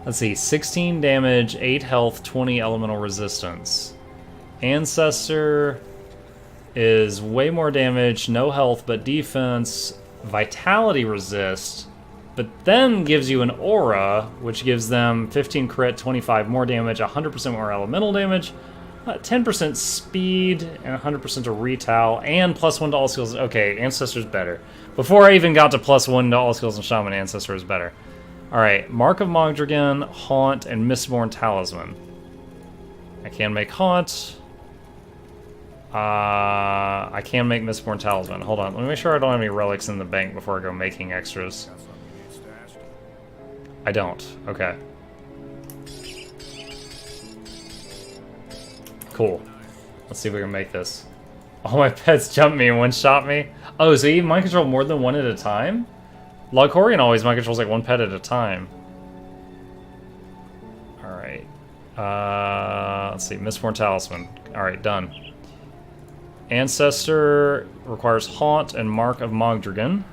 Speaker 1: Let's see, 16 damage, 8 health, 20 elemental resistance. Ancestor is way more damage, no health, but defense, vitality resist, but then gives you an aura, which gives them 15 crit, 25 more damage, 100% more elemental damage, 10% speed and 100% to retail and +1 to all skills. Okay, Ancestor's better. Before I even got to +1 to all skills and Shaman, Ancestor is better. Alright, Mark of Mogdragon, Haunt, and Mistborn Talisman. I can make Haunt. I can make Mistborn Talisman. Hold on, let me make sure I don't have any relics in the bank before I go making extras. I don't. Okay. Cool. Let's see if we can make this. All my pets jumped me and one-shot me. Oh, so you mind control more than one at a time? Loghorian always mind controls like one pet at a time. Alright. Let's see. Mistborn Talisman. Alright, done. Ancestor requires Haunt and Mark of Mogdragon.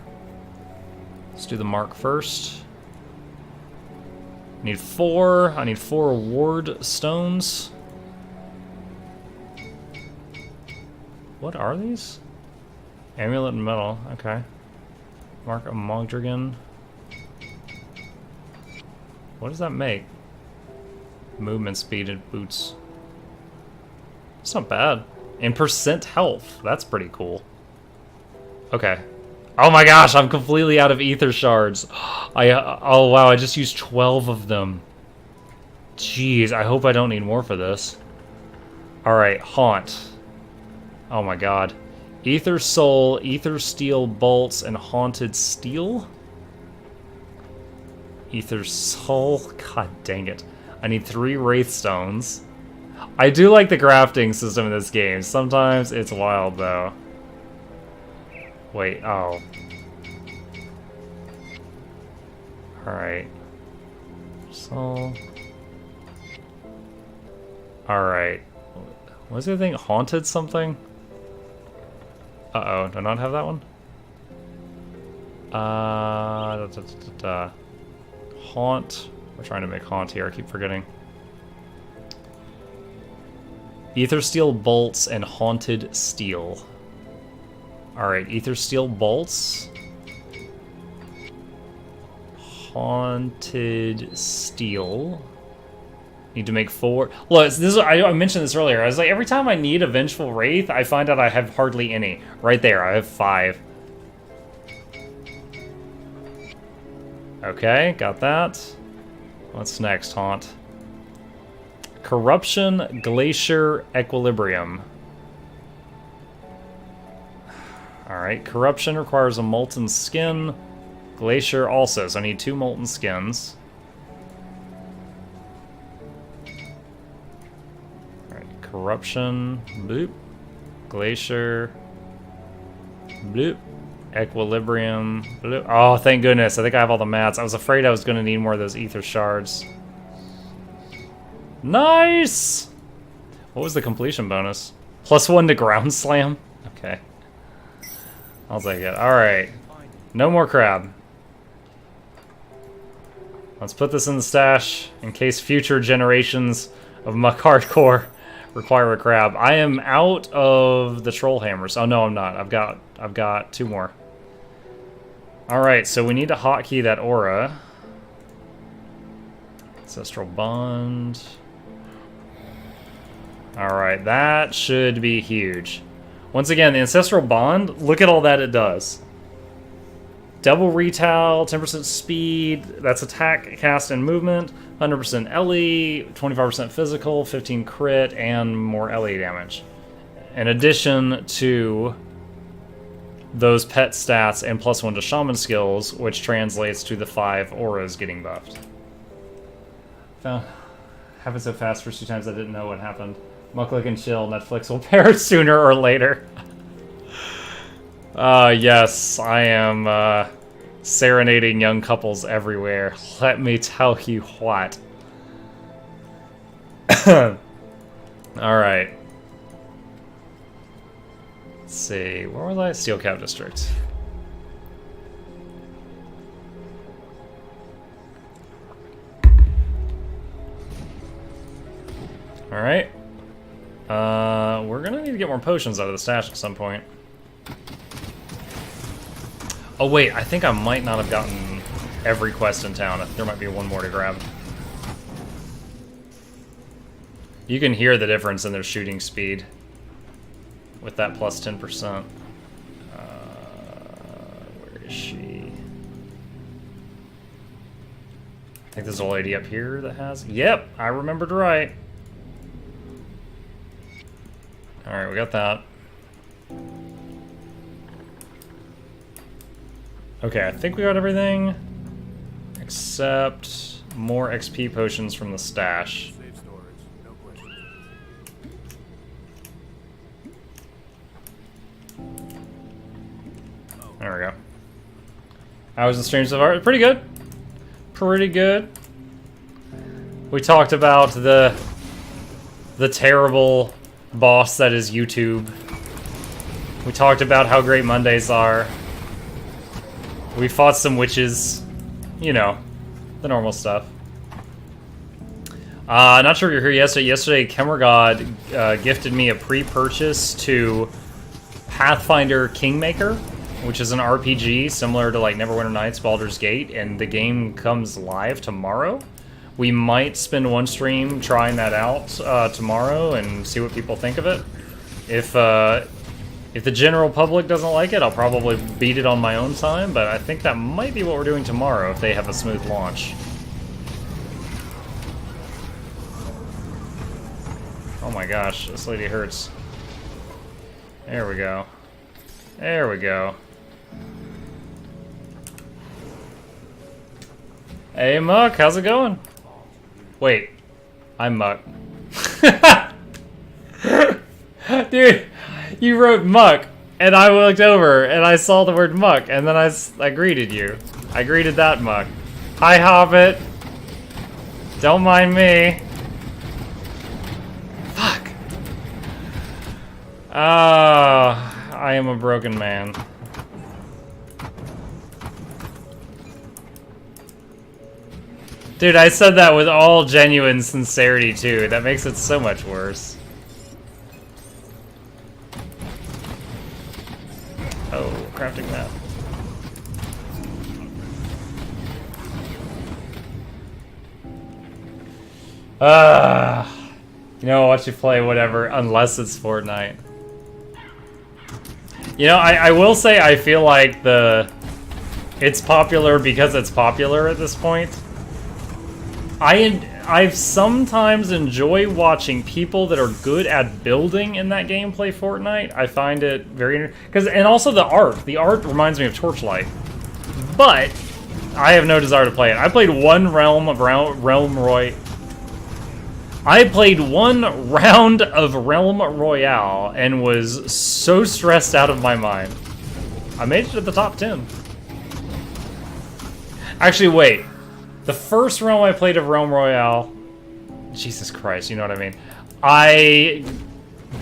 Speaker 1: Let's do the Mark first. Need 4. I need 4 Ward Stones. What are these? Amulet and Metal. Okay. Mark of Mogdragon. What does that make? Movement speed and boots. It's not bad. And percent health. That's pretty cool. Okay. Oh my gosh, I'm completely out of ether shards. Oh wow, I just used 12 of them. Jeez, I hope I don't need more for this. Alright, Haunt. Oh my god. Ether Soul, Ether Steel Bolts, and Haunted Steel? Ether Soul? God dang it. I need 3 Wraith Stones. I do like the crafting system in this game. Sometimes it's wild, though. Wait, oh. Alright. Soul. Alright. What's the other thing? Haunted something? Uh-oh, do I not have that one? Haunt. We're trying to make Haunt here, I keep forgetting. Ether Steel Bolts and Haunted Steel. Alright, Ether Steel Bolts. Haunted Steel. Need to make 4. Look, this is, I mentioned this earlier. I was like, every time I need a Vengeful Wraith, I find out I have hardly any. Right there, I have 5. Okay, got that. What's next, Haunt? Corruption, Glacier, Equilibrium. Alright, Corruption requires a Molten Skin. Glacier also, so I need 2 Molten Skins. Corruption, bloop, Glacier, bloop, Equilibrium, bloop. Oh, thank goodness. I think I have all the mats. I was afraid I was going to need more of those ether shards. Nice! What was the completion bonus? +1 to ground slam? Okay. I'll take it. Alright. No more crab. Let's put this in the stash in case future generations of Muck Hardcore require a crab. I am out of the troll hammers. Oh no, I'm not. I've got 2 more. Alright, so we need to hotkey that aura. Ancestral Bond. Alright, that should be huge. Once again, the Ancestral Bond, look at all that it does. Double retail, 10% speed, that's attack, cast, and movement, 100% LE, 25% physical, 15 crit, and more LE damage. In addition to those pet stats and +1 to shaman skills, which translates to the 5 auras getting buffed. Happened so fast first 2 times I didn't know what happened. Mucklick and chill, Netflix will pair sooner or later. Yes, I am serenading young couples everywhere. Let me tell you what. Alright. Let's see, where was I? Steel Cap District. Alright. We're gonna need to get more potions out of the stash at some point. Oh wait, I think I might not have gotten every quest in town. There might be one more to grab. You can hear the difference in their shooting speed with that plus 10%. Where is she? I think there's a lady up here that has... Yep, I remembered right. Alright, we got that. Okay, I think we got everything. Except more XP potions from the stash.
Speaker 4: Safe storage, no question.
Speaker 1: There we go. How was the stream so far? Pretty good. Pretty good. We talked about the terrible boss that is YouTube. We talked about how great Mondays are. We fought some witches. You know, the normal stuff. Not sure if you're here yesterday. Yesterday, Kemergod gifted me a pre-purchase to Pathfinder Kingmaker, which is an RPG similar to like Neverwinter Nights, Baldur's Gate, and the game comes live tomorrow. We might spend one stream trying that out tomorrow and see what people think of it. If the general public doesn't like it, I'll probably beat it on my own time, but I think that might be what we're doing tomorrow if they have a smooth launch. Oh my gosh, this lady hurts. There we go. There we go. Hey Muck, how's it going? Wait, I'm Muck. Dude, you wrote Muck, and I looked over, and I saw the word Muck, and then I greeted you. I greeted that Muck. Hi, Hobbit. Don't mind me. Fuck. Oh, I am a broken man. Dude, I said that with all genuine sincerity, too. That makes it so much worse. Oh, crafting map. You know, I'll watch you play whatever, unless it's Fortnite. You know, I will say I feel like it's popular because it's popular at this point. I sometimes enjoy watching people that are good at building in that game play Fortnite. I find it very and also the art. The art reminds me of Torchlight, but I have no desire to play it. I played one realm of Realm Royale. I played one round of Realm Royale and was so stressed out of my mind. I made it to the top 10. Actually, wait. The first realm I played of Realm Royale, Jesus Christ, you know what I mean? I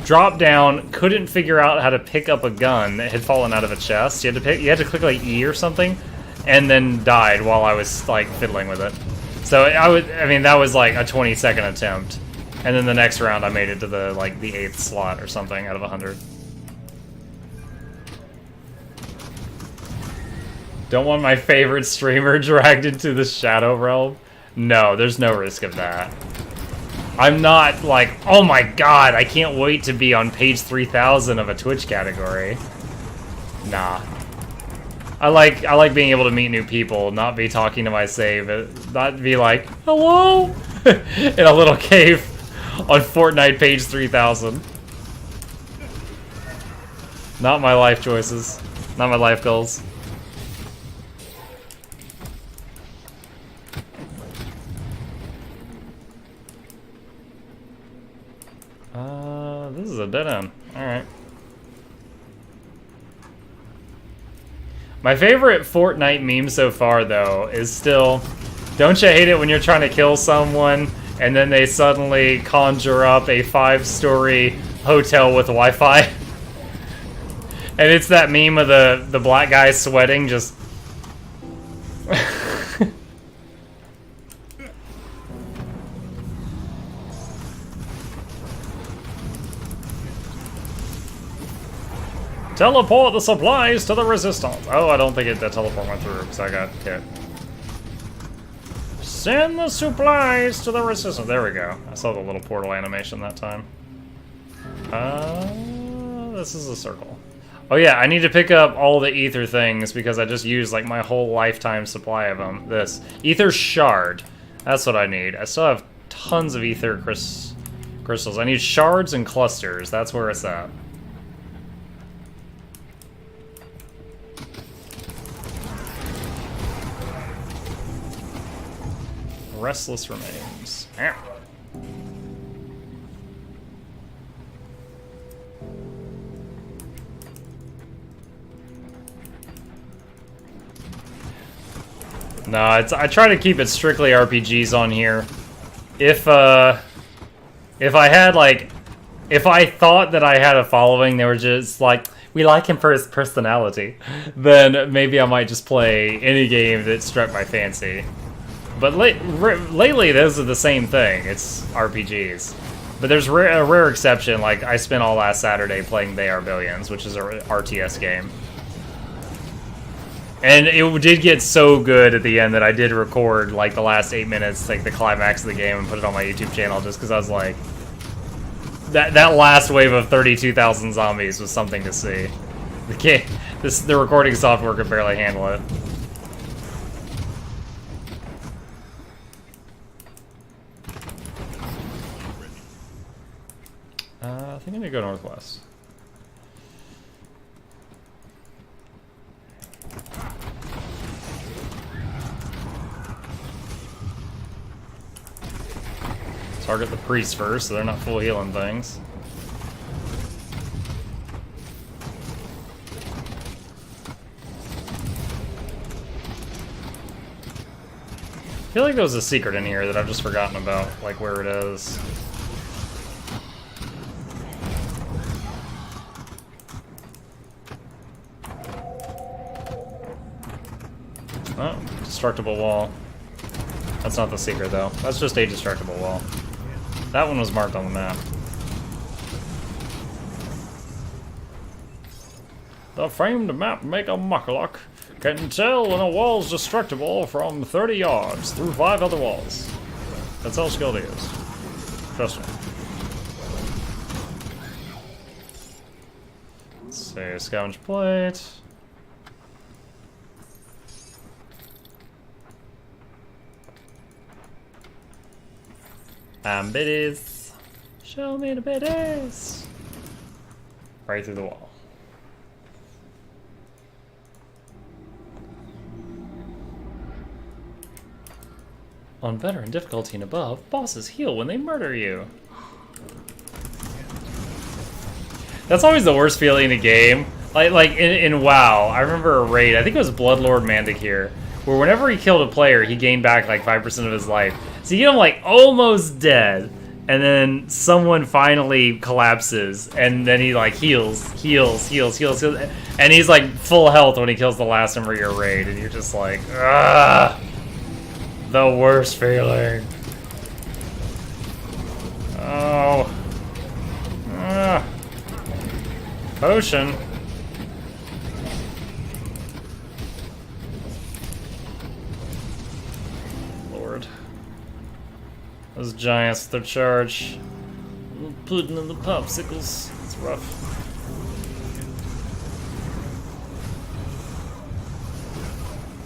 Speaker 1: dropped down, couldn't figure out how to pick up a gun that had fallen out of a chest. You had to click like E or something, and then died while I was like fiddling with it. So I mean that was like a 20-second attempt, and then the next round I made it to the 8th slot or something out of 100. Don't want my favorite streamer dragged into the Shadow Realm? No, there's no risk of that. I'm not like, oh my god, I can't wait to be on page 3000 of a Twitch category. Nah. I like being able to meet new people, not be talking to my save, not be like, hello? In a little cave on Fortnite page 3000. Not my life choices. Not my life goals. This is a dead end. Alright. My favorite Fortnite meme so far, though, is still... Don't you hate it when you're trying to kill someone, and then they suddenly conjure up a 5-story hotel with Wi-Fi? And it's that meme of the black guy sweating, just... Teleport the supplies to the resistance. Oh, I don't think that teleport went through because I got hit. Send the supplies to the resistance. There we go. I saw the little portal animation that time. This is a circle. Oh yeah, I need to pick up all the ether things because I just used like my whole lifetime supply of them. This ether shard. That's what I need. I still have tons of ether crystals. I need shards and clusters. That's where it's at. Restless remains. Ah. No, I try to keep it strictly RPGs on here. If I had like, if I thought that I had a following, they were just like, we like him for his personality, then maybe I might just play any game that struck my fancy. But lately, those are the same thing. It's RPGs. But there's a rare exception, like I spent all last Saturday playing They Are Billions, which is a RTS game. And it did get so good at the end that I did record like the last 8 minutes, like the climax of the game, and put it on my YouTube channel just because I was like, that last wave of 32,000 zombies was something to see. The recording software could barely handle it. I think I need to go northwest. Target the priests first, so they're not full healing things. I feel like there was a secret in here that I've just forgotten about, like where it is. Oh, destructible wall. That's not the secret, though. That's just a destructible wall. That one was marked on the map. The framed map maker Muckluck can tell when a wall's destructible from 30 yards through 5 other walls. That's how skilled he is. Trust me. Let's see, scavenge plate. Biddies. Show me the biddies. Right through the wall. On veteran difficulty and above, bosses heal when they murder you. That's always the worst feeling in a game. Like in WoW, I remember a raid, I think it was Bloodlord Mandakir, where whenever he killed a player, he gained back like 5% of his life. So you get him like almost dead, and then someone finally collapses, and then he like heals, and he's like full health when he kills the last member of your raid, and you're just like, ah, the worst feeling. Oh, potion. Those giants with their charge. Pudding in the popsicles. It's rough.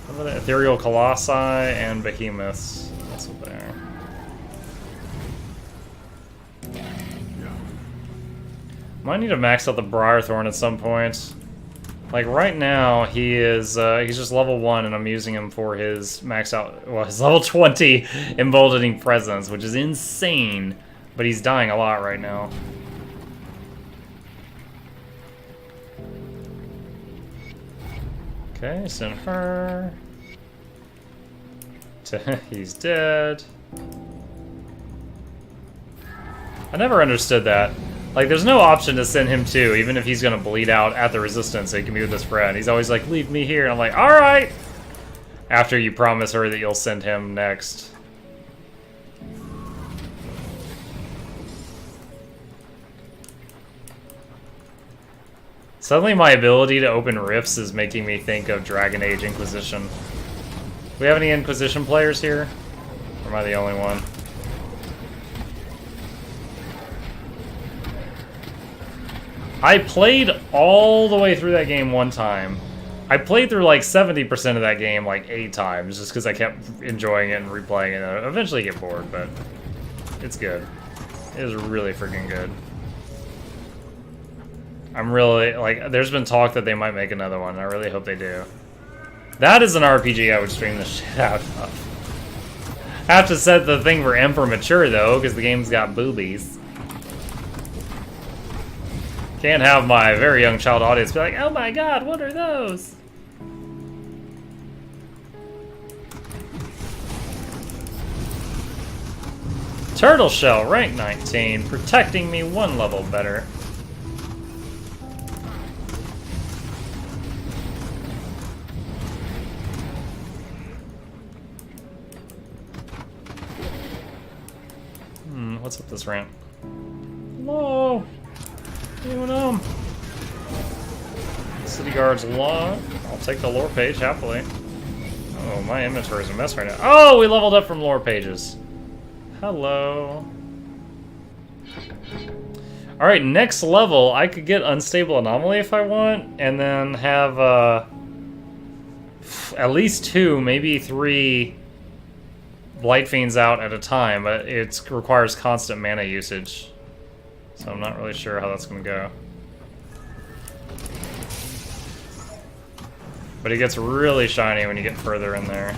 Speaker 1: What about the ethereal colossi and behemoths? That's what they are. Might need to max out the Briarthorn at some point. Like right now, he is he's just level 1, and I'm using him for his max out, well, his level 20 emboldening presence, which is insane. But he's dying a lot right now. Okay, send her. He's dead. I never understood that. Like, there's no option to send him too, even if he's gonna bleed out at the resistance so he can be with his friend. He's always like, leave me here, and I'm like, alright! After you promise her that you'll send him next. Suddenly my ability to open rifts is making me think of Dragon Age Inquisition. Do we have any Inquisition players here? Or am I the only one? I played all the way through that game one time. I played through like 70% of that game like 8 times just because I kept enjoying it and replaying it. And I eventually get bored, but it's good. It is really freaking good. I'm really, like, there's been talk that they might make another one. And I really hope they do. That is an RPG I would stream the shit out of. I have to set the thing for M for mature though, because the game's got boobies. Can't have my very young child audience be like, oh my god, what are those? Turtle Shell, rank 19, protecting me 1 level better. What's up this ramp? Hello? Anyone home? City guard's log. I'll take the lore page happily. Oh, my inventory's a mess right now. Oh, we leveled up from lore pages. Hello. Alright, next level, I could get Unstable Anomaly if I want, and then have at least 2, maybe 3 Blight Fiends out at a time, but it requires constant mana usage. So I'm not really sure how that's going to go. But it gets really shiny when you get further in there.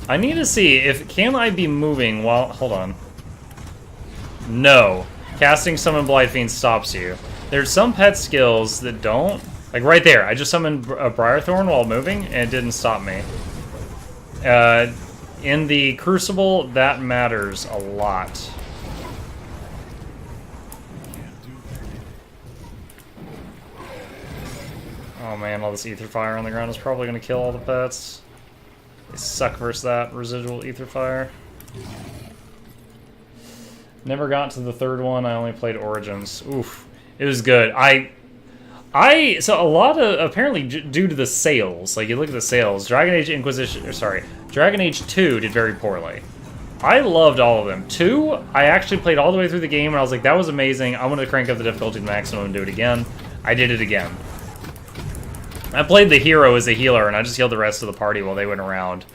Speaker 1: I need to see if can I be moving while hold on. No. Casting Summon Blight Fiend stops you. There's some pet skills that don't. Like right there, I just summoned a Briarthorn while moving and it didn't stop me. In the Crucible, that matters a lot. Oh man, all this Ether Fire on the ground is probably going to kill all the pets. They suck versus that residual Ether Fire. Never got to the 3rd one, I only played Origins. Oof. It was good. So a lot of, apparently due to the sales, like you look at the sales, Dragon Age Inquisition, or sorry, Dragon Age 2 did very poorly. I loved all of them. 2, I actually played all the way through the game and I was like, that was amazing, I'm going to crank up the difficulty to maximum and do it again. I did it again. I played the hero as a healer and I just healed the rest of the party while they went around.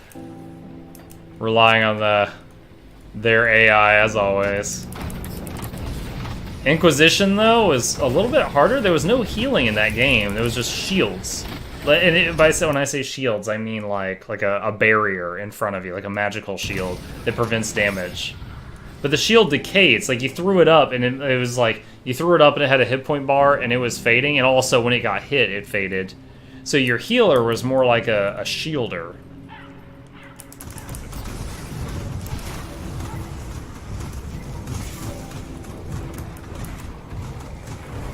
Speaker 1: Relying on their AI as always. Inquisition, though, was a little bit harder. There was no healing in that game. There was just shields. And when I say shields, I mean like a barrier in front of you, like a magical shield that prevents damage. But the shield decays. Like, you threw it up, and it was like, you threw it up and it had a hit point bar, and it was fading, and also when it got hit, it faded. So your healer was more like a shielder.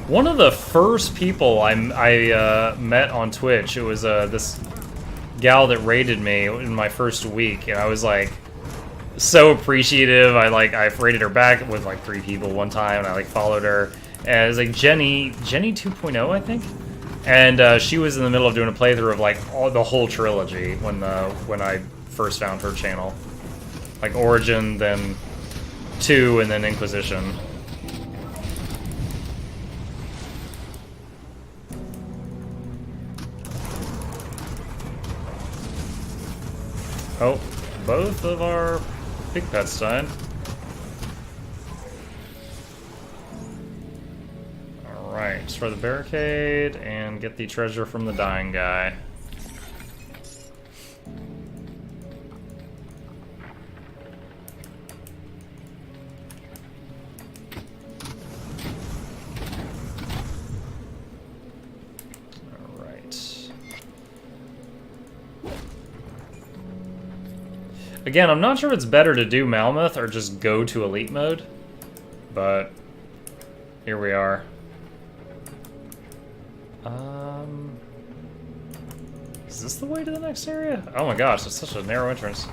Speaker 1: One of the first people I met on Twitch, it was this gal that raided me in my first week, and I was like so appreciative. I raided her back with like 3 people one time, and I like followed her. And it was like Jenny 2.0, I think, and she was in the middle of doing a playthrough of like the whole trilogy when I first found her channel, like Origin, then 2, and then Inquisition. Oh, both of our pig pets died. Alright, destroy the barricade and get the treasure from the dying guy. Again, I'm not sure if it's better to do Malmoth or just go to Elite mode, but here we are. Is this the way to the next area? Oh my gosh, it's such a narrow entrance.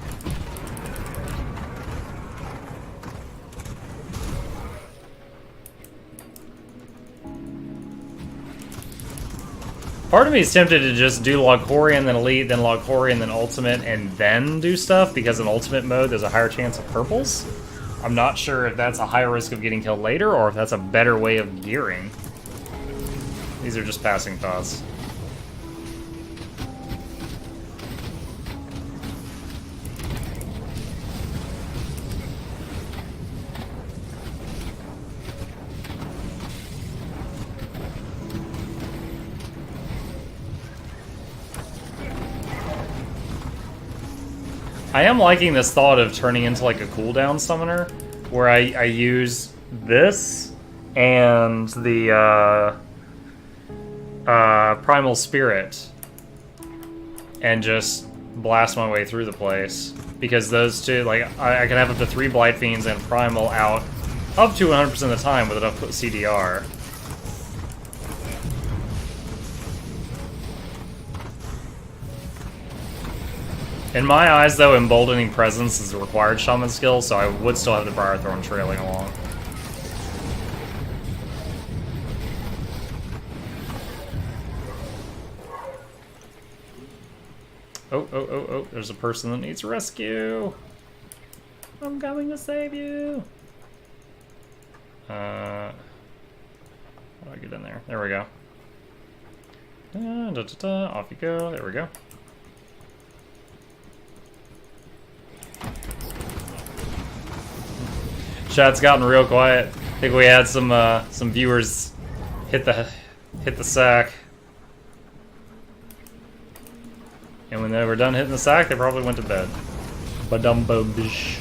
Speaker 1: Part of me is tempted to just do Loghorian, then Elite, then Loghorian, then Ultimate, and then do stuff, because in Ultimate mode there's a higher chance of purples. I'm not sure if that's a higher risk of getting killed later, or if that's a better way of gearing. These are just passing thoughts. I am liking this thought of turning into like a cooldown summoner, where I use this and the Primal Spirit and just blast my way through the place. Because those two, like, I can have up to 3 Blight Fiends and Primal out up to 100% of the time with enough CDR. In my eyes, though, Emboldening Presence is a required shaman skill, so I would still have the Briar Thorn trailing along. Oh, there's a person that needs rescue. I'm coming to save you. How do I get in there? There we go. Off you go. There we go. Chat's gotten real quiet. I think we had some viewers hit the sack. And when they were done hitting the sack, they probably went to bed. Badum-bum-bish.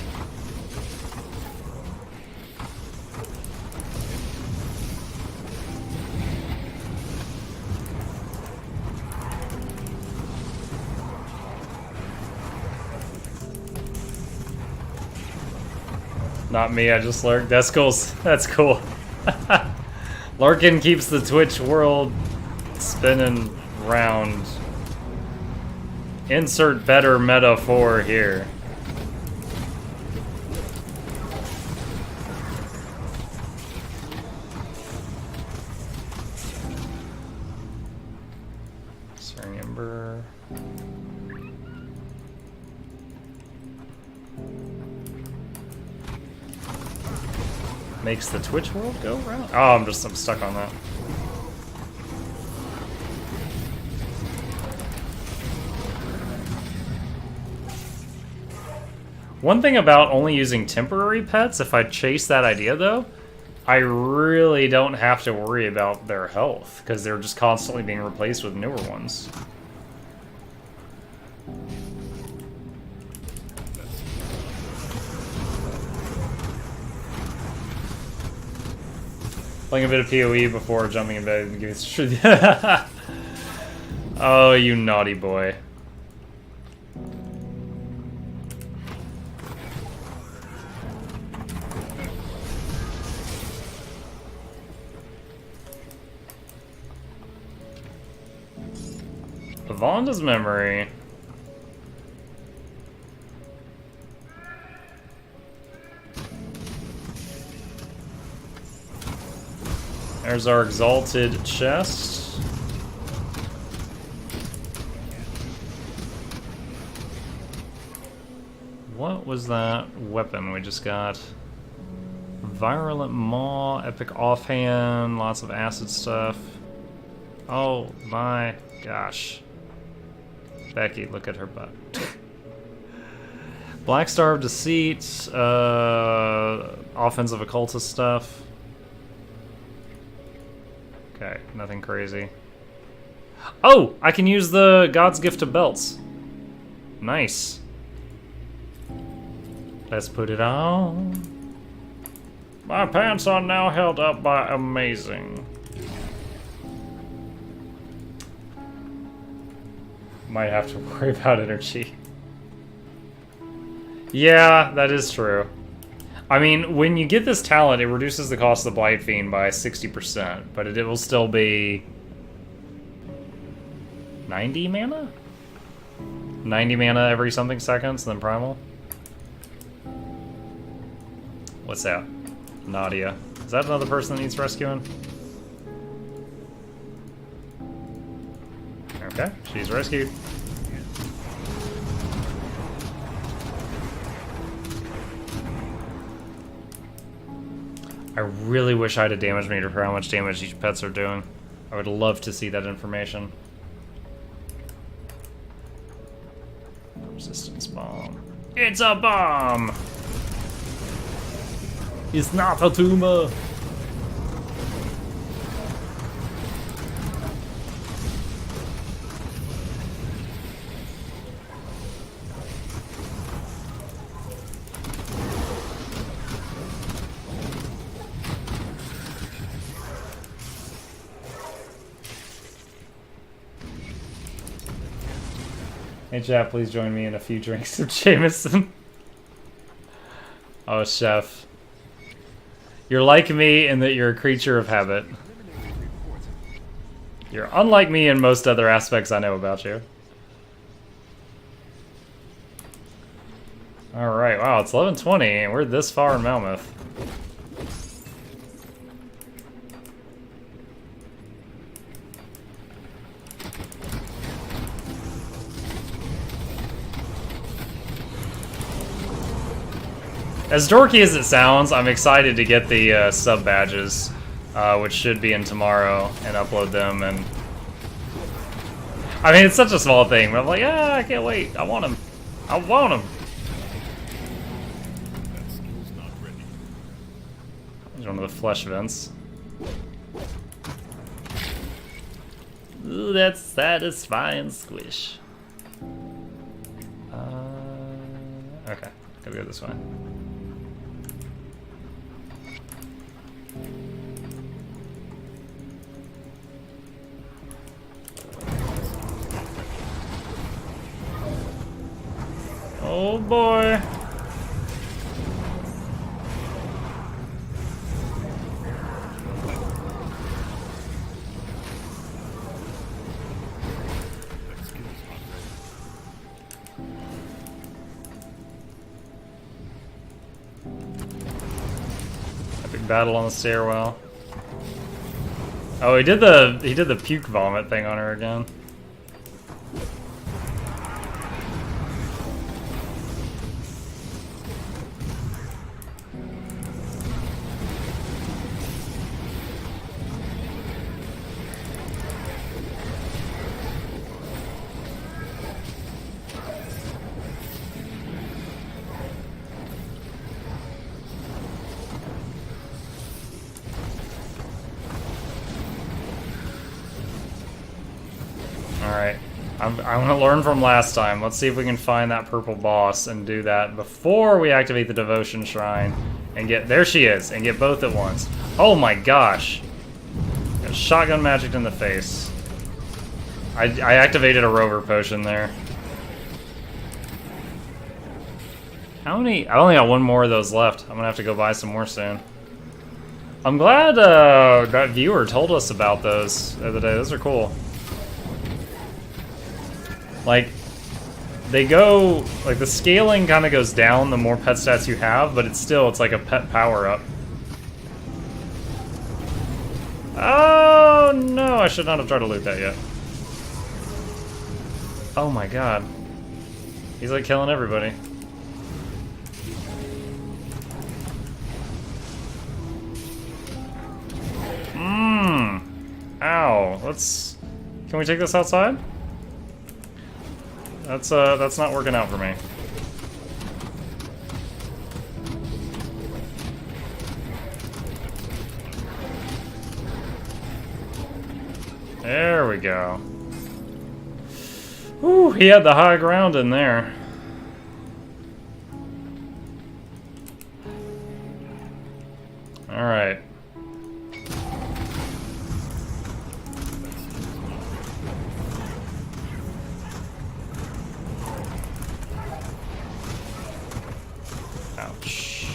Speaker 1: Not me, I just lurked. That's cool. That's cool. Larkin keeps the Twitch world spinning round. Insert better metaphor here. Sorry, Ember. Makes the Twitch world go round? Oh, I'm stuck on that. One thing about only using temporary pets, if I chase that idea though, I really don't have to worry about their health, because they're just constantly being replaced with newer ones. Playing a bit of PoE before jumping in bed and giving Oh, you naughty boy. Vonda's memory. There's our exalted chest. What was that weapon we just got? Virulent Maw, epic offhand, lots of acid stuff. Oh my gosh. Becky, look at her butt. Black Star of Deceit, offensive occultist stuff. Okay, nothing crazy. Oh! I can use the God's Gift of Belts. Nice. Let's put it on. My pants are now held up by amazing. Might have to worry about energy. Yeah, that is true. I mean, when you get this talent, it reduces the cost of the Blight Fiend by 60%, but it will still be 90 mana? 90 mana every something seconds, then Primal? What's that? Nadia. Is that another person that needs rescuing? Okay, she's rescued. I really wish I had a damage meter for how much damage each pets are doing. I would love to see that information. Resistance bomb. It's a bomb! It's not a tumor! Hey chat, please join me in a few drinks of Jameson. Oh, chef. You're like me in that you're a creature of habit. You're unlike me in most other aspects I know about you. Alright, wow, it's 11:20 and we're this far in Melmoth. As dorky as it sounds, I'm excited to get the sub badges, which should be in tomorrow, and upload them. And I mean, it's such a small thing, but I'm like, ah, I can't wait. I want them. I want them.
Speaker 4: That skill's not ready.
Speaker 1: There's one of the flesh vents. Ooh, that's satisfying squish. Okay, gotta go this way. Oh boy.
Speaker 4: That skill's not ready.
Speaker 1: Epic battle on the stairwell. Oh, he did the puke vomit thing on her again. Alright, I'm gonna learn from last time. Let's see if we can find that purple boss and do that before we activate the devotion shrine and get, there she is, and get both at once. Oh my gosh. Got shotgun magic in the face. I activated a rover potion there. How many? I only got one more of those left. I'm gonna have to go buy some more soon. I'm glad that viewer told us about those the other day. Those are cool. Like, they go, like the scaling kind of goes down the more pet stats you have, but it's like a pet power-up. Oh no, I should not have tried to loot that yet. Oh my god. He's like killing everybody. Ow. Can we take this outside? That's not working out for me. There we go. Whew, he had the high ground in there. Alright. Ouch.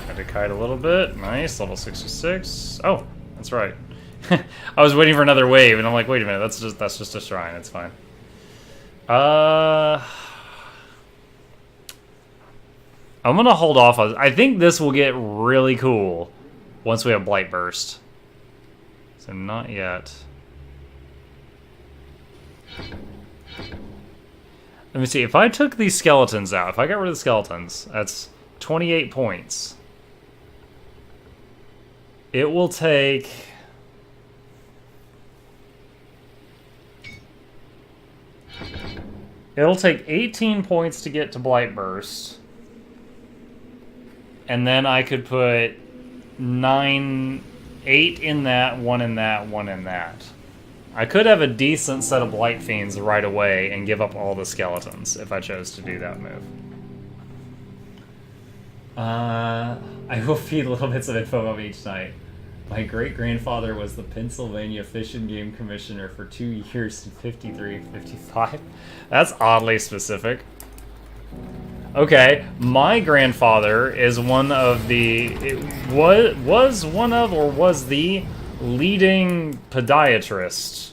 Speaker 1: Had to kite a little bit. Nice, level 66. Oh, that's right. I was waiting for another wave, and I'm like, wait a minute, that's just a shrine. It's fine. I'm gonna hold off. I think this will get really cool Once we have Blight Burst. So not yet. Let me see, if I took these skeletons out, if I got rid of the skeletons, that's 28 points. It will take... It'll take 18 points to get to Blight Burst. And then I could put 8 in that, 1 in that, 1 in that. I could have a decent set of Blight Fiends right away and give up all the skeletons if I chose to do that move. I will feed little bits of info of each night. My great-grandfather was the Pennsylvania Fish and Game Commissioner for 2 years in 53, 55. That's oddly specific. Okay, my grandfather is one of the... was one of, or was the leading podiatrist.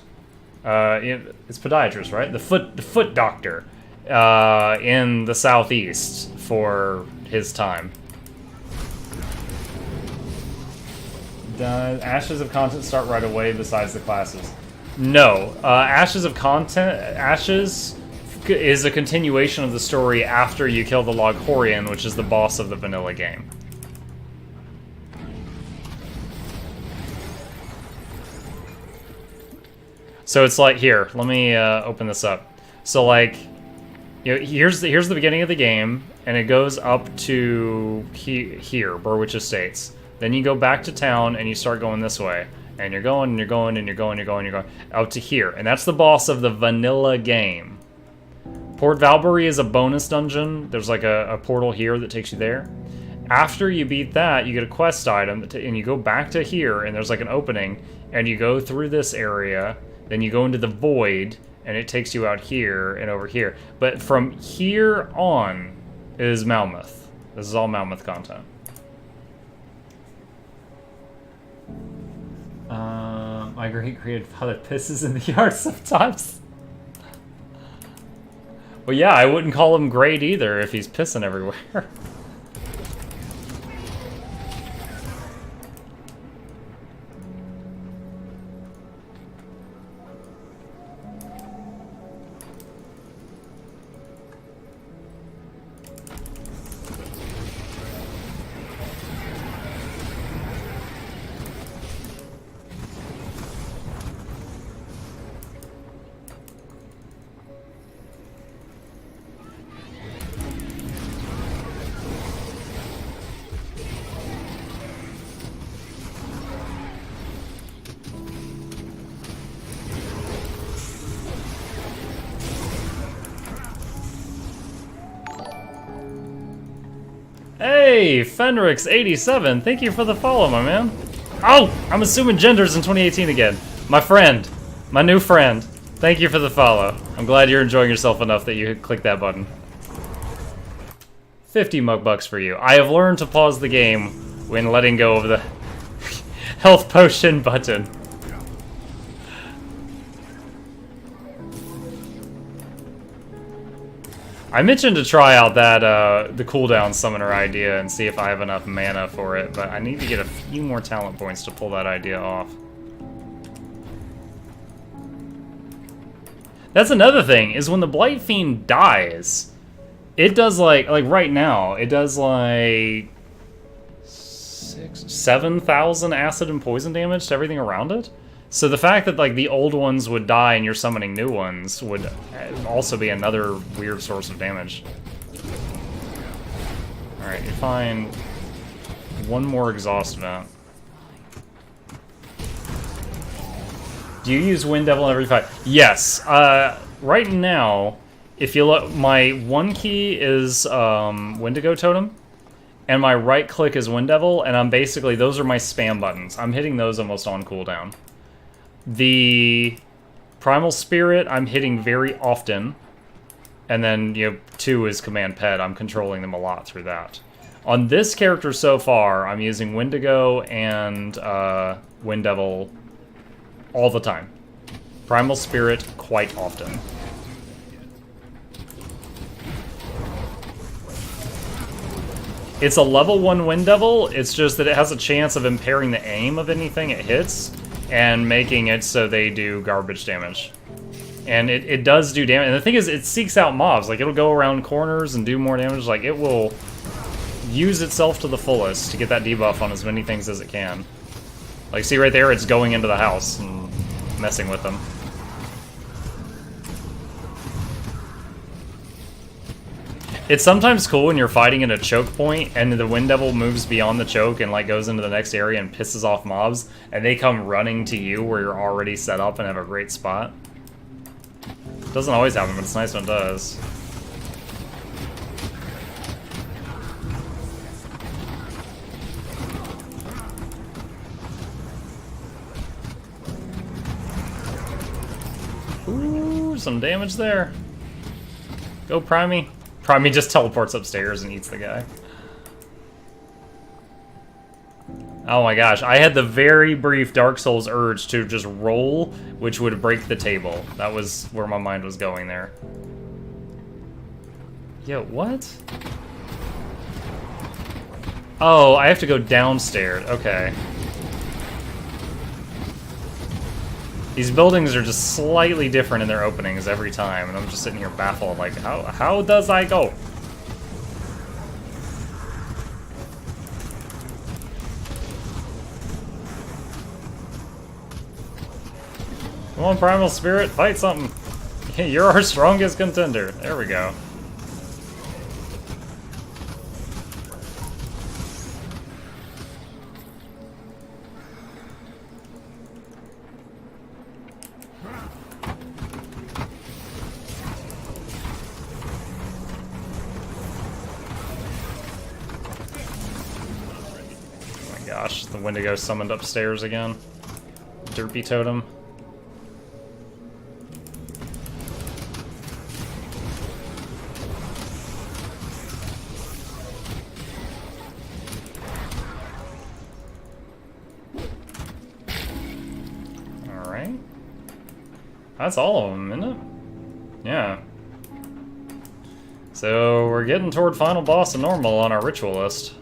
Speaker 1: It's podiatrist, right? The foot doctor in the southeast for his time. Does Ashes of Content start right away besides the classes? No. Ashes of Content... Ashes is a continuation of the story after you kill the Loghorian, which is the boss of the vanilla game. So it's like, here, let me open this up. So like, you know, here's the beginning of the game, and it goes up to here, Burwich Estates. Then you go back to town, and you start going this way. And you're going, and you're going, and you're going, and you're going, and you're going, out to here. And that's the boss of the vanilla game. Port Valbury is a bonus dungeon. There's like a portal here that takes you there. After you beat that, you get a quest item, and you go back to here, and there's like an opening, and you go through this area, then you go into the void, and it takes you out here and over here. But from here on is Malmoth. This is all Malmoth content. My great-grandfather pisses in the yard sometimes. Well, yeah, I wouldn't call him great either if he's pissing everywhere. Hey, Fenrix87, thank you for the follow, my man. Oh, I'm assuming genders in 2018 again. My friend, my new friend, thank you for the follow. I'm glad you're enjoying yourself enough that you click that button. 50 mug bucks for you. I have learned to pause the game when letting go of the health potion button. I mentioned to try out that the cooldown summoner idea and see if I have enough mana for it, but I need to get a few more talent points to pull that idea off. That's another thing, is when the Blight Fiend dies, it does like right now, it does like 7,000 acid and poison damage to everything around it. So the fact that like the old ones would die and you're summoning new ones would also be another weird source of damage. Alright, you find one more exhaust vent. Do you use Wind Devil every fight? Yes. Right now, if you look, my one key is Wendigo Totem, and my right click is Wind Devil, and I'm basically, those are my spam buttons. I'm hitting those almost on cooldown. The Primal Spirit I'm hitting very often, and then, you know, 2 is Command Pet. I'm controlling them a lot through that. On this character so far, I'm using Wendigo and Wind Devil all the time. Primal Spirit quite often. It's a level 1 Wind Devil, it's just that it has a chance of impairing the aim of anything it hits, and making it so they do garbage damage. And it does do damage, and the thing is, it seeks out mobs. Like, it'll go around corners and do more damage. Like, it will use itself to the fullest to get that debuff on as many things as it can. Like, see right there, it's going into the house and messing with them. It's sometimes cool when you're fighting at a choke point and the Wind Devil moves beyond the choke and like goes into the next area and pisses off mobs, and they come running to you where you're already set up and have a great spot. Doesn't always happen, but it's nice when it does. Ooh, some damage there. Go Primey. Primey just teleports upstairs and eats the guy. Oh my gosh, I had the very brief Dark Souls urge to just roll, which would break the table. That was where my mind was going there. Yo, what? Oh, I have to go downstairs. Okay. These buildings are just slightly different in their openings every time, and I'm just sitting here baffled, like, how does I go? Come on, Primal Spirit, fight something. You're our strongest contender. There we go. Gosh, the Wendigo summoned upstairs again. Derpy totem. Alright. That's all of them, isn't it? Yeah. So, we're getting toward final boss of normal on our Ritualist.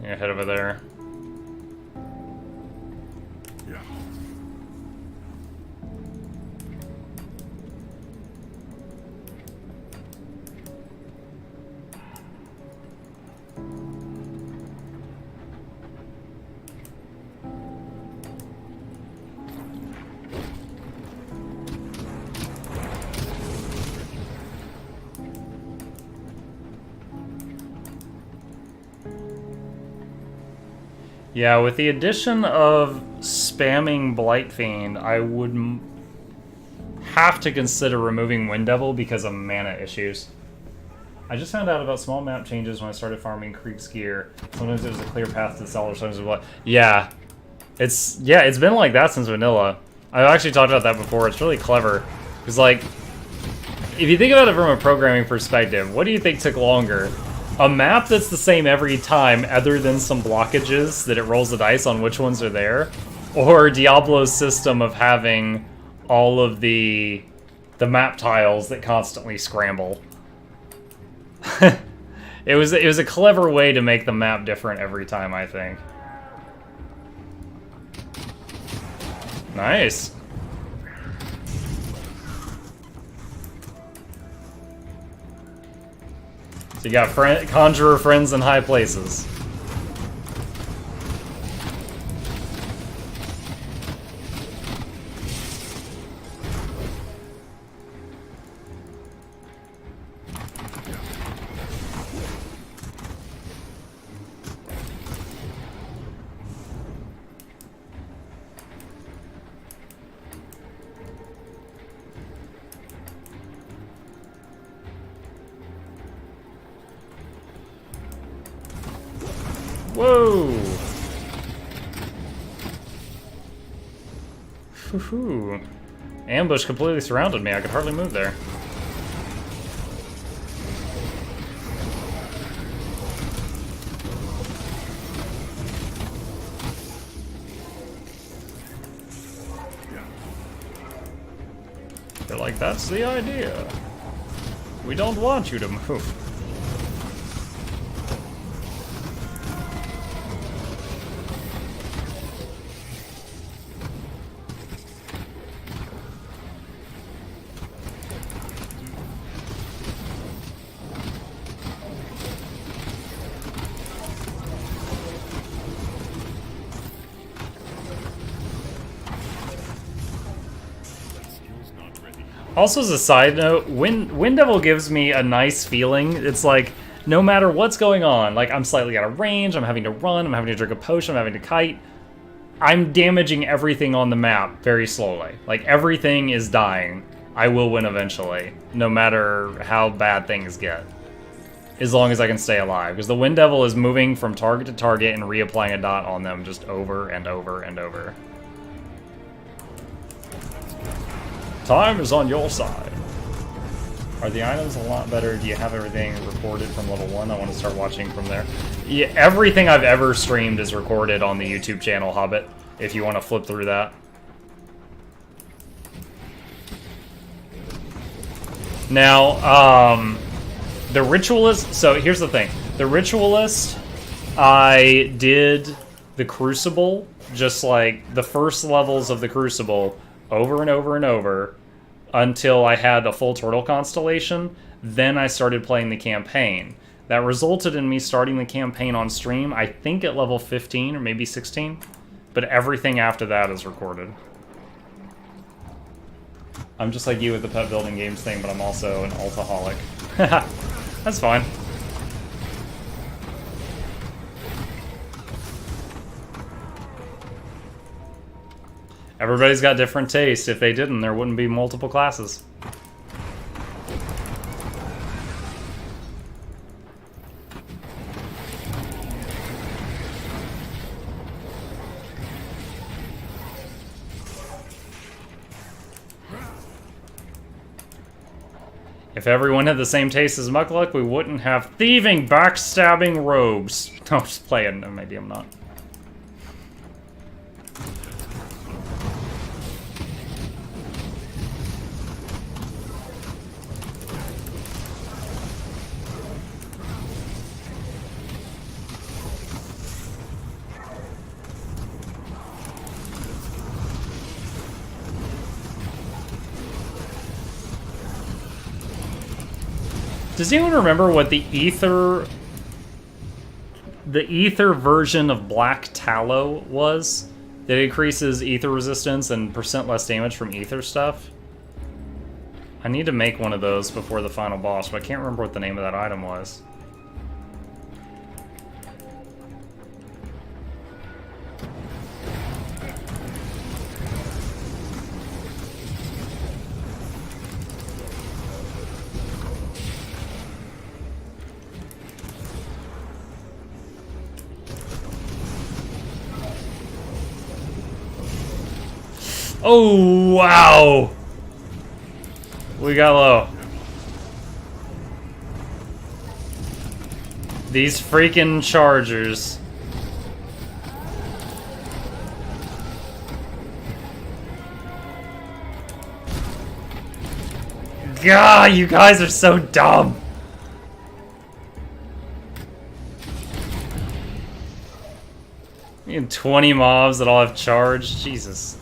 Speaker 1: Head over there.
Speaker 4: Yeah.
Speaker 1: Yeah, with the addition of spamming Blightfiend, I would have to consider removing Wind Devil because of mana issues. I just found out about small map changes when I started farming Krieg's gear. Sometimes there's a clear path to the cellar, sometimes there's what? Yeah. It's been like that since vanilla. I've actually talked about that before. It's really clever. Because, like, if you think about it from a programming perspective, what do you think took longer? A map that's the same every time, other than some blockages that it rolls the dice on which ones are there, or Diablo's system of having all of the map tiles that constantly scramble. It was a clever way to make the map different every time, I think. Nice. So you got conjurer friends in high places. Whoa! Whew. Ambush completely surrounded me. I could hardly move there. They're like Like, that's the idea. We don't want you to move. Also, as a side note, Wind Devil gives me a nice feeling. It's like, no matter what's going on, like, I'm slightly out of range, I'm having to run, I'm having to drink a potion, I'm having to kite, I'm damaging everything on the map very slowly. Like, everything is dying. I will win eventually, no matter how bad things get. As long as I can stay alive. Because the Wind Devil is moving from target to target and reapplying a dot on them just over and over and over. Time is on your side. Are the items a lot better? Do you have everything recorded from level 1? I want to start watching from there. Yeah, everything I've ever streamed is recorded on the YouTube channel Hobbit, if you want to flip through that. Now, the Ritualist... So, here's the thing. The Ritualist, I did the Crucible, just like the first levels of the Crucible, over and over and over, until I had a full turtle constellation. Then I started playing the campaign. That resulted in me starting the campaign on stream, I think at level 15 or maybe 16. But everything after that is recorded. I'm just like you with the pet building games thing, but I'm also an altaholic. That's fine. Everybody's got different tastes. If they didn't, there wouldn't be multiple classes. If everyone had the same taste as Muckluck, we wouldn't have thieving, backstabbing rogues. No, I'm just playing. Maybe I'm not. Does anyone remember what the ether version of Black Tallow was? That increases ether resistance and % less damage from ether stuff? I need to make one of those before the final boss, but I can't remember what the name of that item was. Oh, wow! We got low. These freaking chargers. God, you guys are so dumb! You have 20 mobs that all have charged? Jesus.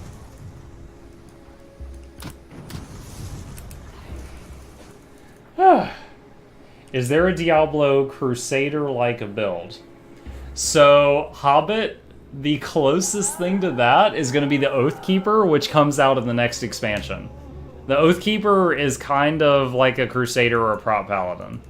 Speaker 1: Is there a Diablo Crusader-like build? So, Hobbit, the closest thing to that is going to be the Oathkeeper, which comes out in the next expansion. The Oathkeeper is kind of like a Crusader or a Prot Paladin.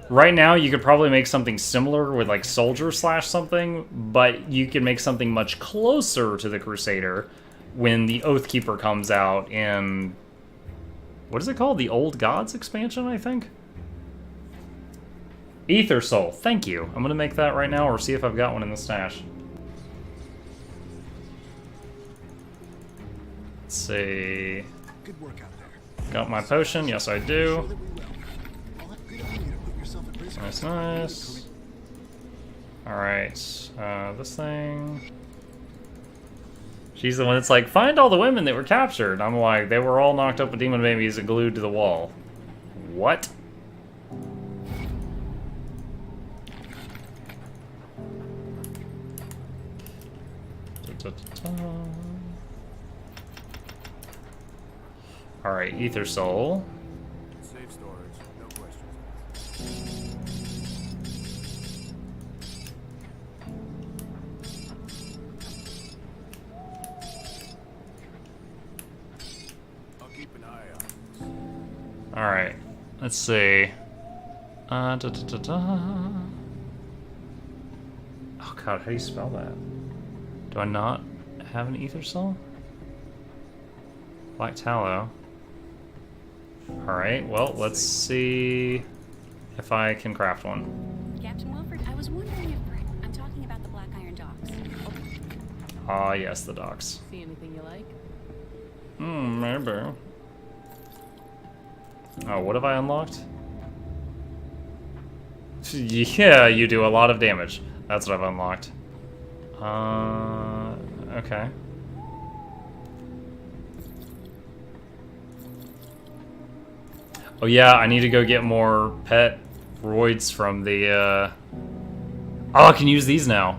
Speaker 1: Right now, you could probably make something similar with like Soldier / something, but you can make something much closer to the Crusader when the Oathkeeper comes out in... What is it called? The Old Gods expansion, I think? Ether Soul, thank you. I'm gonna make that right now or see if I've got one in the stash. Let's see.
Speaker 5: Good work out there.
Speaker 1: Got my potion, yes I do.
Speaker 5: Sure that we will. All that good on you to put yourself at risk.
Speaker 1: Nice, nice. Alright, this thing. She's the one that's like, find all the women that were captured. And I'm like, they were all knocked up with demon babies and glued to the wall. What? Alright, Ether Soul.
Speaker 4: Safe storage, no questions asked. I'll keep an eye out.
Speaker 1: Alright, let's see. Oh god, how do you spell that? Do I not have an Ether Soul? Black Tallow. Alright, well, let's see if I can craft one.
Speaker 6: Captain Wilford, I was wondering if I'm talking about the Black Iron Docks.
Speaker 1: Ah, yes, the docks.
Speaker 3: See anything you like?
Speaker 1: Maybe. Oh, what have I unlocked? Yeah, you do a lot of damage. That's what I've unlocked. Okay. Oh yeah, I need to go get more pet roids from the, Oh, I can use these now.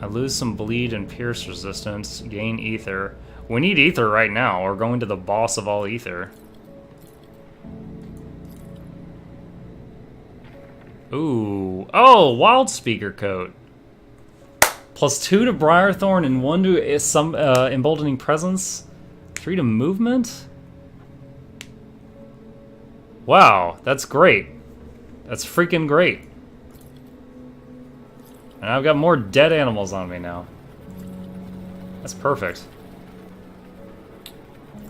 Speaker 1: I lose some bleed and pierce resistance, gain ether. We need ether right now. We're going to the boss of all ether. Ooh. Oh, Wild Speaker Coat. +2 to Briarthorn and 1 to some Emboldening Presence. 3 to Movement. Wow, that's great. That's freaking great. And I've got more dead animals on me now. That's perfect.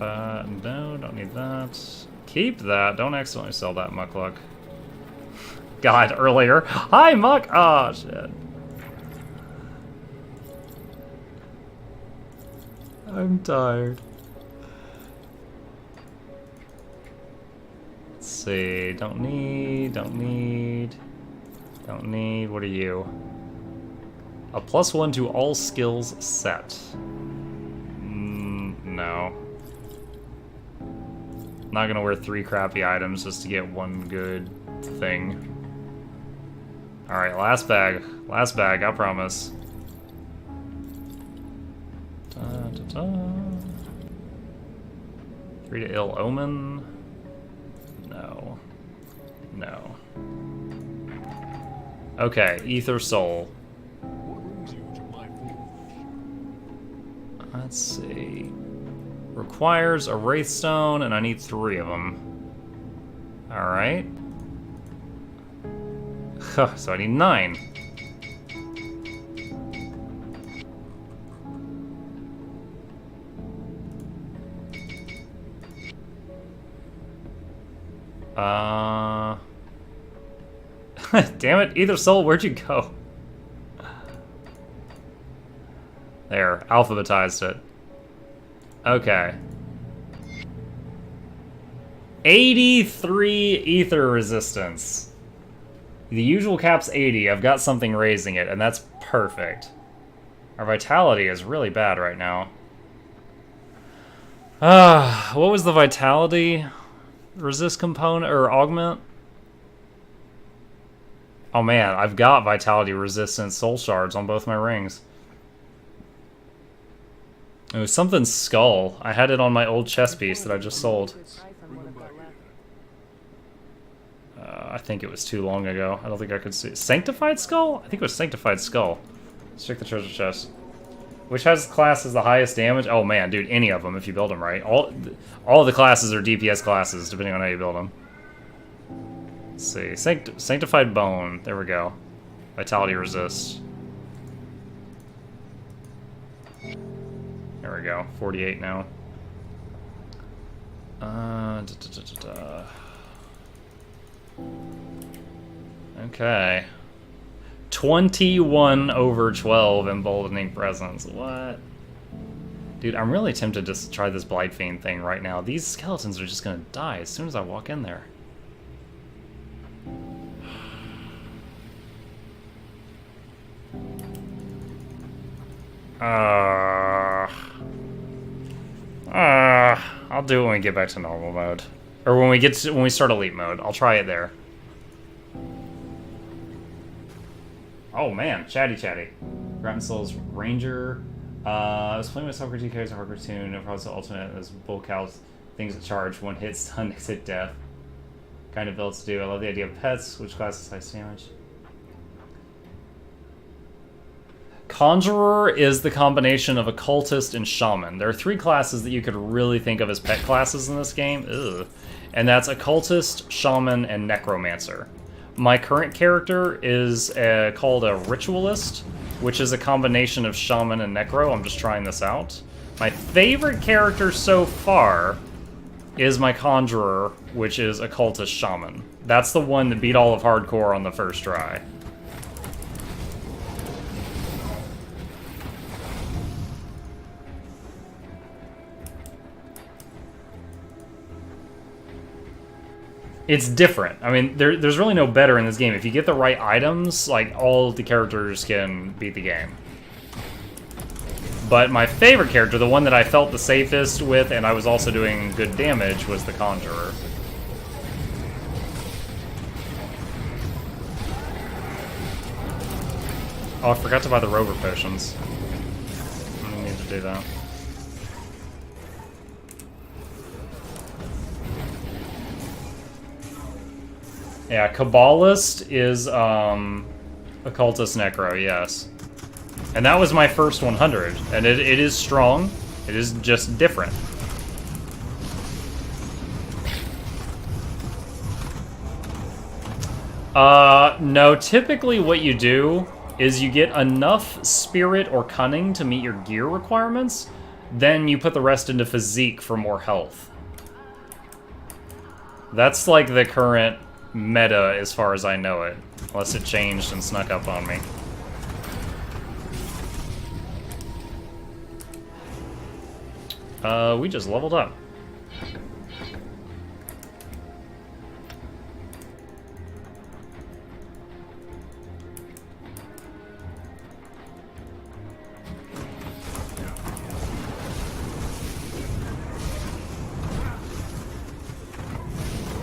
Speaker 1: No, don't need that. Keep that. Don't accidentally sell that, Muckluck. God, earlier. Hi, Muck! Oh, shit. I'm tired. Let's see. Don't need. What are you? A +1 to all skills set. No. Not gonna wear 3 crappy items just to get 1 good thing. Alright, last bag. Last bag, I promise. Da. 3 to Ill Omen. No. No. Okay, Ether Soul.
Speaker 5: What brings you to my forge?
Speaker 1: Let's see. Requires a Wraithstone, and I need 3 of them. Alright. So I need 9. Damn it, Ether Soul, where'd you go? There, alphabetized it. Okay. 83 ether resistance. The usual cap's 80. I've got something raising it, and that's perfect. Our vitality is really bad right now. What was the vitality? Resist component, or augment? Oh man, I've got vitality resistant soul shards on both my rings. It was something skull. I had it on my old chess piece that I just sold. I think it was too long ago. I don't think I could see it. Sanctified Skull? I think it was Sanctified Skull. Let's check the treasure chest. Which has class as the highest damage? Oh man, dude, any of them if you build them right. All of the classes are DPS classes, depending on how you build them. Let's see. Sanctified Bone. There we go. Vitality Resist. There we go. 48 now. Okay. 21 over 12 Emboldening Presence. What? Dude, I'm really tempted to try this Blight Fiend thing right now. These skeletons are just gonna die as soon as I walk in there. I'll do it when we get back to normal mode. Or when we start elite mode. I'll try it there. Oh man, chatty. Grappin Souls Ranger. I was playing with Soccer 2 carries a hard cartoon, no problem, alternate as bull cows, things that charge, one hit stun, next hit death. Kind of builds to do. I love the idea of pets, which classes high damage. Conjurer is the combination of occultist and shaman. There are 3 classes that you could really think of as pet classes in this game. Ugh. And that's occultist, shaman, and necromancer. My current character is called a ritualist, which is a combination of shaman and necro. I'm just trying this out. My favorite character so far is my conjurer, which is occultist shaman. That's the one that beat all of hardcore on the first try. It's different. I mean, there's really no better in this game. If you get the right items, like, all the characters can beat the game. But my favorite character, the one that I felt the safest with, and I was also doing good damage, was the Conjurer. Oh, I forgot to buy the rover potions. I need to do that. Yeah, Kabbalist is Occultist Necro, yes. And that was my first 100, and it is strong. It is just different. No, typically what you do is you get enough spirit or cunning to meet your gear requirements, then you put the rest into physique for more health. That's like the current meta as far as I know it, unless it changed and snuck up on me. We just leveled up.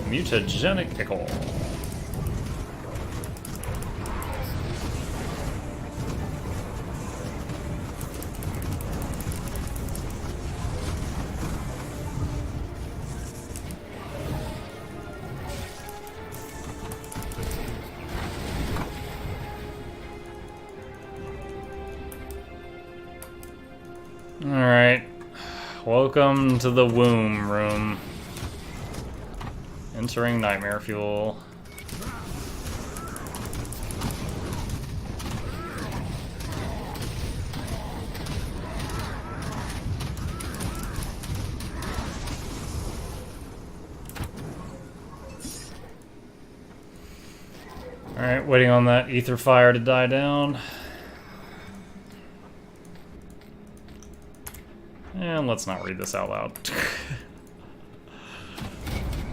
Speaker 1: Mutagenic Ickle. Alright. Welcome to the womb room. Entering nightmare fuel. Alright, waiting on that ether fire to die down. And let's not read this out loud.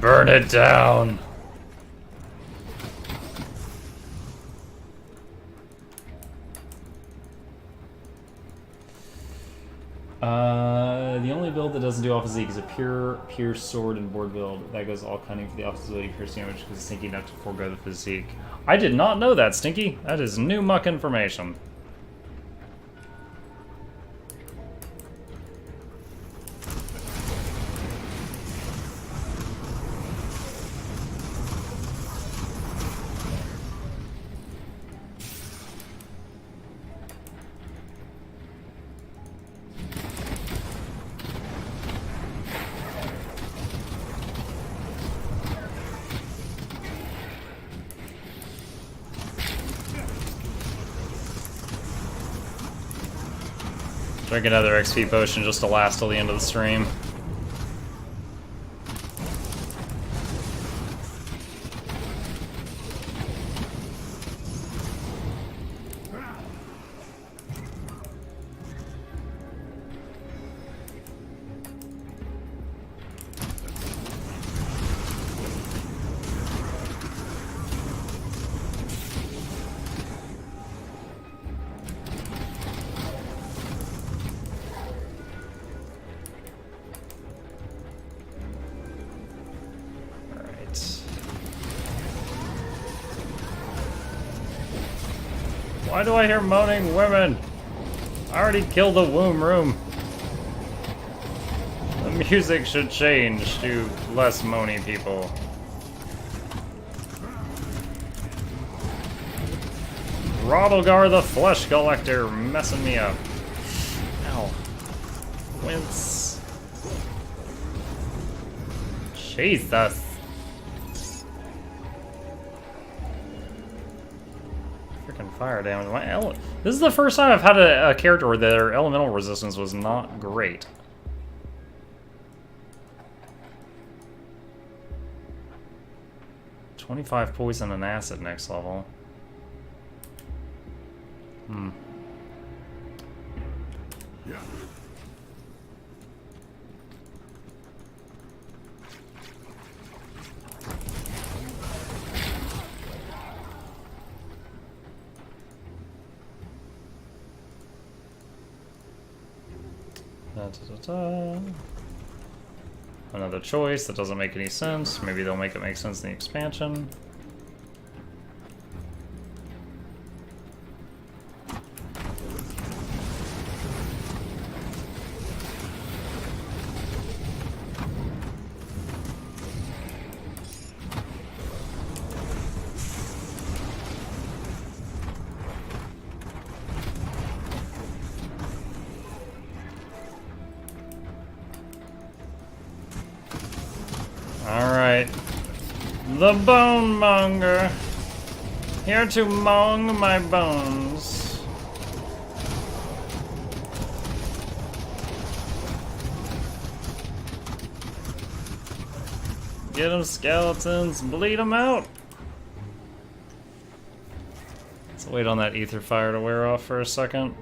Speaker 1: Burn it down! The only build that doesn't do off physique is a pure sword and board build. That goes all cunning for the opposite ability of piercing damage because it's stinky enough to forego the physique. I did not know that, Stinky. That is new muck information. Drink another XP potion just to last till the end of the stream. Why do I hear moaning women? I already killed the womb room. The music should change to less moany people. Rottlegar the Flesh Collector messing me up. Ow. Wince. Jesus. Freaking fire damage. This is the first time I've had a character where their elemental resistance was not great. "25 poison and acid next level." Hmm.
Speaker 4: Yeah.
Speaker 1: Da-da-da-da. Another choice that doesn't make any sense. Maybe they'll make it make sense in the expansion. Alright. The Bone Monger. Here to mong my bones. Get them, skeletons. Bleed them out. Let's wait on that ether fire to wear off for a second.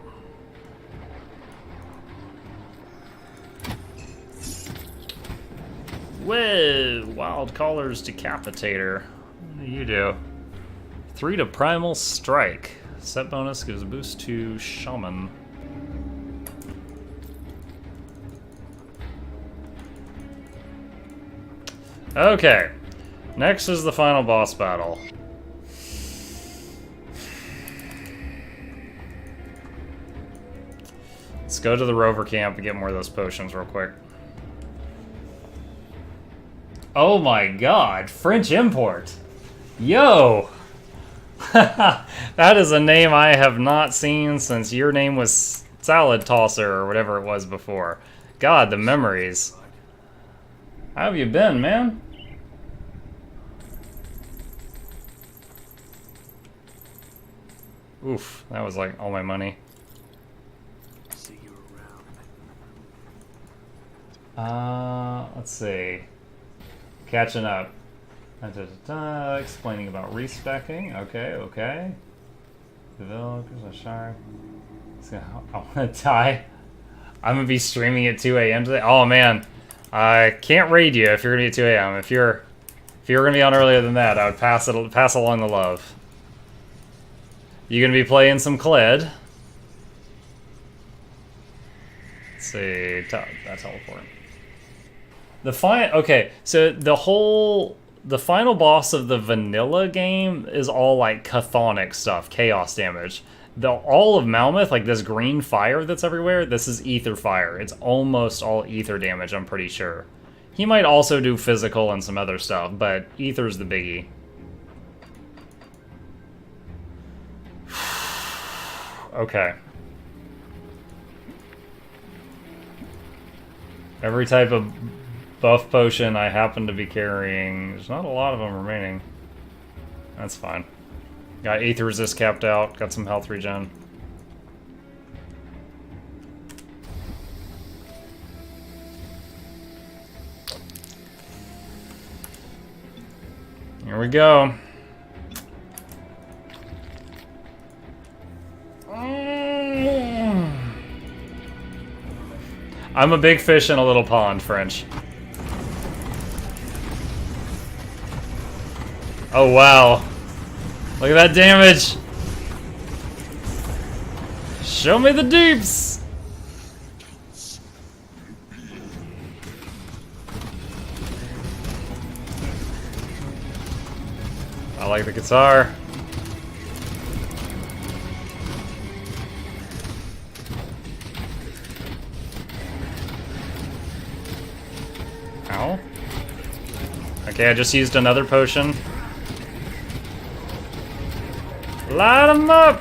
Speaker 1: Whoa! Wild Caller's Decapitator. What do you do? 3 to Primal Strike. Set bonus gives a boost to Shaman. Okay. Next is the final boss battle. Let's go to the rover camp and get more of those potions real quick. Oh my god, French import. Yo! That is a name I have not seen since your name was Salad Tosser or whatever it was before. God, the memories. How have you been, man? Oof, that was like all my money.
Speaker 4: See you around.
Speaker 1: Let's see. Catching up. Explaining about respecking. Okay, okay. Developers are sharp. I want to die. I'm gonna be streaming at 2 a.m. today. Oh man, I can't raid you if you're gonna be at 2 a.m. If you're gonna be on earlier than that, I would pass along the love. You gonna be playing some Kled? Let's see. That teleport. Okay, so the final boss of the vanilla game is all like chthonic stuff, chaos damage. All of Malmouth, like this green fire that's everywhere, this is ether fire. It's almost all ether damage, I'm pretty sure. He might also do physical and some other stuff, but ether's the biggie. Okay. Every type of buff potion I happen to be carrying. There's not a lot of them remaining. That's fine. Got ether resist capped out. Got some health regen. Here we go. I'm a big fish in a little pond, French. Oh wow. Look at that damage. Show me the deeps. I like the guitar. Okay, I just used another potion. Light him up!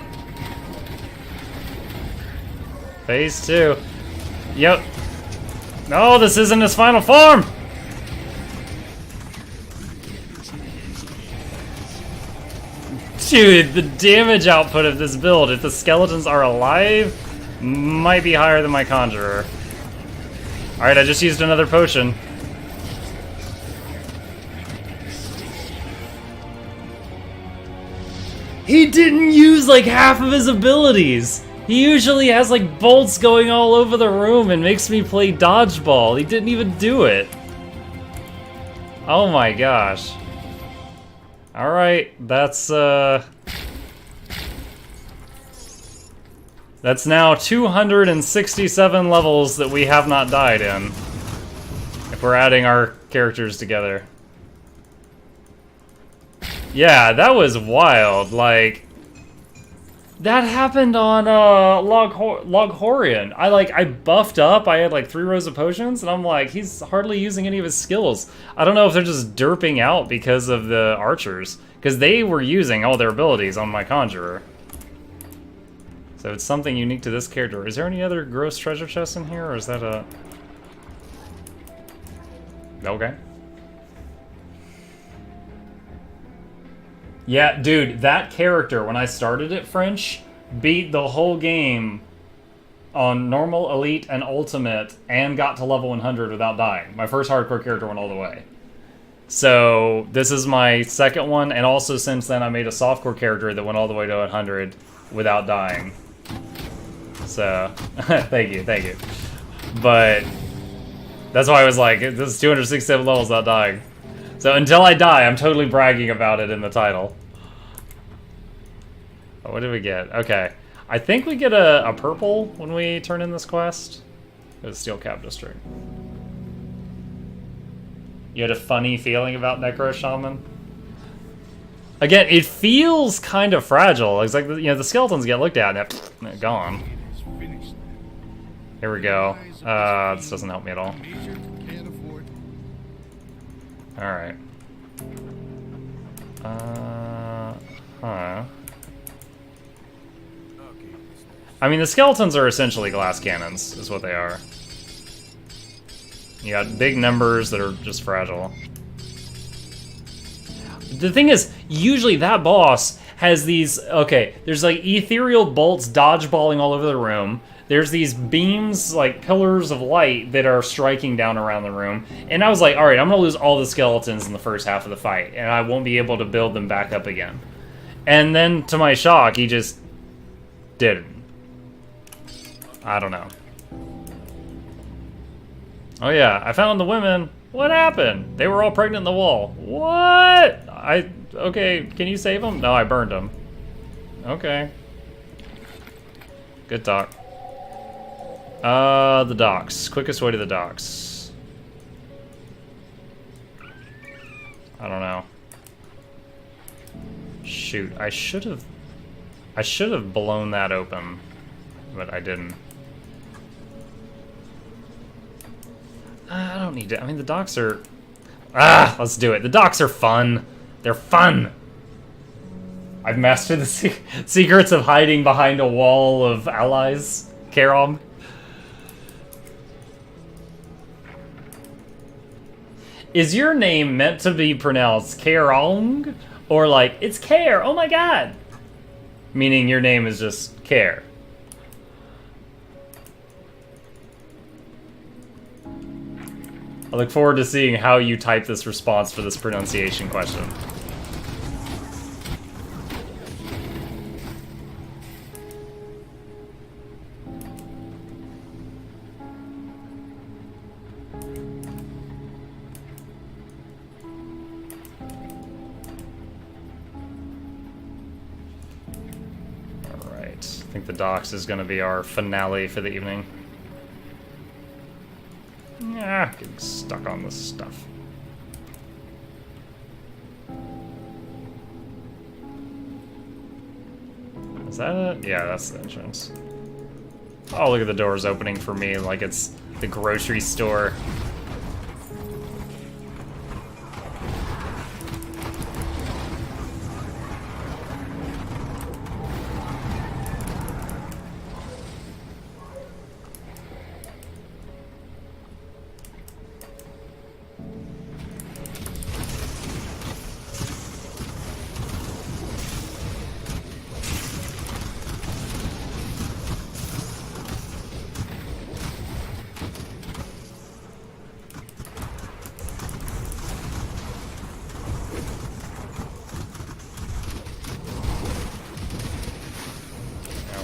Speaker 1: Phase 2. Yep. No, this isn't his final form! Dude, the damage output of this build, if the skeletons are alive, might be higher than my conjurer. Alright, I just used another potion. He didn't use like half of his abilities! He usually has like bolts going all over the room and makes me play dodgeball. He didn't even do it. Oh my gosh. Alright, that's now 267 levels that we have not died in. If we're adding our characters together. Yeah, that was wild. Like, that happened on Loghorian. I buffed up. I had like 3 rows of potions, and I'm like, he's hardly using any of his skills. I don't know if they're just derping out because of the archers, because they were using all their abilities on my conjurer. So it's something unique to this character. Is there any other gross treasure chests in here, or is that a... Okay. Yeah, dude, that character, when I started it, French, beat the whole game on normal, elite, and ultimate, and got to level 100 without dying. My first hardcore character went all the way. So, this is my second one, and also since then I made a softcore character that went all the way to 100 without dying. So, thank you. But, that's why I was like, this is 267 levels without dying. So until I die, I'm totally bragging about it in the title. Oh, what did we get? Okay. I think we get a purple when we turn in this quest. The Steel Cap District. You had a funny feeling about Necro Shaman? Again, it feels kind of fragile. It's like, you know, the skeletons get looked at and they're gone. Here we go. This doesn't help me at all. Alright. Huh. I mean, the skeletons are essentially glass cannons, is what they are. You got big numbers that are just fragile. The thing is, usually that boss has these... Okay, there's like ethereal bolts dodgeballing all over the room. There's these beams, like pillars of light, that are striking down around the room. And I was like, alright, I'm gonna lose all the skeletons in the first half of the fight, and I won't be able to build them back up again. And then, to my shock, he just didn't. I don't know. Oh yeah, I found the women. What happened? They were all pregnant in the wall. What? Okay, can you save them? No, I burned them. Okay. Good talk. The docks. Quickest way to the docks. I don't know. Shoot, I should have blown that open, but I didn't. I don't need to. I mean, the docks are... let's do it. The docks are fun. They're fun. I've mastered the secrets of hiding behind a wall of allies. Karom. Is your name meant to be pronounced Karong? Or like, it's Care, oh my god! Meaning your name is just Care. I look forward to seeing how you type this response for this pronunciation question. I think the docks is going to be our finale for the evening. Getting stuck on this stuff. Is that it? Yeah, that's the entrance. Oh, look at the doors opening for me like it's the grocery store.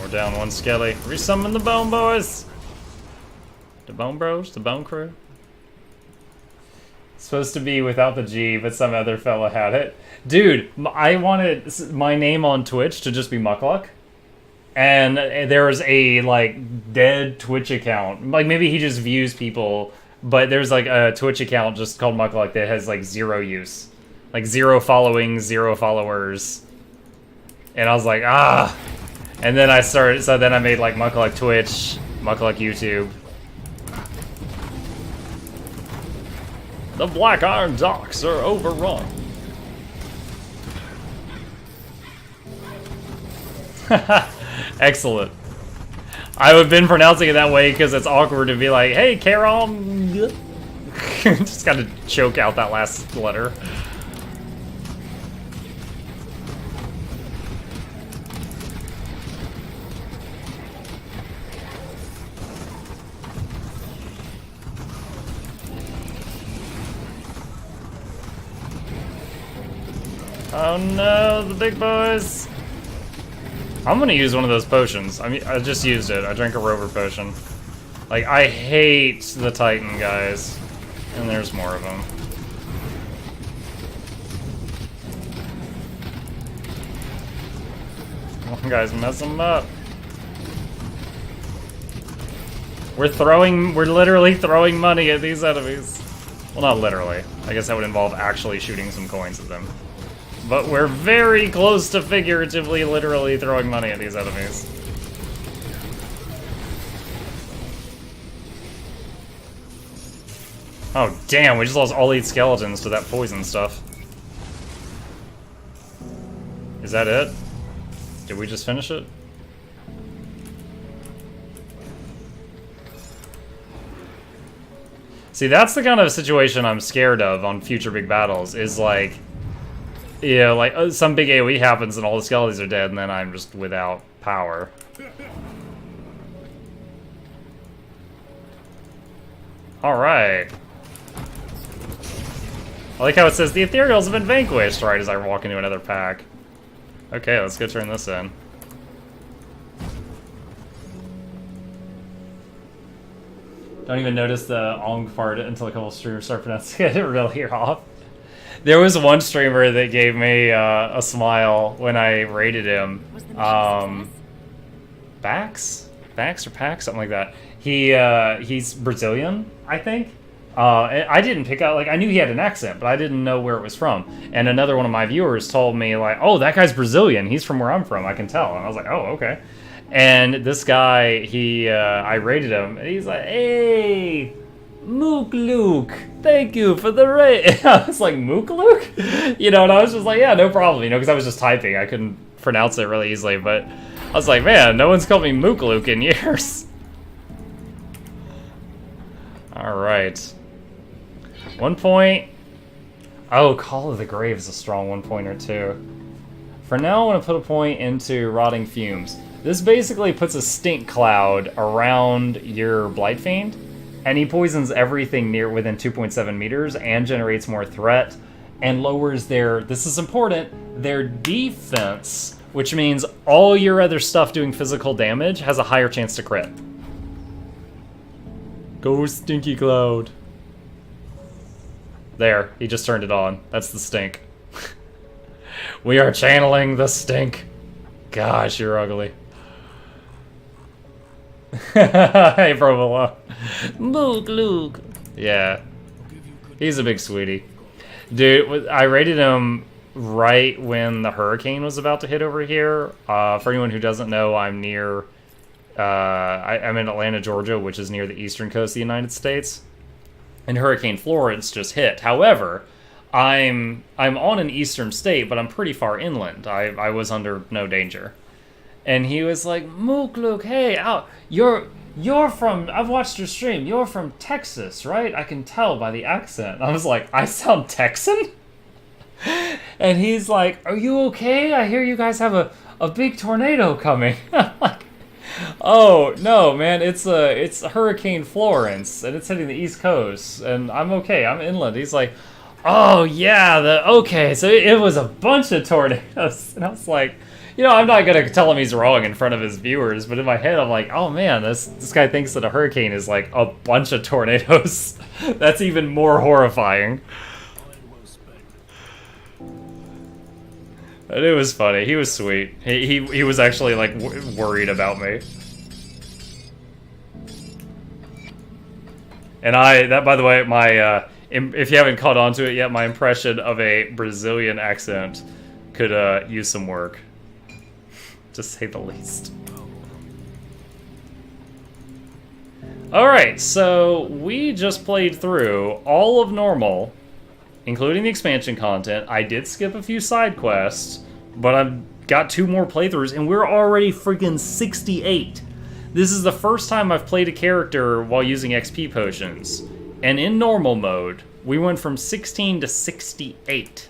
Speaker 1: we're down one skelly. Resummon the Bone Boys! The Bone Bros? The Bone Crew? It's supposed to be without the G, but some other fella had it. Dude, I wanted my name on Twitch to just be Muckluck. And there's a, like, dead Twitch account. Like, maybe he just views people, but there's, like, a Twitch account just called Muckluck that has, like, 0 use. Like, 0 following, 0 followers. And I was like, ah! And then I started, so then I made, like, Muckluck Twitch, Muckluck YouTube. The Black Iron docks are overrun. Excellent. I would have been pronouncing it that way because it's awkward to be like, hey, Carol. Just gotta choke out that last letter. Oh no, the big boys. I'm gonna use one of those potions. I mean, I just used it. I drank a rover potion. Like, I hate the Titan guys. And there's more of them. Come on, guys, mess them up. We're literally throwing money at these enemies. Well, not literally. I guess that would involve actually shooting some coins at them. But we're very close to figuratively, literally throwing money at these enemies. Oh, damn, we just lost all 8 skeletons to that poison stuff. Is that it? Did we just finish it? See, that's the kind of situation I'm scared of on future big battles, is like... Yeah, like, some big AoE happens and all the skeletons are dead, and then I'm just without power. Alright. I like how it says, the Ethereals have been vanquished, right as I walk into another pack. Okay, let's go turn this in. Don't even notice the Ong part until a couple streamers start pronouncing it really off. There was one streamer that gave me a smile when I rated him. Bax or Pax, something like that. He's Brazilian, I think. I didn't pick out, like, I knew he had an accent, but I didn't know where it was from. And another one of my viewers told me, like, oh, that guy's Brazilian. He's from where I'm from. I can tell. And I was like, oh, okay. And this guy, I rated him, and he's like, hey, Mook Luke, thank you for the rate. I was like, Mook Luke? You know, and I was just like, yeah, no problem, you know, because I was just typing. I couldn't pronounce it really easily, but I was like, man, no one's called me Mook Luke in years. Alright. 1 point. Oh, Call of the Grave is a strong 1 pointer too. For now, I want to put a point into Rotting Fumes. This basically puts a stink cloud around your Blight Fiend, and he poisons everything within 2.7 meters and generates more threat and lowers their, this is important, their defense, which means all your other stuff doing physical damage has a higher chance to crit. Go Stinky Cloud. There, he just turned it on. That's the stink. We are channeling the stink. Gosh, you're ugly. Hey, Provolone. Luke. Yeah. He's a big sweetie. Dude, I rated him right when the hurricane was about to hit over here. For anyone who doesn't know, I'm near... I'm in Atlanta, Georgia, which is near the eastern coast of the United States. And Hurricane Florence just hit. However, I'm on an eastern state, but I'm pretty far inland. I was under no danger. And he was like, Mook Luke, hey, you're from, I've watched your stream, you're from Texas, right? I can tell by the accent. I was like, I sound Texan? And he's like, are you okay? I hear you guys have a big tornado coming. I'm like, oh, no, man, it's Hurricane Florence, and it's hitting the East Coast, and I'm okay, I'm inland. He's like, oh, yeah, okay, so it was a bunch of tornadoes. And I was like, You know, I'm not gonna tell him he's wrong in front of his viewers, but in my head, I'm like, oh man, this guy thinks that a hurricane is like a bunch of tornadoes. That's even more horrifying. And it was funny. He was sweet. He was actually like worried about me. And that, by the way, my if you haven't caught on to it yet, my impression of a Brazilian accent could use some work, to say the least. Alright, so we just played through all of normal, including the expansion content. I did skip a few side quests, but I've got 2 more playthroughs, and we're already freaking 68. This is the first time I've played a character while using XP potions. And in normal mode, we went from 16 to 68.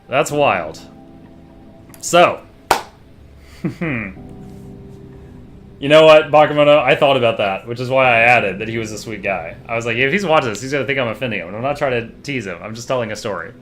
Speaker 1: That's wild. So. You know what, Bakemono? I thought about that, which is why I added that he was a sweet guy. I was like, if he's watching this, he's gonna think I'm offending him. And I'm not trying to tease him. I'm just telling a story.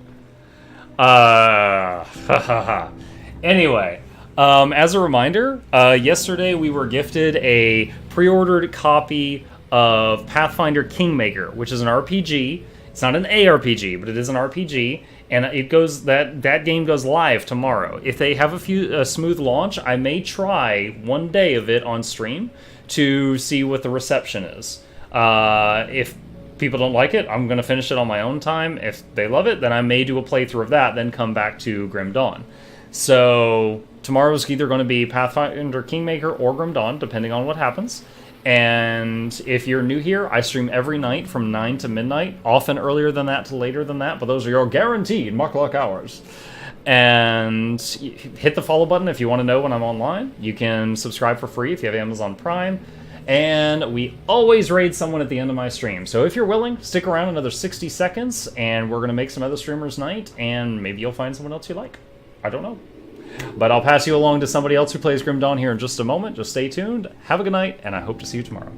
Speaker 1: Anyway, as a reminder, yesterday we were gifted a pre-ordered copy of Pathfinder Kingmaker, which is an RPG. It's not an ARPG, but it is an RPG, and it goes that game goes live tomorrow. If they have a smooth launch, I may try one day of it on stream to see what the reception is. If people don't like it, I'm going to finish it on my own time. If they love it, then I may do a playthrough of that, then come back to Grim Dawn. So tomorrow's either going to be Pathfinder Kingmaker or Grim Dawn, depending on what happens. And if you're new here, I stream every night from 9 to midnight, often earlier than that to later than that, but those are your guaranteed muckluck hours. And hit the follow button if you want to know when I'm online. You can subscribe for free if you have Amazon Prime. And we always raid someone at the end of my stream. So if you're willing, stick around another 60 seconds, and we're going to make some other streamers night, and maybe you'll find someone else you like. I don't know. But I'll pass you along to somebody else who plays Grim Dawn here in just a moment. Just stay tuned. Have a good night, and I hope to see you tomorrow.